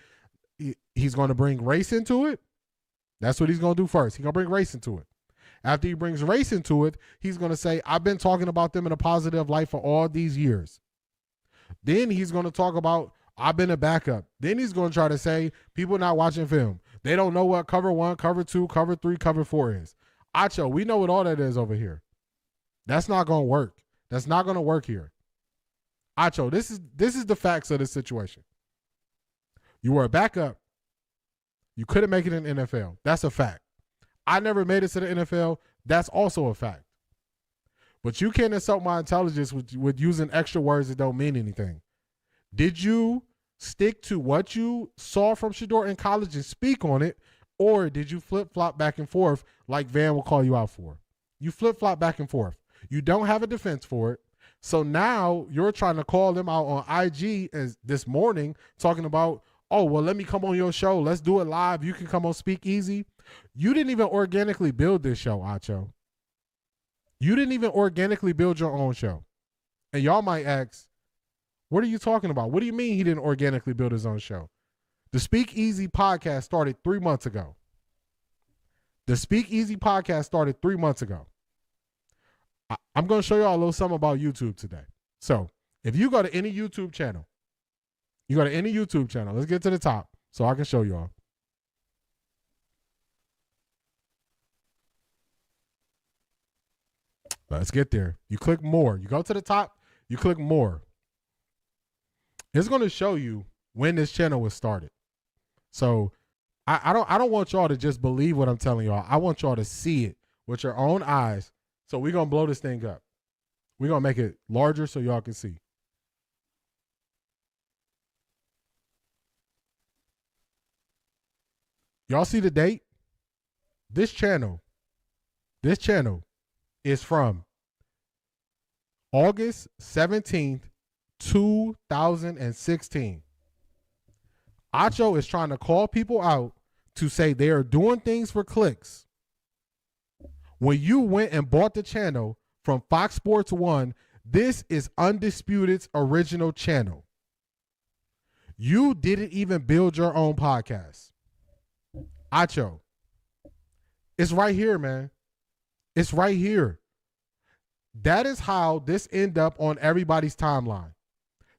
he's gonna bring race into it. That's what he's gonna do first. He's gonna bring race into it. After he brings race into it, he's gonna say, I've been talking about them in a positive light for all these years. Then he's gonna talk about I've been a backup. Then he's gonna try to say people not watching film. They don't know what cover 1, cover 2, cover 3, cover 4 is. Acho, we know what all that is over here. That's not going to work. That's not going to work here. Acho, this is the facts of this situation. You were a backup. You couldn't make it in the NFL. That's a fact. I never made it to the NFL. That's also a fact. But you can't insult my intelligence with using extra words that don't mean anything. Did you stick to what you saw from Shedeur in college and speak on it, or did you flip-flop back and forth like Van will call you out for? You flip-flop back and forth. You don't have a defense for it. So now you're trying to call them out on IG as this morning talking about, oh, well, let me come on your show. Let's do it live. You can come on Speak Easy. You didn't even organically build this show, Acho. You didn't even organically build your own show. And y'all might ask, what are you talking about? What do you mean he didn't organically build his own show? The Speak Easy podcast started 3 months ago. The Speak Easy podcast started 3 months ago. I'm going to show y'all a little something about YouTube today. So if you go to any YouTube channel, let's get to the top so I can show y'all. Let's get there. You click more. You go to the top, you click more. It's going to show you when this channel was started. So I don't want y'all to just believe what I'm telling y'all. I want y'all to see it with your own eyes. So we're going to blow this thing up. We're going to make it larger so y'all can see. Y'all see the date? This channel is from August 17th, 2016. Acho is trying to call people out to say they are doing things for clicks. When you went and bought the channel from Fox Sports 1, this is Undisputed's original channel. You didn't even build your own podcast. Acho, it's right here, man. It's right here. That is how this ended up on everybody's timeline.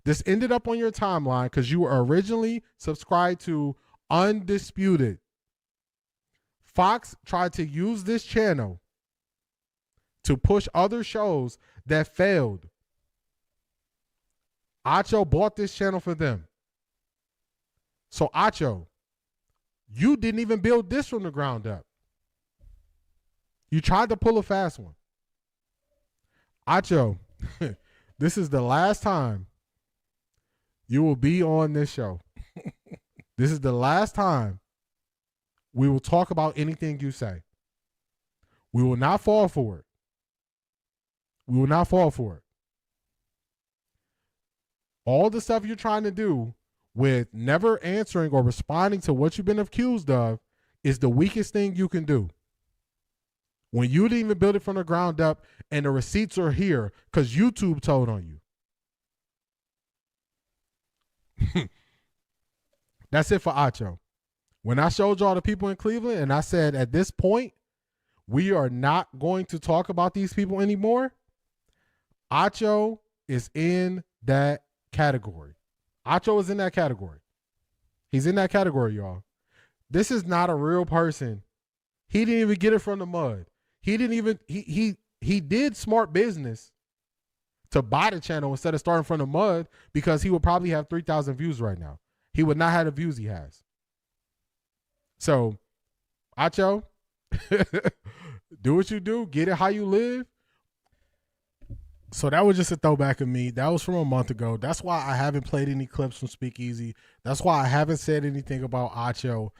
This ended up on your timeline because you were originally subscribed to Undisputed. Fox tried to use this channel to push other shows that failed. Acho bought this channel for them. So Acho, you didn't even build this from the ground up. You tried to pull a fast one. Acho, this is the last time you will be on this show. This is the last time we will talk about anything you say. We will not fall for it. We will not fall for it. All the stuff you're trying to do with never answering or responding to what you've been accused of is the weakest thing you can do. When you didn't even build it from the ground up and the receipts are here because YouTube told on you. That's it for Acho. When I showed y'all the people in Cleveland and I said at this point, we are not going to talk about these people anymore, Acho is in that category. Acho is in that category. He's in that category, y'all. This is not a real person. He didn't even get it from the mud. He didn't even, he did smart business to buy the channel instead of starting from the mud because he would probably have 3,000 views right now. He would not have the views he has. So, Acho, do what you do. Get it how you live. So that was just a throwback of me. That was from a month ago. That's why I haven't played any clips from Speakeasy. That's why I haven't said anything about Acho.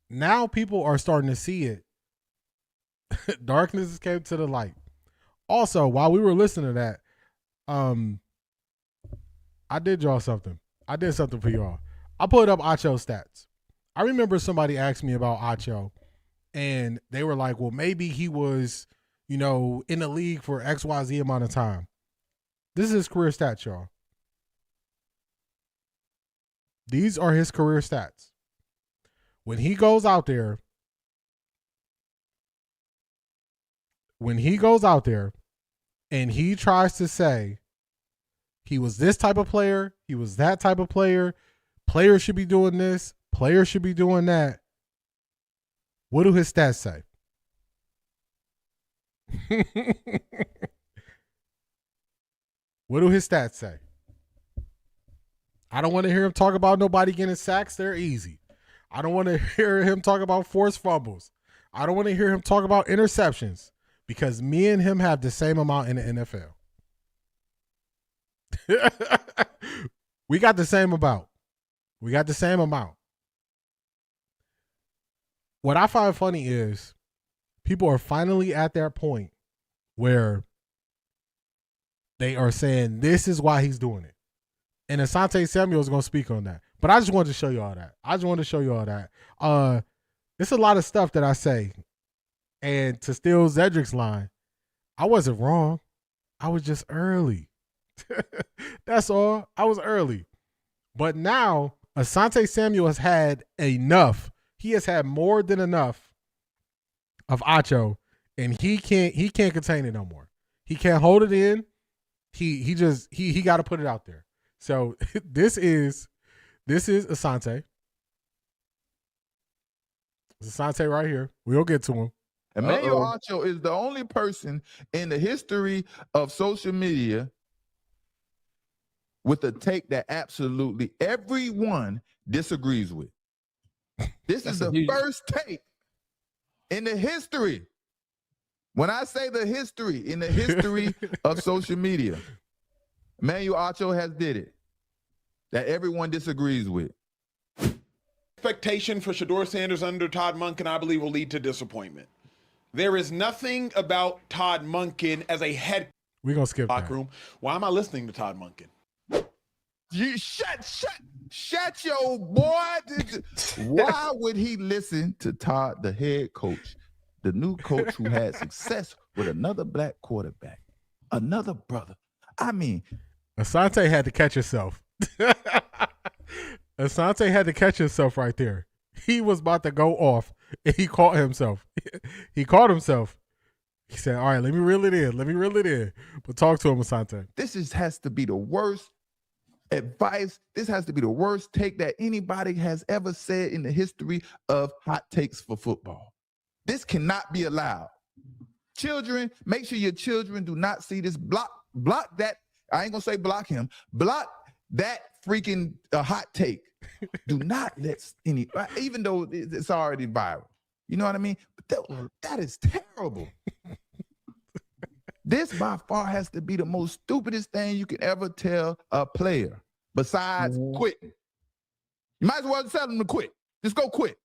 Now people are starting to see it. Darkness came to the light. Also, while we were listening to that, I did y'all something. I did something for y'all. I put up Acho stats. I remember somebody asked me about Acho, and they were like, well, maybe he was, you know, in the league for XYZ amount of time. This is his career stats, y'all. These are his career stats. When he goes out there, and he tries to say he was this type of player, he was that type of player, players should be doing this, players should be doing that, what do his stats say? What do his stats say? I don't want to hear him talk about nobody getting sacks. They're easy. I don't want to hear him talk about forced fumbles. I don't want to hear him talk about interceptions because me and him have the same amount in the NFL. We got the same amount. We got the same amount. What I find funny is people are finally at that point where they are saying this is why he's doing it. And Asante Samuel is going to speak on that. But I just wanted to show you all that. It's a lot of stuff that I say. And to steal Zedric's line, I wasn't wrong. I was just early. That's all. I was early. But now Asante Samuel has had enough. He has had more than enough of Acho, and he can't contain it no more. He can't hold it in. He got to put it out there. So this is Asante. It's Asante right here. We'll get to him. Emmanuel Acho is the only person in the history of social media with a take that absolutely everyone disagrees with. This is the first take in the history. When I say the history, in the history of social media, Emmanuel Acho has did it that everyone disagrees with. Expectation for Shedeur Sanders under Todd Monken, I believe, will lead to disappointment. There is nothing about Todd Monken as a head. We're going to skip locker that. room. Why am I listening to Todd Monken? You shut your boy. Why would he listen to Todd, the head coach, the new coach who had success with another black quarterback, another brother? I mean, Asante had to catch himself. Asante had to catch himself right there. He was about to go off, and he caught himself. He caught himself. He said, all right, let me reel it in. But talk to him, Asante. This has to be the worst advice. This has to be the worst take that anybody has ever said in the history of hot takes for football. This cannot be allowed. Children, make sure your children do not see this. Block that. I ain't gonna say block him. Block that freaking hot take. Do not let even though it's already viral. You know what I mean? But that is terrible. This by far has to be the most stupidest thing you can ever tell a player besides quitting. You might as well tell them to quit. Just go quit.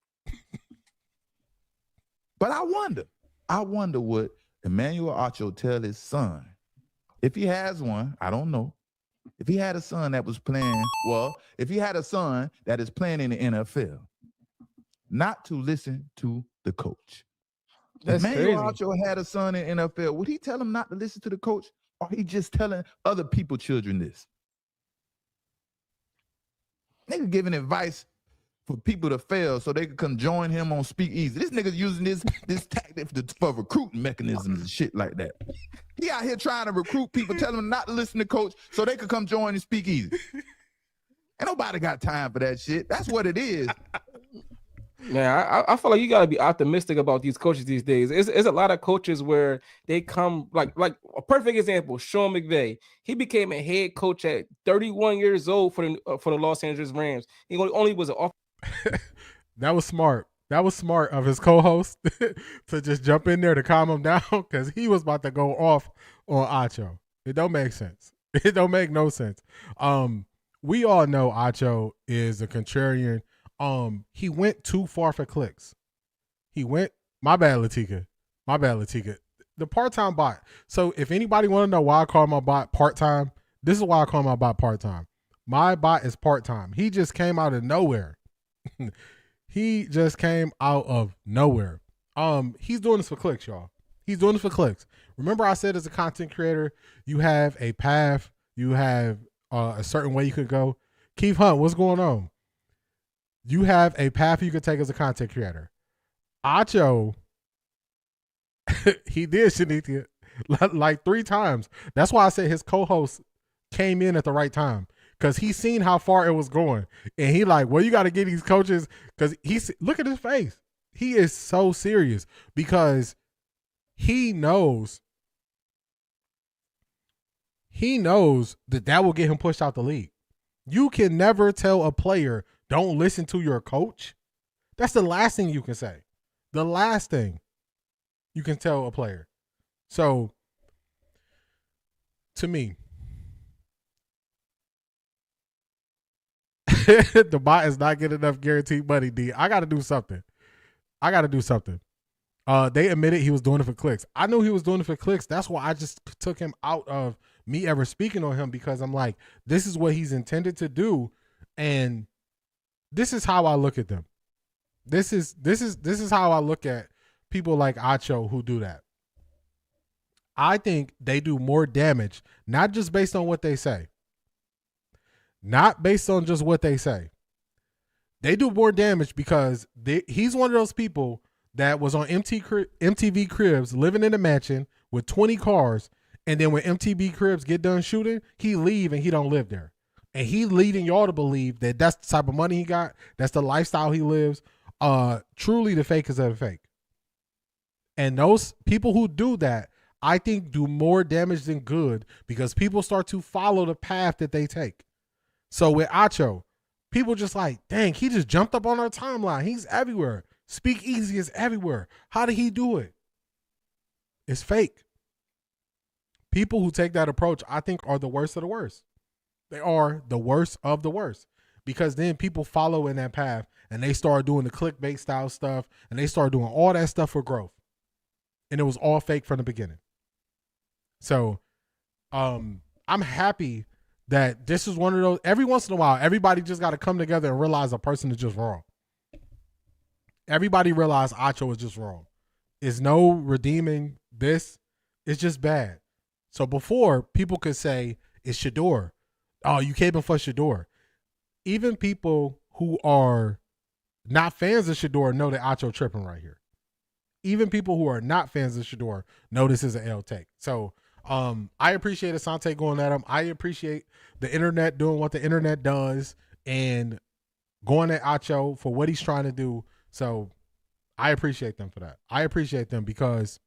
But I wonder what Emmanuel Acho tell his son. If he has one, I don't know. If he had a son that was playing, if he had a son that is playing in the NFL, not to listen to the coach. If Emmanuel Acho had a son in the NFL, would he tell him not to listen to the coach, or he just telling other people's children this? Nigga giving advice for people to fail so they could come join him on Speak Easy. This nigga's using this tactic for recruiting mechanisms and shit like that. He out here trying to recruit people, telling them not to listen to coach so they could come join and Speak Easy. Ain't nobody got time for that shit. That's what it is. Man, I feel like you got to be optimistic about these coaches these days. It's a lot of coaches where they come like a perfect example. Sean McVay, he became a head coach at 31 years old for the Los Angeles Rams. He only was an off. That was smart. That was smart of his co-host to just jump in there to calm him down because he was about to go off on Acho. It don't make sense. It don't make no sense. We all know Acho is a contrarian. He went too far for clicks. My bad, Latika. The part-time bot. So if anybody want to know why I call my bot part-time, this is why I call my bot part-time. My bot is part-time. He just came out of nowhere. He just came out of nowhere. He's doing this for clicks, y'all. He's doing this for clicks. Remember I said as a content creator, you have a path, you have a certain way you could go. Keith Hunt, what's going on? You have a path you could take as a content creator. Acho, he did Shanitia like 3 times. That's why I said his co-host came in at the right time because he seen how far it was going. And he like, well, you got to get these coaches because look at his face. He is so serious because he knows that will get him pushed out the league. You can never tell a player, don't listen to your coach. That's the last thing you can say. The last thing you can tell a player. So, to me, the bot is not getting enough guaranteed money, D. I got to do something. They admitted he was doing it for clicks. I knew he was doing it for clicks. That's why I just took him out of me ever speaking on him because I'm like, this is what he's intended to do. And this is how I look at them. This is how I look at people like Acho who do that. I think they do more damage, not just based on what they say. Not based on just what they say. They do more damage because he's one of those people that was on MTV Cribs living in a mansion with 20 cars. And then when MTV Cribs get done shooting, he leave and he don't live there. And he leading y'all to believe that that's the type of money he got. That's the lifestyle he lives. Truly the fakest of the fake. And those people who do that, I think do more damage than good because people start to follow the path that they take. So with Acho, people just like, dang, he just jumped up on our timeline. He's everywhere. Speak Easy is everywhere. How did he do it? It's fake. People who take that approach, I think, are the worst of the worst. They are the worst of the worst because then people follow in that path and they start doing the clickbait style stuff and they start doing all that stuff for growth. And it was all fake from the beginning. So I'm happy that this is one of those. Every once in a while, everybody just got to come together and realize a person is just wrong. Everybody realize Acho is just wrong. There's no redeeming this. It's just bad. So before, people could say, it's Shedeur. Oh, you came in for Shedeur. Even people who are not fans of Shedeur know that Acho tripping right here. Even people who are not fans of Shedeur know this is an L take. So I appreciate Asante going at him. I appreciate the internet doing what the internet does and going at Acho for what he's trying to do. So I appreciate them for that. I appreciate them because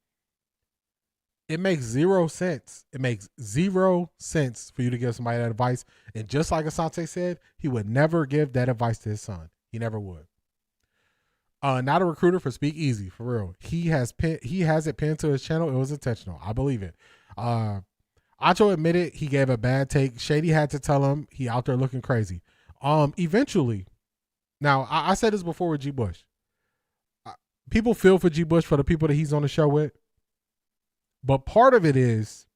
it makes 0 sense. It makes 0 sense for you to give somebody that advice. And just like Asante said, he would never give that advice to his son. He never would. Not a recruiter for Speak Easy, for real. He has it pinned to his channel. It was intentional. I believe it. Acho admitted he gave a bad take. Shady had to tell him he out there looking crazy. Eventually, now I said this before with G. Bush. People feel for G. Bush for the people that he's on the show with. But part of it is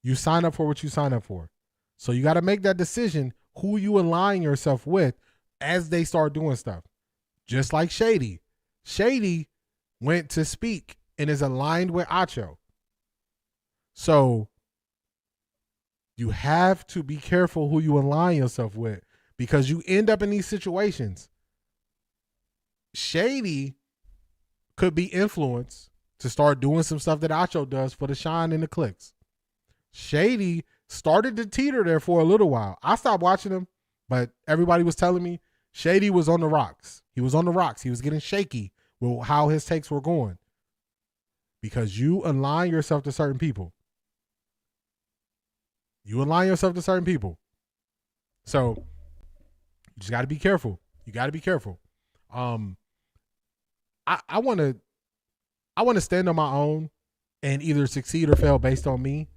you sign up for what you sign up for. So you got to make that decision who you align yourself with as they start doing stuff. Just like Shady. Shady went to Speak and is aligned with Acho. So you have to be careful who you align yourself with because you end up in these situations. Shady could be influenced to start doing some stuff that Acho does for the shine and the clicks. Shady started to teeter there for a little while. I stopped watching him, but everybody was telling me Shady was on the rocks. He was on the rocks. He was getting shaky with how his takes were going because you align yourself to certain people. You align yourself to certain people. So you just got to be careful. You got to be careful. I want to stand on my own and either succeed or fail based on me.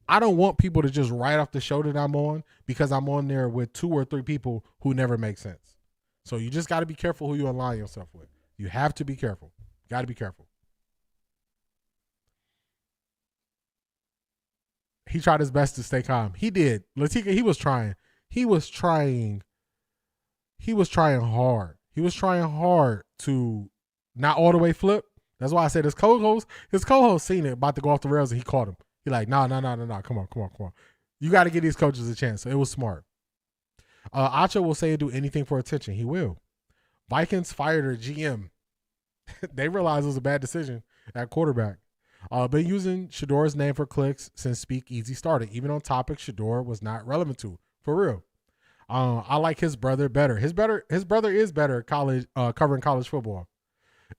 I don't want people to just write off the show that I'm on because I'm on there with 2 or 3 people who never make sense. So you just got to be careful who you align yourself with. You have to be careful. Got to be careful. He tried his best to stay calm. He did. Latika, he was trying. He was trying hard. He was trying hard to not all the way flip. That's why I said his co-host seen it about to go off the rails and he caught him. He like, no. Come on. You got to give these coaches a chance. So it was smart. Acho will say he'll do anything for attention. He will. Vikings fired their GM. They realized it was a bad decision at quarterback. Been using Shedeur's name for clicks since Speak Easy started, even on topics Shedeur was not relevant to. For real. I like his brother better. His brother is better at college, covering college football.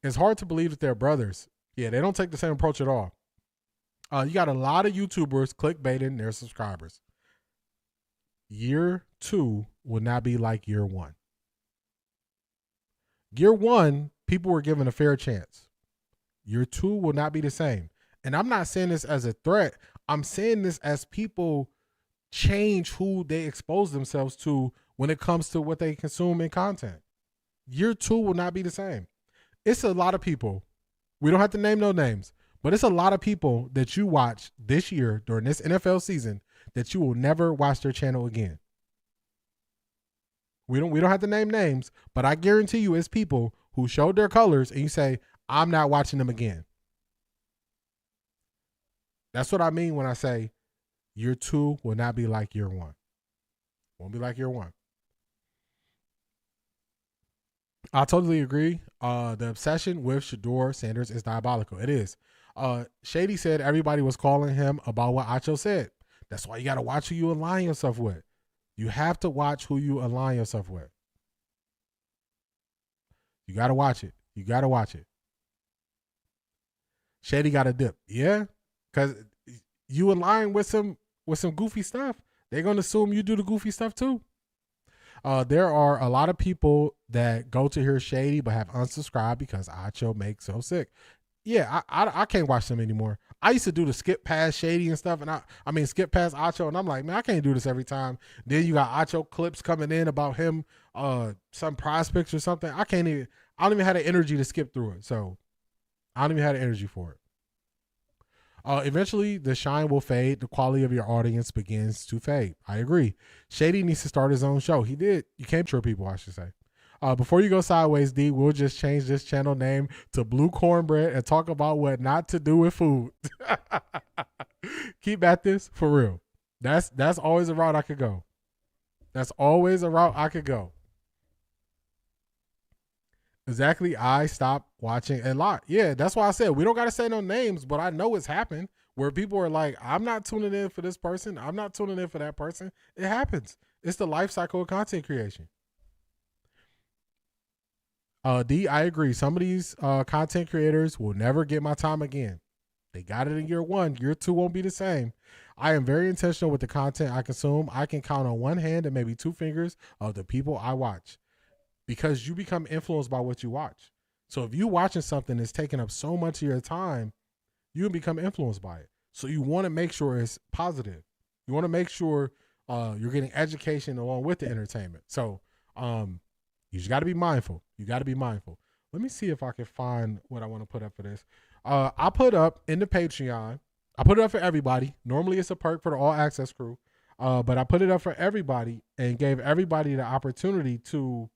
It's hard to believe that they're brothers. Yeah, they don't take the same approach at all. You got a lot of YouTubers clickbaiting their subscribers. Year 2 will not be like year 1. Year 1, people were given a fair chance. Year 2 will not be the same. And I'm not saying this as a threat. I'm saying this as people change who they expose themselves to when it comes to what they consume in content. Year 2 will not be the same. It's a lot of people. We don't have to name no names, but it's a lot of people that you watch this year during this NFL season that you will never watch their channel again. We don't have to name names, but I guarantee you it's people who showed their colors and you say, I'm not watching them again. That's what I mean when I say year 2 will not be like year 1. Won't be like year 1. I totally agree. The obsession with Shedeur Sanders is diabolical. It is. Shady said everybody was calling him about what Acho said. That's why you got to watch who you align yourself with. You have to watch who you align yourself with. You got to watch it. You got to watch it. Shady got a dip. Yeah. Because you align with some goofy stuff. They're going to assume you do the goofy stuff too. There are a lot of people that go to hear Shady but have unsubscribed because Acho makes so sick. Yeah, I can't watch them anymore. I used to do the skip past Shady and stuff, and I mean skip past Acho, and I'm like, man, I can't do this every time. Then you got Acho clips coming in about him, some prospects or something. I don't even have the energy to skip through it. So I don't even have the energy for it. Eventually, the shine will fade. The quality of your audience begins to fade. I agree. Shady needs to start his own show. He did. You can't trick people, I should say. Before you go sideways, D, we'll just change this channel name to Blue Cornbread and talk about what not to do with food. Keep at this for real. That's always a route I could go. That's always a route I could go. Exactly. I stopped watching a lot. Yeah, that's why I said we don't got to say no names, but I know it's happened where people are like, I'm not tuning in for this person. I'm not tuning in for that person. It happens. It's the life cycle of content creation. D, I agree. Some of these content creators will never get my time again. They got it in year 1. Year 2 won't be the same. I am very intentional with the content I consume. I can count on one hand and maybe 2 fingers of the people I watch, because you become influenced by what you watch. So if you watching something that's taking up so much of your time, you can become influenced by it. So you want to make sure it's positive. You want to make sure you're getting education along with the entertainment. So you just got to be mindful. You got to be mindful. Let me see if I can find what I want to put up for this. I put up in the Patreon. I put it up for everybody. Normally it's a perk for the all access crew. But I put it up for everybody and gave everybody the opportunity to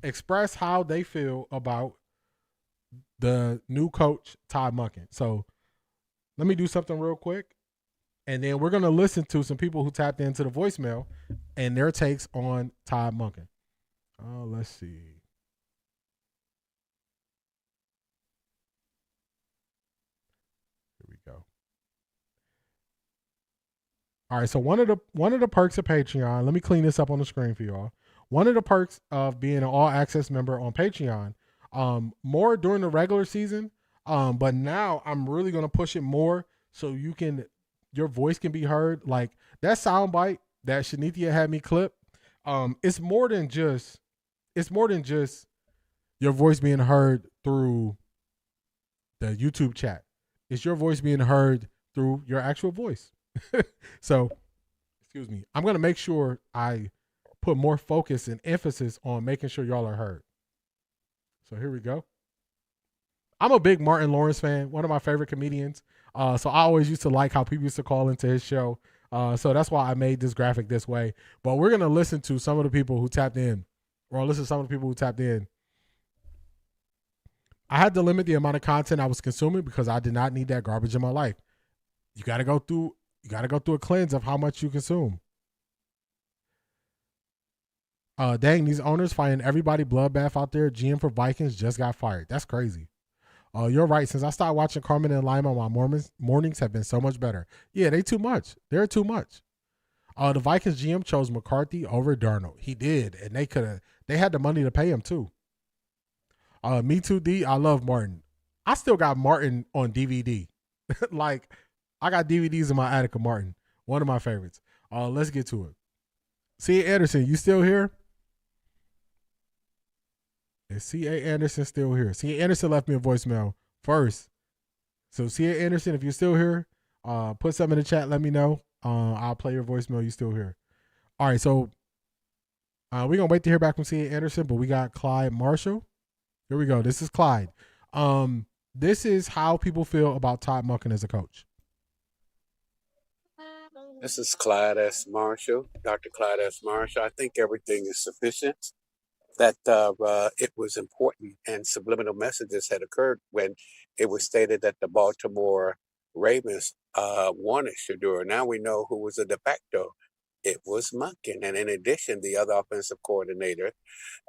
express how they feel about the new coach, Todd Monken. So let me do something real quick. And then we're going to listen to some people who tapped into the voicemail and their takes on Todd Monken. Let's see. Here we go. All right, so one of the perks of Patreon, let me clean this up on the screen for y'all. One of the perks of being an all access member on Patreon, more during the regular season, but now I'm really going to push it more so your voice can be heard. Like that soundbite that Shanithia had me clip, it's more than just your voice being heard through the YouTube chat. It's your voice being heard through your actual voice. So, excuse me. I'm going to make sure I put more focus and emphasis on making sure y'all are heard. So here we go. I'm a big Martin Lawrence fan, one of my favorite comedians. So I always used to like how people used to call into his show. So that's why I made this graphic this way. But we're going to listen to some of the people who tapped in, or listen to some of the people who tapped in. I had to limit the amount of content I was consuming because I did not need that garbage in my life. You got to go through a cleanse of how much you consume. Dang, these owners fighting everybody bloodbath out there. GM for Vikings just got fired. That's crazy. You're right. Since I started watching Carmen and Lima, my mornings have been so much better. Yeah, they too much. They're too much. The Vikings GM chose McCarthy over Darnold. He did, and they had the money to pay him too. Me too, D. I love Martin. I still got Martin on DVD. Like, I got DVDs in my attic of Martin. One of my favorites. Let's get to it. C.A. Anderson, you still here? Is C.A. Anderson still here? C.A. Anderson left me a voicemail first. So C.A. Anderson, if you're still here, put something in the chat. Let me know. I'll play your voicemail. You still here? All right. So we're going to wait to hear back from C.A. Anderson, but we got Clyde Marshall. Here we go. This is Clyde. This is how people feel about Todd Monken as a coach. This is Clyde S. Marshall, Dr. Clyde S. Marshall. I think everything is sufficient. That it was important, and subliminal messages had occurred when it was stated that the Baltimore Ravens wanted Shedeur. Now we know who was a de facto. It was Monken. And in addition, the other offensive coordinator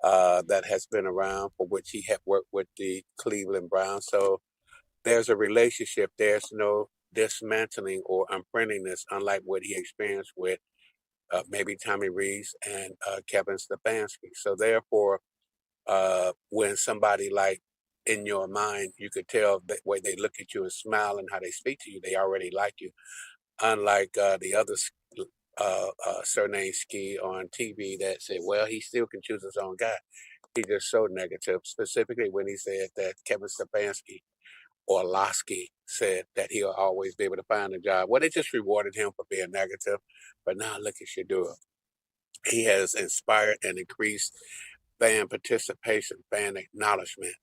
that has been around, for which he had worked with the Cleveland Browns. So there's a relationship. There's no dismantling or unfriendliness, unlike what he experienced with maybe Tommy Rees and Kevin Stefanski. So therefore, when somebody like in your mind, you could tell the way they look at you and smile and how they speak to you, they already like you. Unlike the other surname ski on TV that said, well, he still can choose his own guy. He just so negative, specifically when he said that Kevin Stefanski or Lasky said that he'll always be able to find a job. Well, they just rewarded him for being negative. But now look at Shedeur. He has inspired and increased fan participation, fan acknowledgement.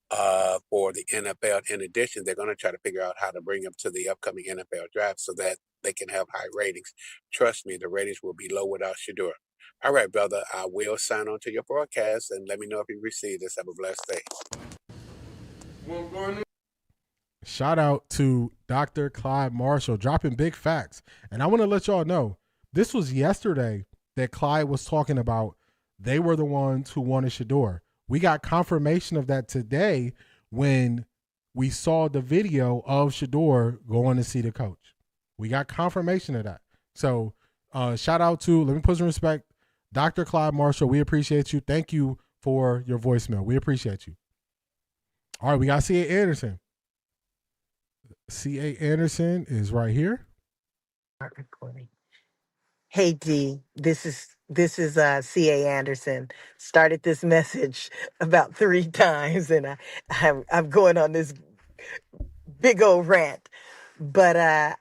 for the NFL. In addition, they're going to try to figure out how to bring him to the upcoming NFL draft so that they can have high ratings. Trust me, the ratings will be low without Shedeur. All right, brother, I will sign on to your broadcast and let me know if you receive this. Have a blessed day. Shout out to Dr. Clyde Marshall dropping big facts. And I want to let y'all know, this was yesterday that Clyde was talking about they were the ones who wanted Shedeur. We got confirmation of that today when we saw the video of Shedeur going to see the coach. We got confirmation of that. So shout out to, let me put some respect, Dr. Clyde Marshall. We appreciate you. Thank you for your voicemail. We appreciate you. All right, we got C.A. Anderson. C.A. Anderson is right here. Hey D, this is C.A. Anderson. Started this message about 3 times, and I'm going on this big old rant. But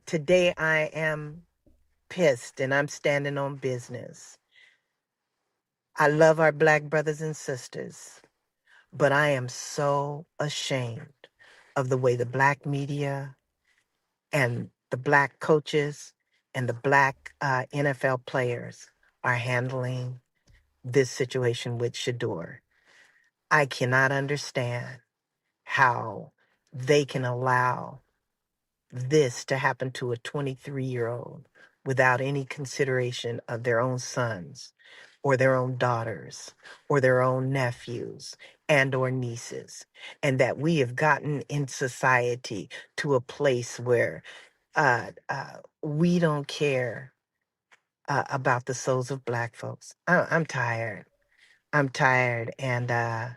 today I am pissed, and I'm standing on business. I love our Black brothers and sisters, but I am so ashamed of the way the Black media and the Black coaches and the Black NFL players are handling this situation with Shedeur. I cannot understand how they can allow this to happen to a 23-year-old without any consideration of their own sons or their own daughters or their own nephews and or nieces, and that we have gotten in society to a place where we don't care about the souls of Black folks. I'm tired. I'm tired, and I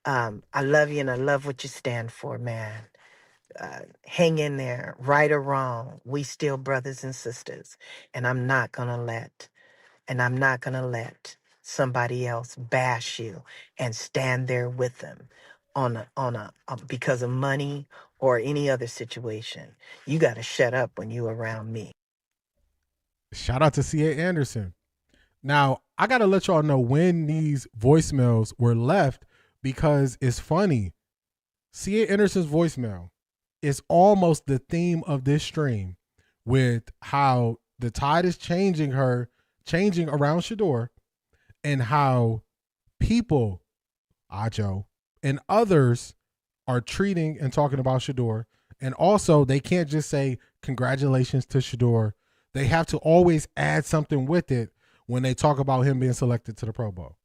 love you, and I love what you stand for, man. Hang in there, right or wrong. We still brothers and sisters, and I'm not gonna let somebody else bash you and stand there with them on a because of money or any other situation. You got to shut up when you around me. Shout out to C.A. Anderson. Now, I got to let y'all know when these voicemails were left because it's funny. C.A. Anderson's voicemail is almost the theme of this stream with how the tide is changing around Shedeur and how people, Acho, and others are treating and talking about Shedeur. And also, they can't just say congratulations to Shedeur. They have to always add something with it when they talk about him being selected to the Pro Bowl.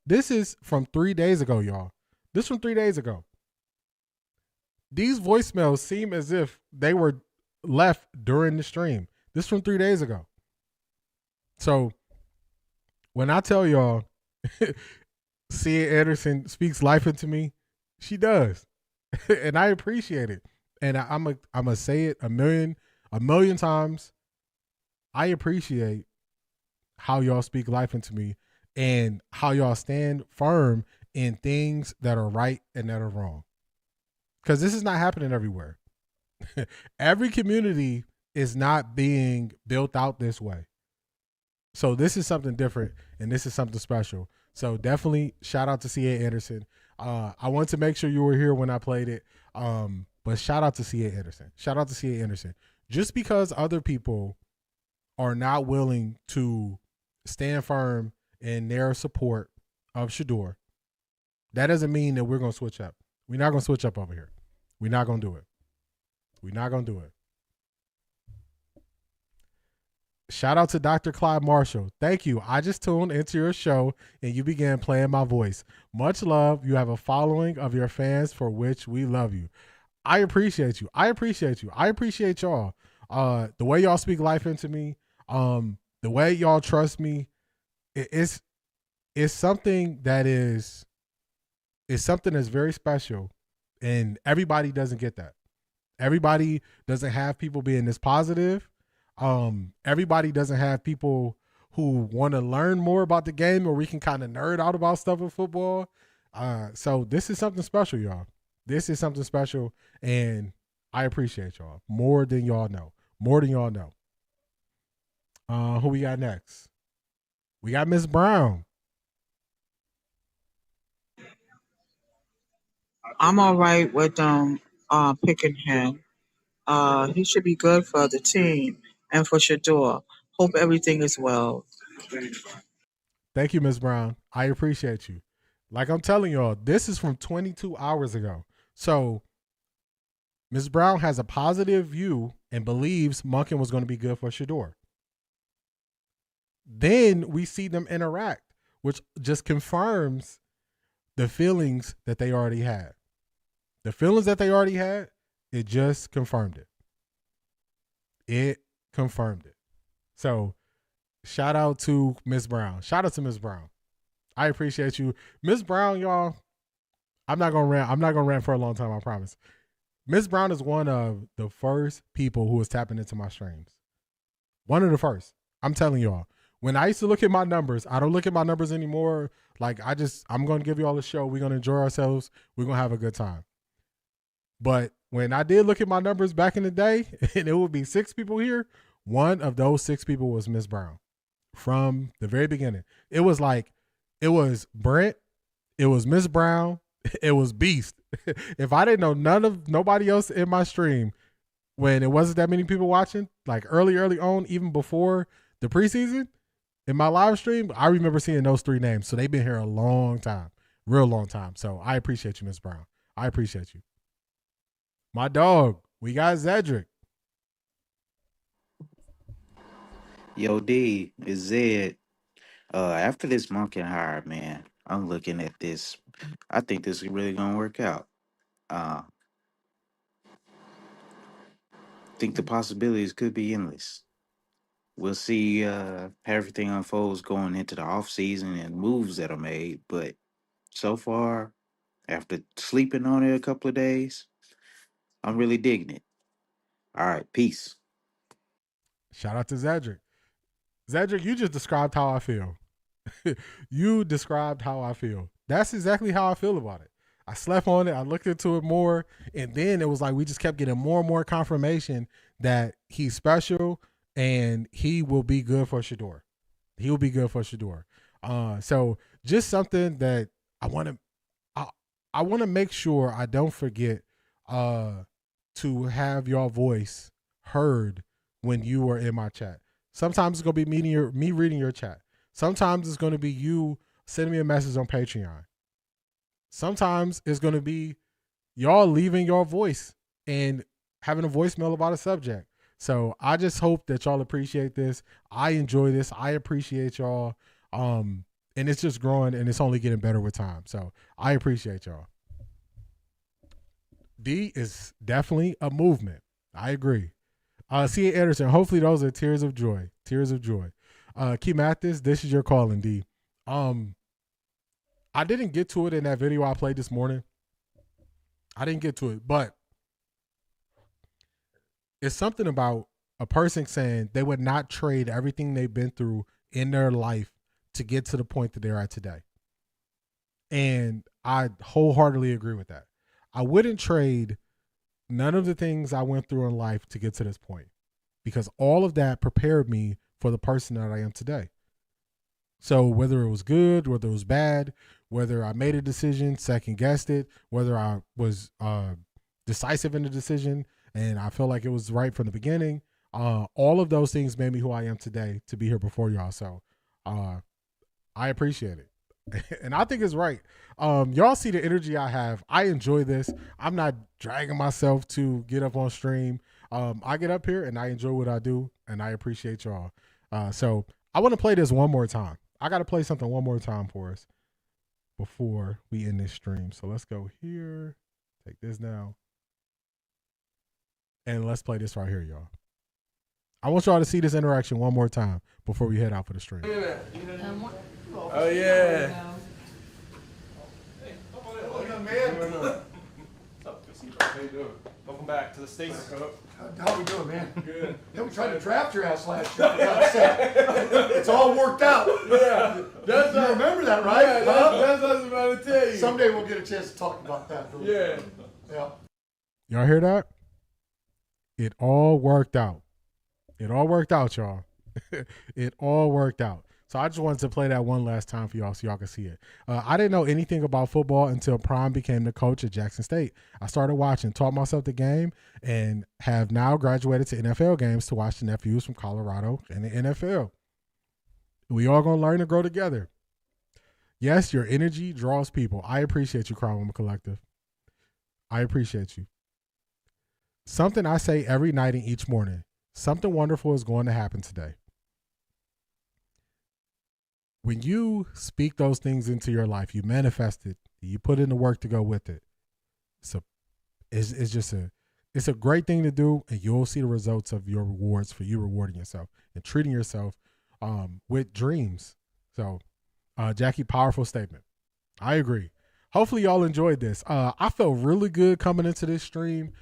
This is from 3 days ago, y'all. This from 3 days ago. These voicemails seem as if they were left during the stream. This from 3 days ago. So when I tell y'all C.A. Anderson speaks life into me, she does. And I appreciate it. And I'm going to say it a million times. I appreciate how y'all speak life into me and how y'all stand firm in things that are right and that are wrong. Because this is not happening everywhere. Every community is not being built out this way. So this is something different and this is something special. So definitely shout out to C.A. Anderson. I want to make sure you were here when I played it. But shout out to C.A. Anderson. Shout out to C.A. Anderson. Just because other people are not willing to stand firm in their support of Shedeur, that doesn't mean that we're going to switch up. We're not going to switch up over here. We're not going to do it. We're not going to do it. Shout out to Dr. Clyde Marshall. Thank you. I just tuned into your show and you began playing my voice. Much love. You have a following of your fans for which we love you. I appreciate you. I appreciate you. I appreciate y'all. The way y'all speak life into me, the way y'all trust me, it's something that is something that's very special, and everybody doesn't get that. Everybody doesn't have people being this positive. Everybody doesn't have people who want to learn more about the game, or we can kind of nerd out about stuff in football. So this is something special, y'all. This is something special, and I appreciate y'all more than y'all know. More than y'all know. Who we got next? We got Miss Brown. I'm all right with picking him. He should be good for the team and for Shedeur. Hope everything is well. Thank you, Ms. Brown. I appreciate you. Like I'm telling y'all, this is from 22 hours ago. So Ms. Brown has a positive view and believes Monken was going to be good for Shedeur. Then we see them interact, which just confirms the feelings that they already had. The feelings that they already had, it just confirmed it. It confirmed it. So shout out to Ms. Brown. Shout out to Ms. Brown. I appreciate you. Ms. Brown, y'all, I'm not gonna rant for a long time, I promise. Ms. Brown is one of the first people who was tapping into my streams. One of the first. I'm telling y'all. When I used to look at my numbers, I don't look at my numbers anymore. Like I'm gonna give y'all a show. We're gonna enjoy ourselves. We're gonna have a good time. But when I did look at my numbers back in the day, and it would be 6 people here, one of those 6 people was Ms. Brown. From the very beginning. It was Brent, it was Ms. Brown, it was Beast. If I didn't know nobody else in my stream when it wasn't that many people watching, like early on, even before the preseason, in my live stream, I remember seeing those 3 names. So they've been here a long time, real long time. So I appreciate you, Ms. Brown. I appreciate you. My dog, we got Zedric. Yo, D, is Zed. After this Monken hire, man, I'm looking at this. I think this is really gonna work out. I think the possibilities could be endless. We'll see how everything unfolds going into the off season and moves that are made. But so far, after sleeping on it a couple of days, I'm really digging it. All right, peace. Shout out to Zedric. Zedric, you just described how I feel. You described how I feel. That's exactly how I feel about it. I slept on it. I looked into it more. And then it was like we just kept getting more and more confirmation that he's special and he will be good for Shedeur. He will be good for Shedeur. So just something that I want to make sure I don't forget to have your voice heard when you are in my chat. Sometimes it's going to be me reading your chat. Sometimes it's going to be you sending me a message on Patreon. Sometimes it's going to be y'all leaving your voice and having a voicemail about a subject. So I just hope that y'all appreciate this. I enjoy this. I appreciate y'all. And it's just growing and it's only getting better with time. So I appreciate y'all. D is definitely a movement. I agree. C.A. Anderson, hopefully those are tears of joy. Tears of joy. Key Mathis, this is your calling, D. I didn't get to it in that video I played this morning. I didn't get to it, but it's something about a person saying they would not trade everything they've been through in their life to get to the point that they're at today. And I wholeheartedly agree with that. I wouldn't trade none of the things I went through in life to get to this point because all of that prepared me for the person that I am today. So whether it was good, whether it was bad, whether I made a decision, second guessed it, whether I was decisive in the decision and I felt like it was right from the beginning, all of those things made me who I am today to be here before y'all. So I appreciate it. And I think it's right. Y'all see the energy I have. I enjoy this. I'm not dragging myself to get up on stream. I get up here and I enjoy what I do and I appreciate y'all. So I want to play this one more time. I got to play something one more time for us before we end this stream. So let's go here. Take this now. And let's play this right here, y'all. I want y'all to see this interaction one more time before we head out for the stream. Oh, yeah. Hey, what's up, man? How you doing? Welcome back to the States. How we doing, man? Good. Yeah, we tried to draft your ass last year. For God's sake. It's all worked out. Yeah. You remember that, right? Yeah, that's what I was about to tell you. Someday we'll get a chance to talk about that. Yeah. Yeah. Y'all hear that? It all worked out. It all worked out, y'all. It all worked out. So I just wanted to play that one last time for y'all so y'all can see it. I didn't know anything about football until Prime became the coach at Jackson State. I started watching, taught myself the game, and have now graduated to NFL games to watch the nephews from Colorado and the NFL. We all going to learn and grow together. Yes, your energy draws people. I appreciate you, Crown Woman Collective. I appreciate you. Something I say every night and each morning. Something wonderful is going to happen today. When you speak those things into your life, you manifest it, you put in the work to go with it. It's a great thing to do, and you'll see the results of your rewards for you rewarding yourself and treating yourself with dreams. So, Jackie, powerful statement. I agree. Hopefully y'all enjoyed this. I felt really good coming into this stream.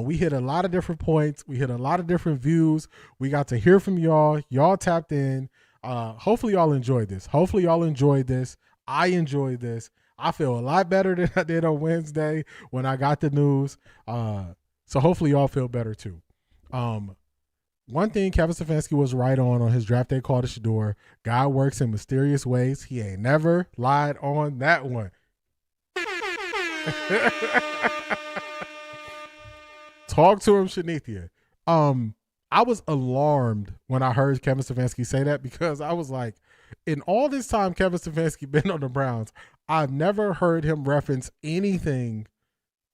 We hit a lot of different points. We hit a lot of different views. We got to hear from y'all. Y'all tapped in. Hopefully y'all enjoyed this. I enjoyed this. I feel a lot better than I did on Wednesday when I got the news. So hopefully y'all feel better too. One thing Kevin Stefanski was right on his draft day call to Shedeur. God works in mysterious ways. He ain't never lied on that one. Talk to him, Shanithia. I was alarmed when I heard Kevin Stefanski say that, because I was like, in all this time Kevin Stefanski been on the Browns, I've never heard him reference anything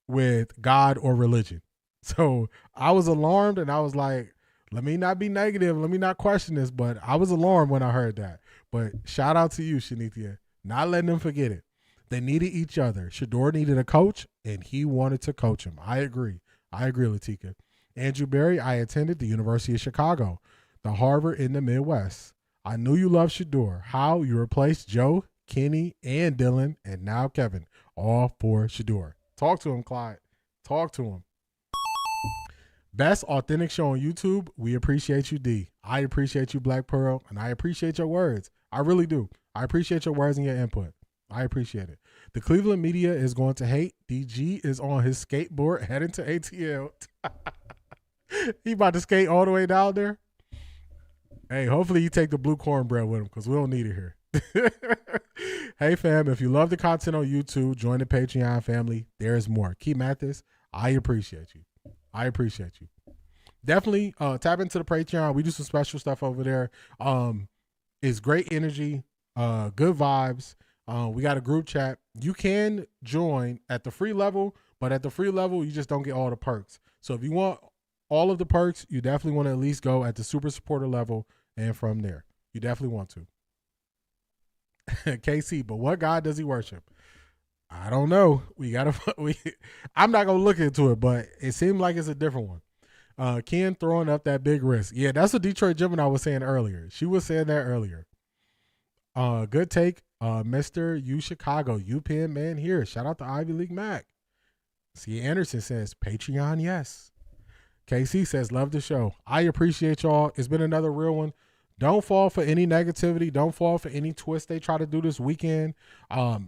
with God or religion. So I was alarmed, and I was like, let me not be negative. Let me not question this. But I was alarmed when I heard that. But shout out to you, Shanithia. Not letting them forget it. They needed each other. Shedeur needed a coach, and he wanted to coach him. I agree, Latika. Andrew Berry, I attended the University of Chicago, the Harvard in the Midwest. I knew you loved Shedeur. How you replaced Joe, Kenny, and Dylan, and now Kevin, all for Shedeur. Talk to him, Clyde. Talk to him. Best authentic show on YouTube. We appreciate you, D. I appreciate you, Black Pearl, and I appreciate your words. I really do. I appreciate your words and your input. I appreciate it. The Cleveland media is going to hate. DG is on his skateboard heading to ATL. He about to skate all the way down there. Hey, hopefully you take the blue cornbread with him, because we don't need it here. Hey, fam, if you love the content on YouTube, join the Patreon family. There's more. Keep at this. I appreciate you. Definitely tap into the Patreon. We do some special stuff over there. It's great energy, good vibes. We got a group chat. You can join at the free level, but at the free level, you just don't get all the perks. So if you want all of the perks, you definitely want to at least go at the super supporter level, and from there, you definitely want to. KC, but what God does he worship? I don't know. I'm not gonna look into it, but it seemed like it's a different one. Ken throwing up that big risk. Yeah, that's what Detroit Gemini was saying earlier. She was saying that earlier. Good take, Mr. U Chicago, UPenn man here. Shout out to Ivy League Mac. C. Anderson says Patreon, yes. KC says love the show. I appreciate y'all. It's been another real one. Don't fall for any negativity. Don't fall for any twist they try to do this weekend.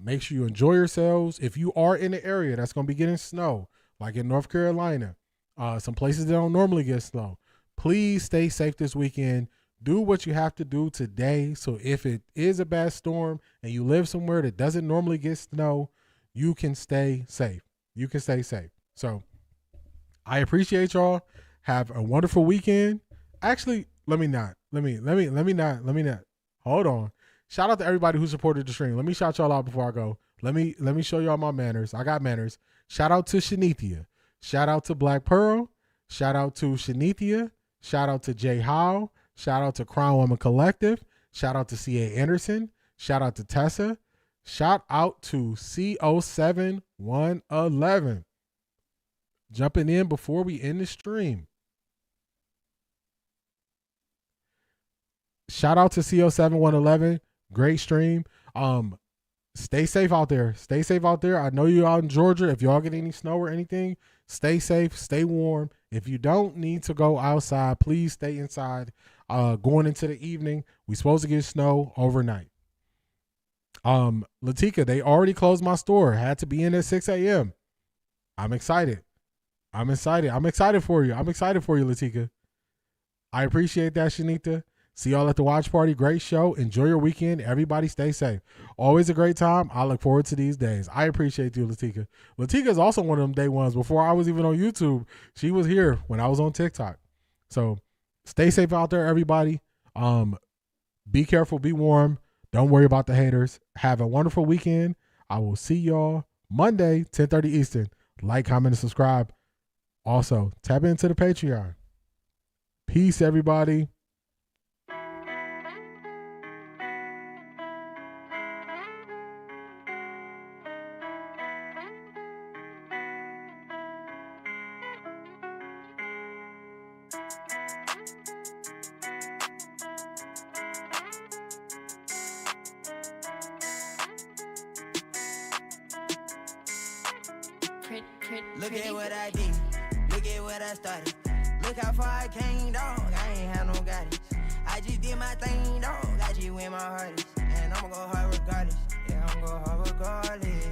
Make sure you enjoy yourselves. If you are in the area that's going to be getting snow, like in North Carolina, some places that don't normally get snow, please stay safe this weekend. Do what you have to do today. So if it is a bad storm and you live somewhere that doesn't normally get snow, you can stay safe. So I appreciate y'all. Have a wonderful weekend. Actually, let me not. Hold on. Shout out to everybody who supported the stream. Let me shout y'all out before I go. Let me show y'all my manners. I got manners. Shout out to Shanithia. Shout out to Black Pearl. Shout out to Shanithia. Shout out to Jay Howe. Shout out to Crown Woman Collective. Shout out to C.A. Anderson. Shout out to Tessa. Shout out to CO7111. Jumping in before we end the stream. Shout out to CO7111. Great stream. Stay safe out there. I know you're out in Georgia. If y'all get any snow or anything, stay safe, stay warm. If you don't need to go outside, please stay inside. Going into the evening, we're supposed to get snow overnight. Latika, they already closed my store. Had to be in at 6 a.m. I'm excited for you. Latika. I appreciate that, Shanita. See y'all at the watch party. Great show. Enjoy your weekend. Everybody stay safe. Always a great time. I look forward to these days. I appreciate you, Latika. Latika is also one of them day ones. Before I was even on YouTube, she was here when I was on TikTok. So stay safe out there, everybody. Be careful. Be warm. Don't worry about the haters. Have a wonderful weekend. I will see y'all Monday, 10:30 Eastern. Like, comment, and subscribe. Also, tap into the Patreon. Peace, everybody. Look at what I did. Look at what I started. Look how far I came, dog. I ain't had no guidance. I just did my thing, dog. I just went my hardest. And I'ma go hard regardless. Yeah, I'ma go hard regardless.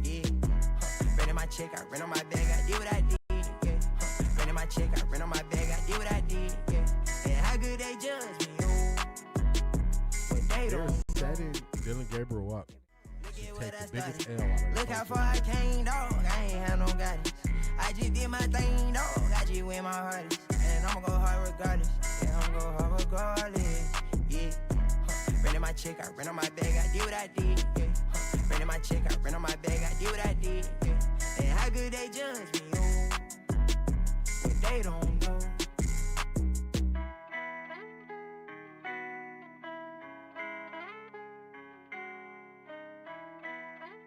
Yeah. Ran in my check, I ran on my bag, I did what I did. Yeah. Ran in my check, I ran on my bag, I did what I did. Yeah. And how good they judge me, oh. But they don't. They're setting Dylan Gabriel up. Take the biggest L out of Look how far I came, dog. I ain't had no guidance. I just did my thing, dog. I just went my hardest. And I'ma go hard regardless. Yeah, I'ma go hard regardless. Yeah. Ran in my check, I ran on my bag, I did what I did. Yeah. Ran in my check, I ran on my bag, I did what I did. Yeah. And how good they judge me, oh. But they don't